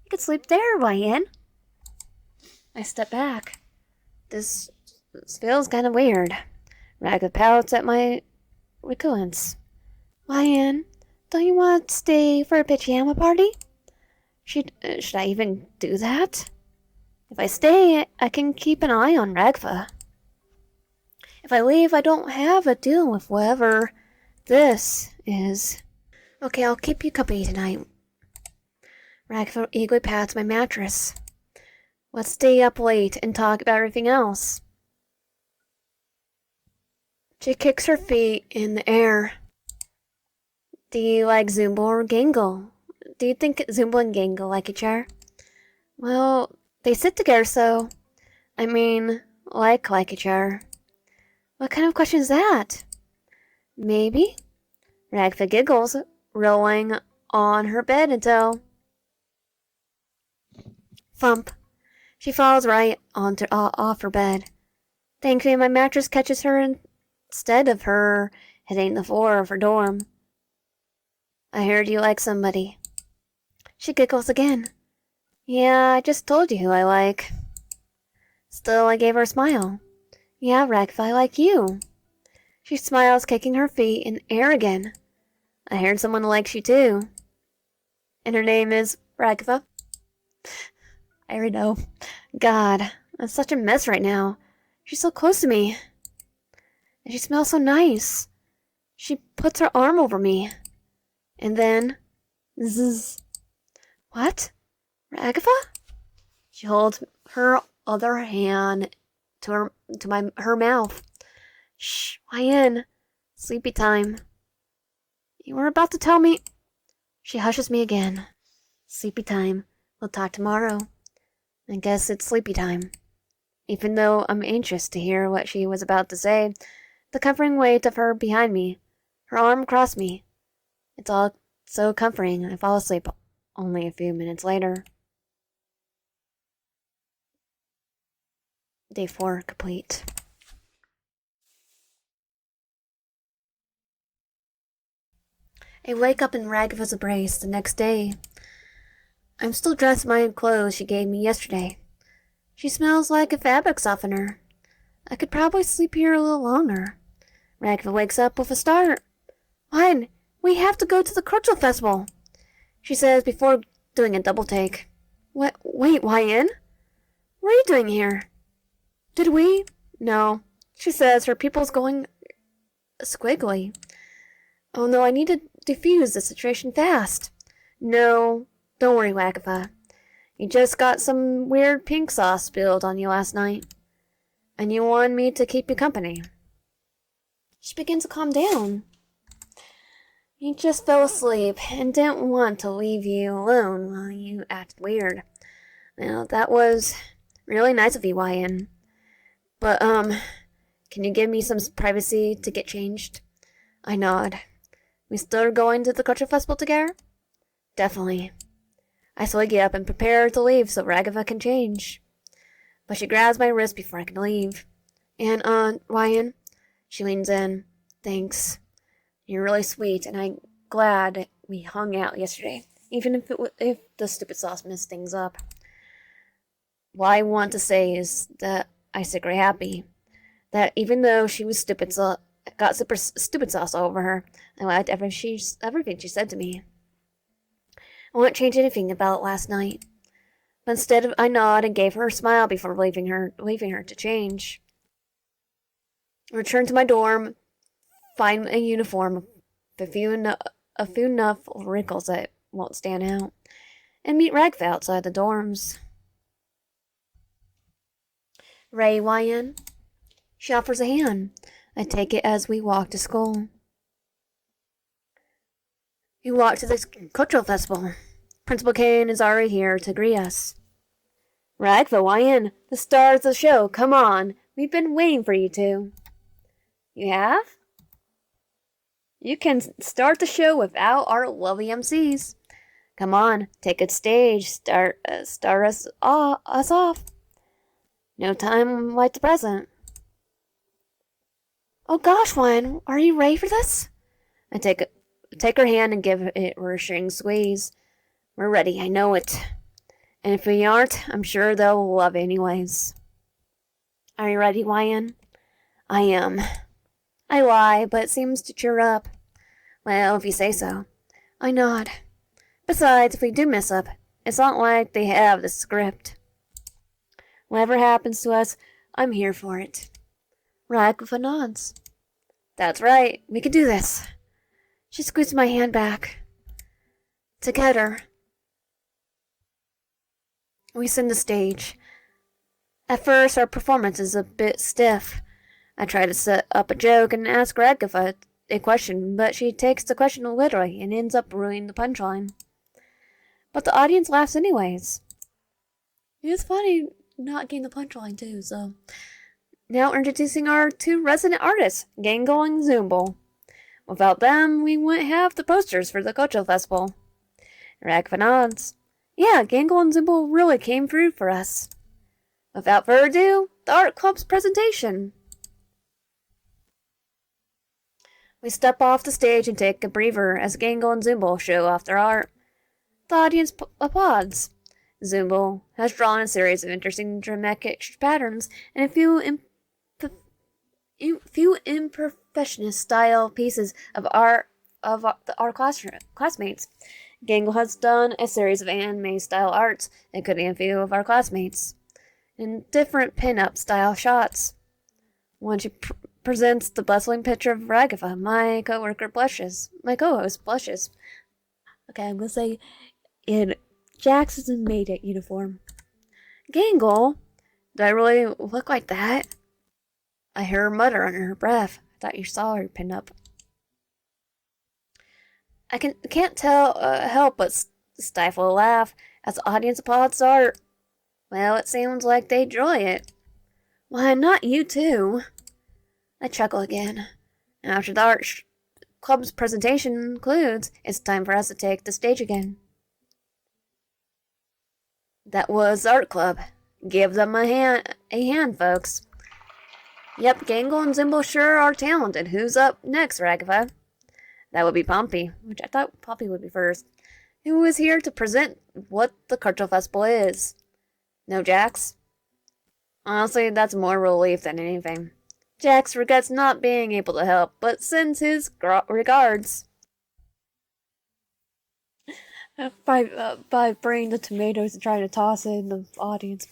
You could sleep there, Ryan. I step back. This feels kind of weird. Ragatha pouts at my recurrence. Ryan, don't you want to stay for a pajama party? Should I even do that? If I stay, I can keep an eye on Ragatha. If I leave, I don't have to deal with whatever this is. Okay, I'll keep you company tonight. Ragatha eagerly pats my mattress. Let's stay up late and talk about everything else. She kicks her feet in the air. Do you like Zumba or Gangle? Do you think Zumba and Gangle like each other? Well, they sit together, so... like each other. What kind of question is that? Maybe. Ragatha giggles, rolling on her bed until... Thump. She falls right off her bed. Thankfully, my mattress catches her instead of her hitting the floor of her dorm. I heard you like somebody. She giggles again. Yeah, I just told you who I like. Still, I gave her a smile. Yeah, Ragatha, I like you. She smiles, kicking her feet in air again. I heard someone likes you too. And her name is Ragatha. I already know. God, I'm such a mess right now. She's so close to me. And she smells so nice. She puts her arm over me. And then... Zzz. What? Ragatha? She holds her other hand to her mouth. Shh, lie in. Sleepy time. You were about to tell me... She hushes me again. Sleepy time. We'll talk tomorrow. I guess it's sleepy time. Even though I'm anxious to hear what she was about to say, the comforting weight of her behind me, her arm across me. It's all so comforting, I fall asleep only a few minutes later. Day 4 complete. I wake up in Ragatha's embrace the next day. I'm still dressed in my clothes she gave me yesterday. She smells like a fabric softener. I could probably sleep here a little longer. Ragatha wakes up with a start. Ryan, we have to go to the cultural festival, she says before doing a double take. Wait, Ryan? What are you doing here? Did we? No. She says her pupil's going squiggly. Oh no, I need to defuse the situation fast. No, don't worry, Ragatha. You just got some weird pink sauce spilled on you last night. And you wanted me to keep you company. She begins to calm down. You just fell asleep and didn't want to leave you alone while you acted weird. Now, that was really nice of you, Ryan. But, can you give me some privacy to get changed? I nod. We still going to the culture festival together? Definitely. I slowly get up and prepare to leave so Ragatha can change. but she grabs my wrist before I can leave. And, Ryan, she leans in. Thanks. You're really sweet, and I'm glad we hung out yesterday, even if the stupid sauce messed things up. What I want to say is that I secretly happy that even though she was got super stupid sauce all over her, I liked everything she said to me. I won't change anything about last night. But instead, I nod and gave her a smile before leaving her to change. Return to my dorm, find a uniform, a few enough wrinkles that won't stand out, and meet Ragatha outside the dorms. Ray, YN. She offers a hand. I take it as we walk to school. We walk to the cultural festival. Principal Kane is already here to greet us. Ragatha, YN, the stars of the show, come on. We've been waiting for you two. You have? You can start the show without our lovely MCs. Come on, take a stage, start us off. No time like the present. Oh gosh, Wine, are you ready for this? I take her hand and give it a reassuring squeeze. We're ready, I know it. And if we aren't, I'm sure they'll love it anyways. Are you ready, YN? I am. I lie, but it seems to cheer up. Well, if you say so. I nod. Besides, if we do mess up, it's not like they have the script. Whatever happens to us, I'm here for it. Ragatha nods. That's right, we can do this. She squeezed my hand back. Together. We ascend the stage. At first, our performance is a bit stiff. I try to set up a joke and ask Ragatha a question, but she takes the question literally and ends up ruining the punchline. But the audience laughs anyways. It's funny not getting the punchline too, so... Now introducing our two resident artists, Gangle and Zumble. Without them, we wouldn't have the posters for the cultural festival. Ragatha nods. Yeah, Gangle and Zumble really came through for us. Without further ado, the art club's presentation. We step off the stage and take a breather as Gangle and Zumble show off their art. The audience applauds. Zumble has drawn a series of interesting dramatic patterns and a few imperfectionist style pieces of art of our classmates. Gangle has done a series of anime style arts, including a few of our classmates, in different pin-up style shots. When she presents the bustling picture of Ragatha, my co-host blushes. Okay, I'm gonna say in Jackson's maid uniform. Gangle, do I really look like that? I hear her mutter under her breath. I thought you saw her pin up. I can't help but stifle a laugh as the audience applauds art. Well, it sounds like they enjoy it. Why, not you too. I chuckle again. And after the art club's presentation concludes, it's time for us to take the stage again. That was art club. Give them a hand, folks. Yep, Gangle and Zimble sure are talented. Who's up next, Ragatha? That would be Pompey, which I thought Pompey would be first. Who is here to present what the Cultural Festival is. No Jax? Honestly, that's more relief than anything. Jax regrets not being able to help, but sends his regards. By bringing the tomatoes and trying to toss it in the audience,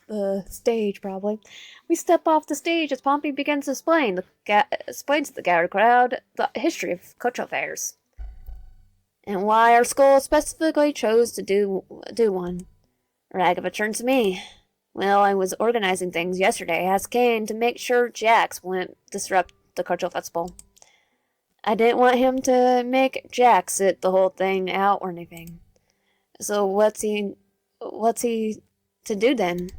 the stage probably. We step off the stage as Pompey begins to explain explains to the gathered crowd the history of cultural fairs and why our school specifically chose to do one. Ragatha turns to me. Well, I was organizing things yesterday as Kane to make sure Jax wouldn't disrupt the cultural festival. I didn't want him to make Jax sit the whole thing out or anything. So what's he to do then?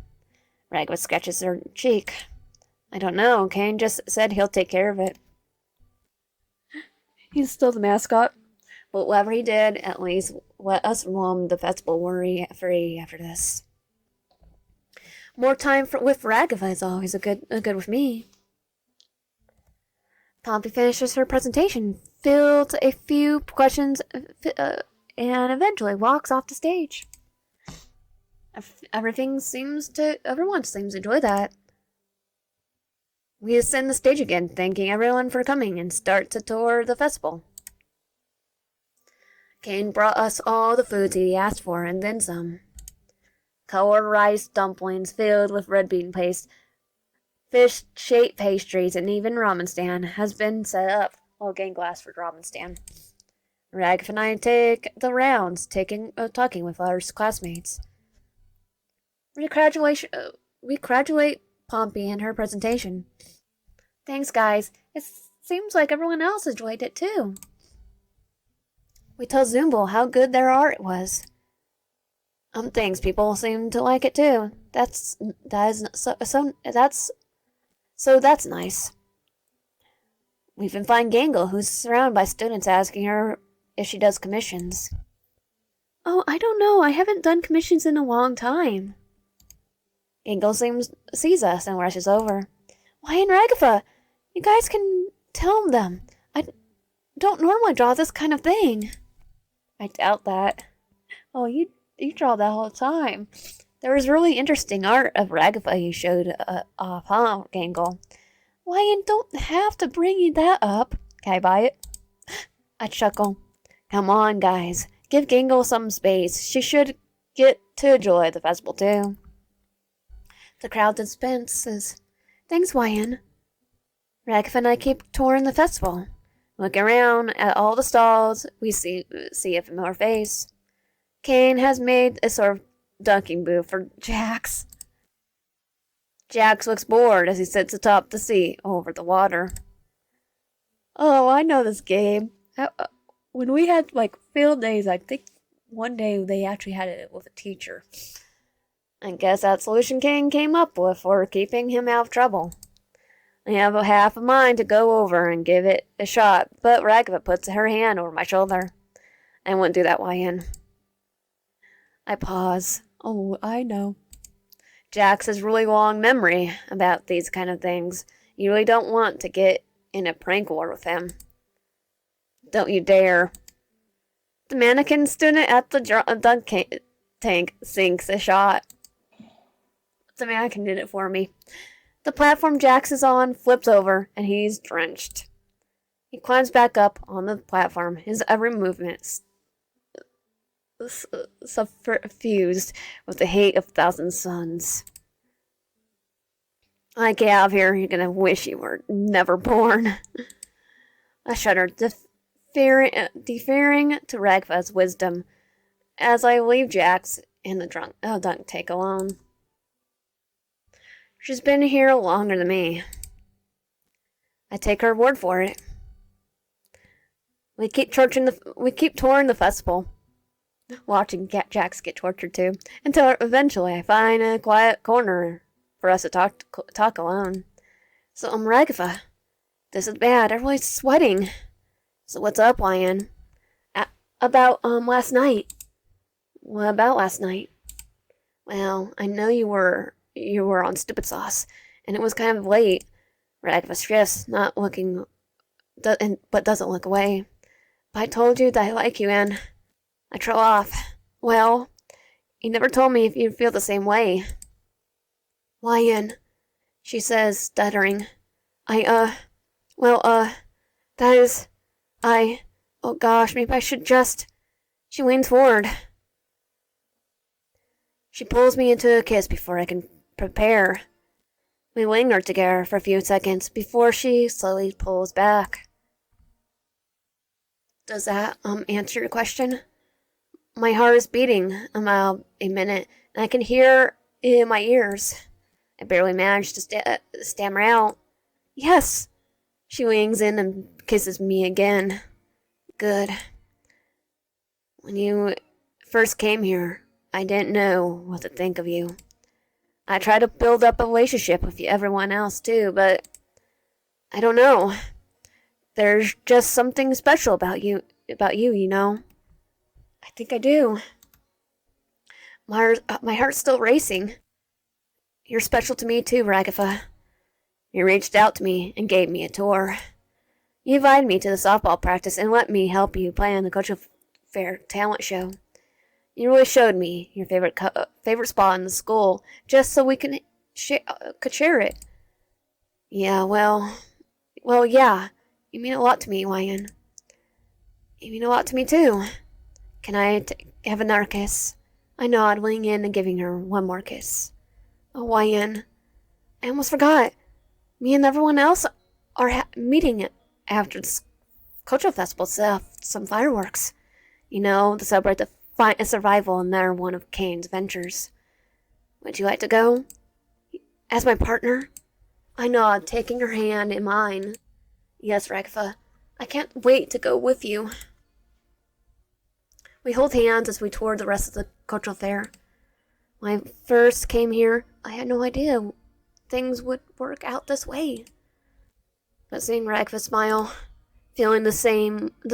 Ragatha scratches her cheek. I don't know. Kane just said he'll take care of it. He's still the mascot. But whatever he did, at least let us roam the festival worry-free after this. More time with Ragatha is always a good with me. Pompey finishes her presentation, fields a few questions, and eventually walks off the stage. Everyone seems to enjoy that. We ascend the stage again, thanking everyone for coming, and start to tour the festival. Kane brought us all the foods he asked for, and then some. Colored rice dumplings filled with red bean paste, fish-shaped pastries, and even ramen stand has been set up. I'll gain glass for ramen stand. Ragatha and I take the rounds, talking with our classmates. We graduate Pompey in her presentation. Thanks, guys. It seems like everyone else enjoyed it too. We tell Zumble how good their art was. Thanks. People seem to like it too. That's nice. We even find Gangle, who's surrounded by students asking her if she does commissions. Oh, I don't know. I haven't done commissions in a long time. Gangle sees us and rushes over. Why, in Ragatha, you guys can tell them. I don't normally draw this kind of thing. I doubt that. Oh, you draw that all the time. There was really interesting art of Ragatha you showed off, huh, Gangle? Why, you don't have to bring that up. Can I buy it? I chuckle. Come on, guys. Give Gangle some space. She should get to enjoy the festival, too. The crowd dispenses. Thanks, Wyan. Ragatha and I keep touring the festival. Looking around at all the stalls, we see a familiar face. Kane has made a sort of dunking booth for Jax. Jax looks bored as he sits atop the seat over the water. Oh, I know this game. When we had, field days, I think one day they actually had it with a teacher. I guess that's solution King came up with for keeping him out of trouble. I have a half a mind to go over and give it a shot, but Ragatha puts her hand over my shoulder. I won't do that, Wyan. I pause. Oh, I know. Jax has really long memory about these kind of things. You really don't want to get in a prank war with him. Don't you dare. The mannequin student at the dunk tank sinks a shot. The mannequin did it for me. The platform Jax is on flips over, and he's drenched. He climbs back up on the platform, his every movement suffused with the hate of 1,000 suns. I get out of here, you're gonna wish you were never born. I shudder, deferring to Ragatha's wisdom as I leave Jax in the dunk tank alone. She's been here longer than me. I take her word for it. We keep touring the festival, watching Jax get tortured too, until eventually I find a quiet corner for us to talk alone. So, Ragatha, this is bad. I'm really sweating. So what's up, Wyan? About last night. What about last night? Well, I know you were on stupid sauce, and it was kind of late. Ragatha shifts, not looking, but doesn't look away. But I told you that I like you, and I trail off. Well, you never told me if you'd feel the same way. Wyan, she says, stuttering. That is, oh gosh, maybe I should just. She leans forward. She pulls me into a kiss before I can prepare. We linger together for a few seconds before she slowly pulls back. Does that, answer your question? My heart is beating about a minute, and I can hear it in my ears. I barely manage to stammer out. Yes! She leans in and kisses me again. Good. When you first came here, I didn't know what to think of you. I tried to build up a relationship with everyone else too, but I don't know. There's just something special about you, you know. I think I do. My heart's still racing. You're special to me too, Ragatha. You reached out to me and gave me a tour. You invited me to the softball practice and let me help you plan the cultural fair talent show. You really showed me your favorite spot in the school just so we could share it. Yeah, yeah. You mean a lot to me, Wyan. You mean a lot to me too. Can I have another kiss? I nod, leaning in and giving her one more kiss. Oh, Wyan, I almost forgot. Me and everyone else are meeting after this cultural festival to set off some fireworks. You know, to celebrate the survival in another one of Kane's ventures. Would you like to go? As my partner? I nod, taking her hand in mine. Yes, Ragatha. I can't wait to go with you. We hold hands as we tour the rest of the cultural fair. When I first came here, I had no idea things would work out this way. But seeing Ragatha smile, feeling the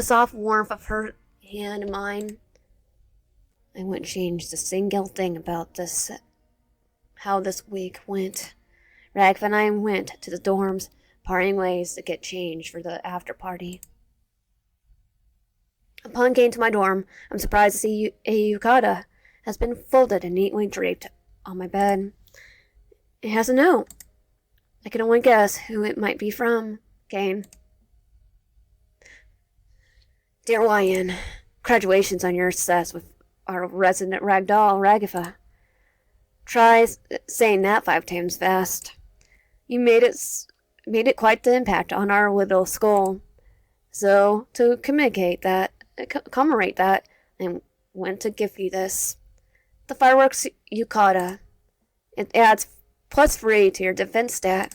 soft warmth of her hand in mine, I wouldn't change a single thing about how this week went. Ragatha and I went to the dorms, parting ways to get changed for the after party. Upon getting to my dorm, I'm surprised to see a yukata has been folded and neatly draped on my bed. It has a note. I can only guess who it might be from. Kane. Dear Wyan, graduation's on your success with our resident ragdoll, Ragatha. Try saying that 5 times fast. You made it quite the impact on our little school. So, to commemorate that, I went to give you this. The fireworks yukata. It adds +3 to your defense stat.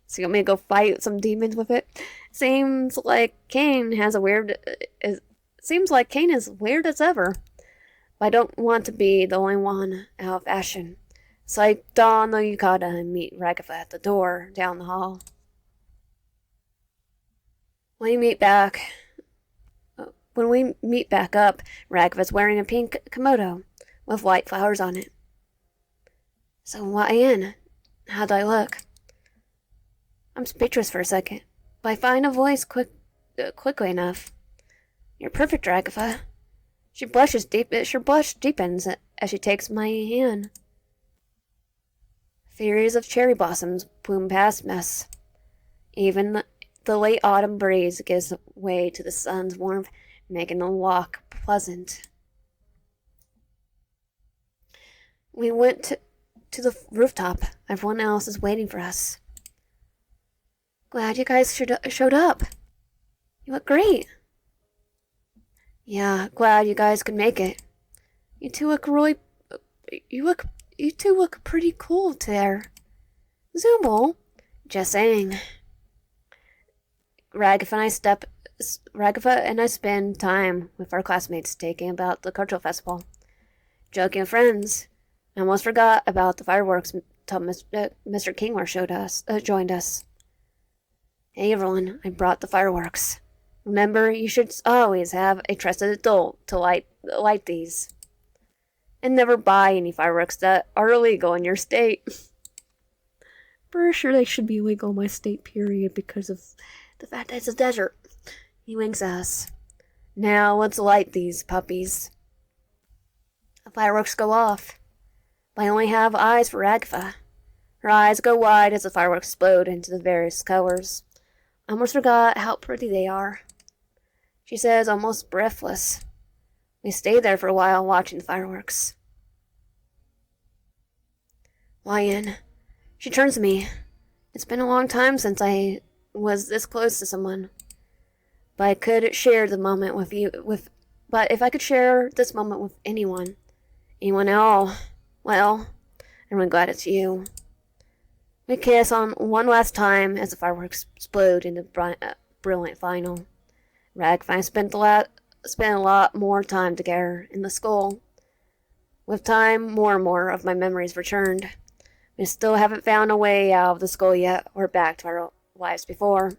So you want me to go fight some demons with it? Seems like Kane is weird as ever. But I don't want to be the only one out of fashion. So I don the yukata and meet Ragatha at the door down the hall. When we meet back up, Ragatha's wearing a pink kimono with white flowers on it. So, Wyan, how do I look? I'm speechless for a second, but I find a voice quickly enough. You're perfect, Ragatha. Her blush deepens as she takes my hand. Fairies of cherry blossoms bloom past us. Even the late autumn breeze gives way to the sun's warmth, making the walk pleasant. We went to the rooftop. Everyone else is waiting for us. Glad you guys showed up. You look great. Yeah, glad you guys could make it. You two look pretty cool there. Zooble. Just saying. Ragatha and I spend time with our classmates talking about the cultural festival. Joking with friends. I almost forgot about the fireworks until Mr. Kingler joined us. Hey everyone, I brought the fireworks. Remember, you should always have a trusted adult to light these. And never buy any fireworks that are illegal in your state. Pretty sure they should be illegal in my state, period, because of the fact that it's a desert. He winks at us. Now let's light these puppies. The fireworks go off. But I only have eyes for Ragatha. Her eyes go wide as the fireworks explode into the various colors. I almost forgot how pretty they are. She says, almost breathless. We stay there for a while watching the fireworks. Wyan. She turns to me. It's been a long time since I was this close to someone. But I could share the moment but if I could share this moment with anyone at all, well, I'm really glad it's you. We kiss on one last time as the fireworks explode in the brilliant final. Ragatha and I spent a lot more time together in the school. With time, more and more of my memories returned. We still haven't found a way out of the school yet, or back to our lives before.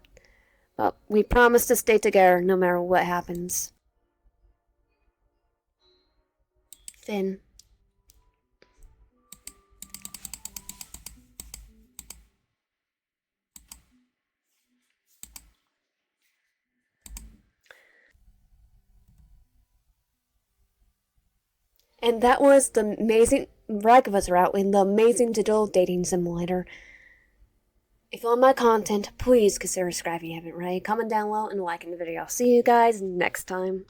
But we promise to stay together no matter what happens. Finn. And that was the amazing Ragatha's route in the amazing digital dating simulator. If you like my content, please consider subscribing if you haven't already. Comment down below and liking the video. I'll see you guys next time.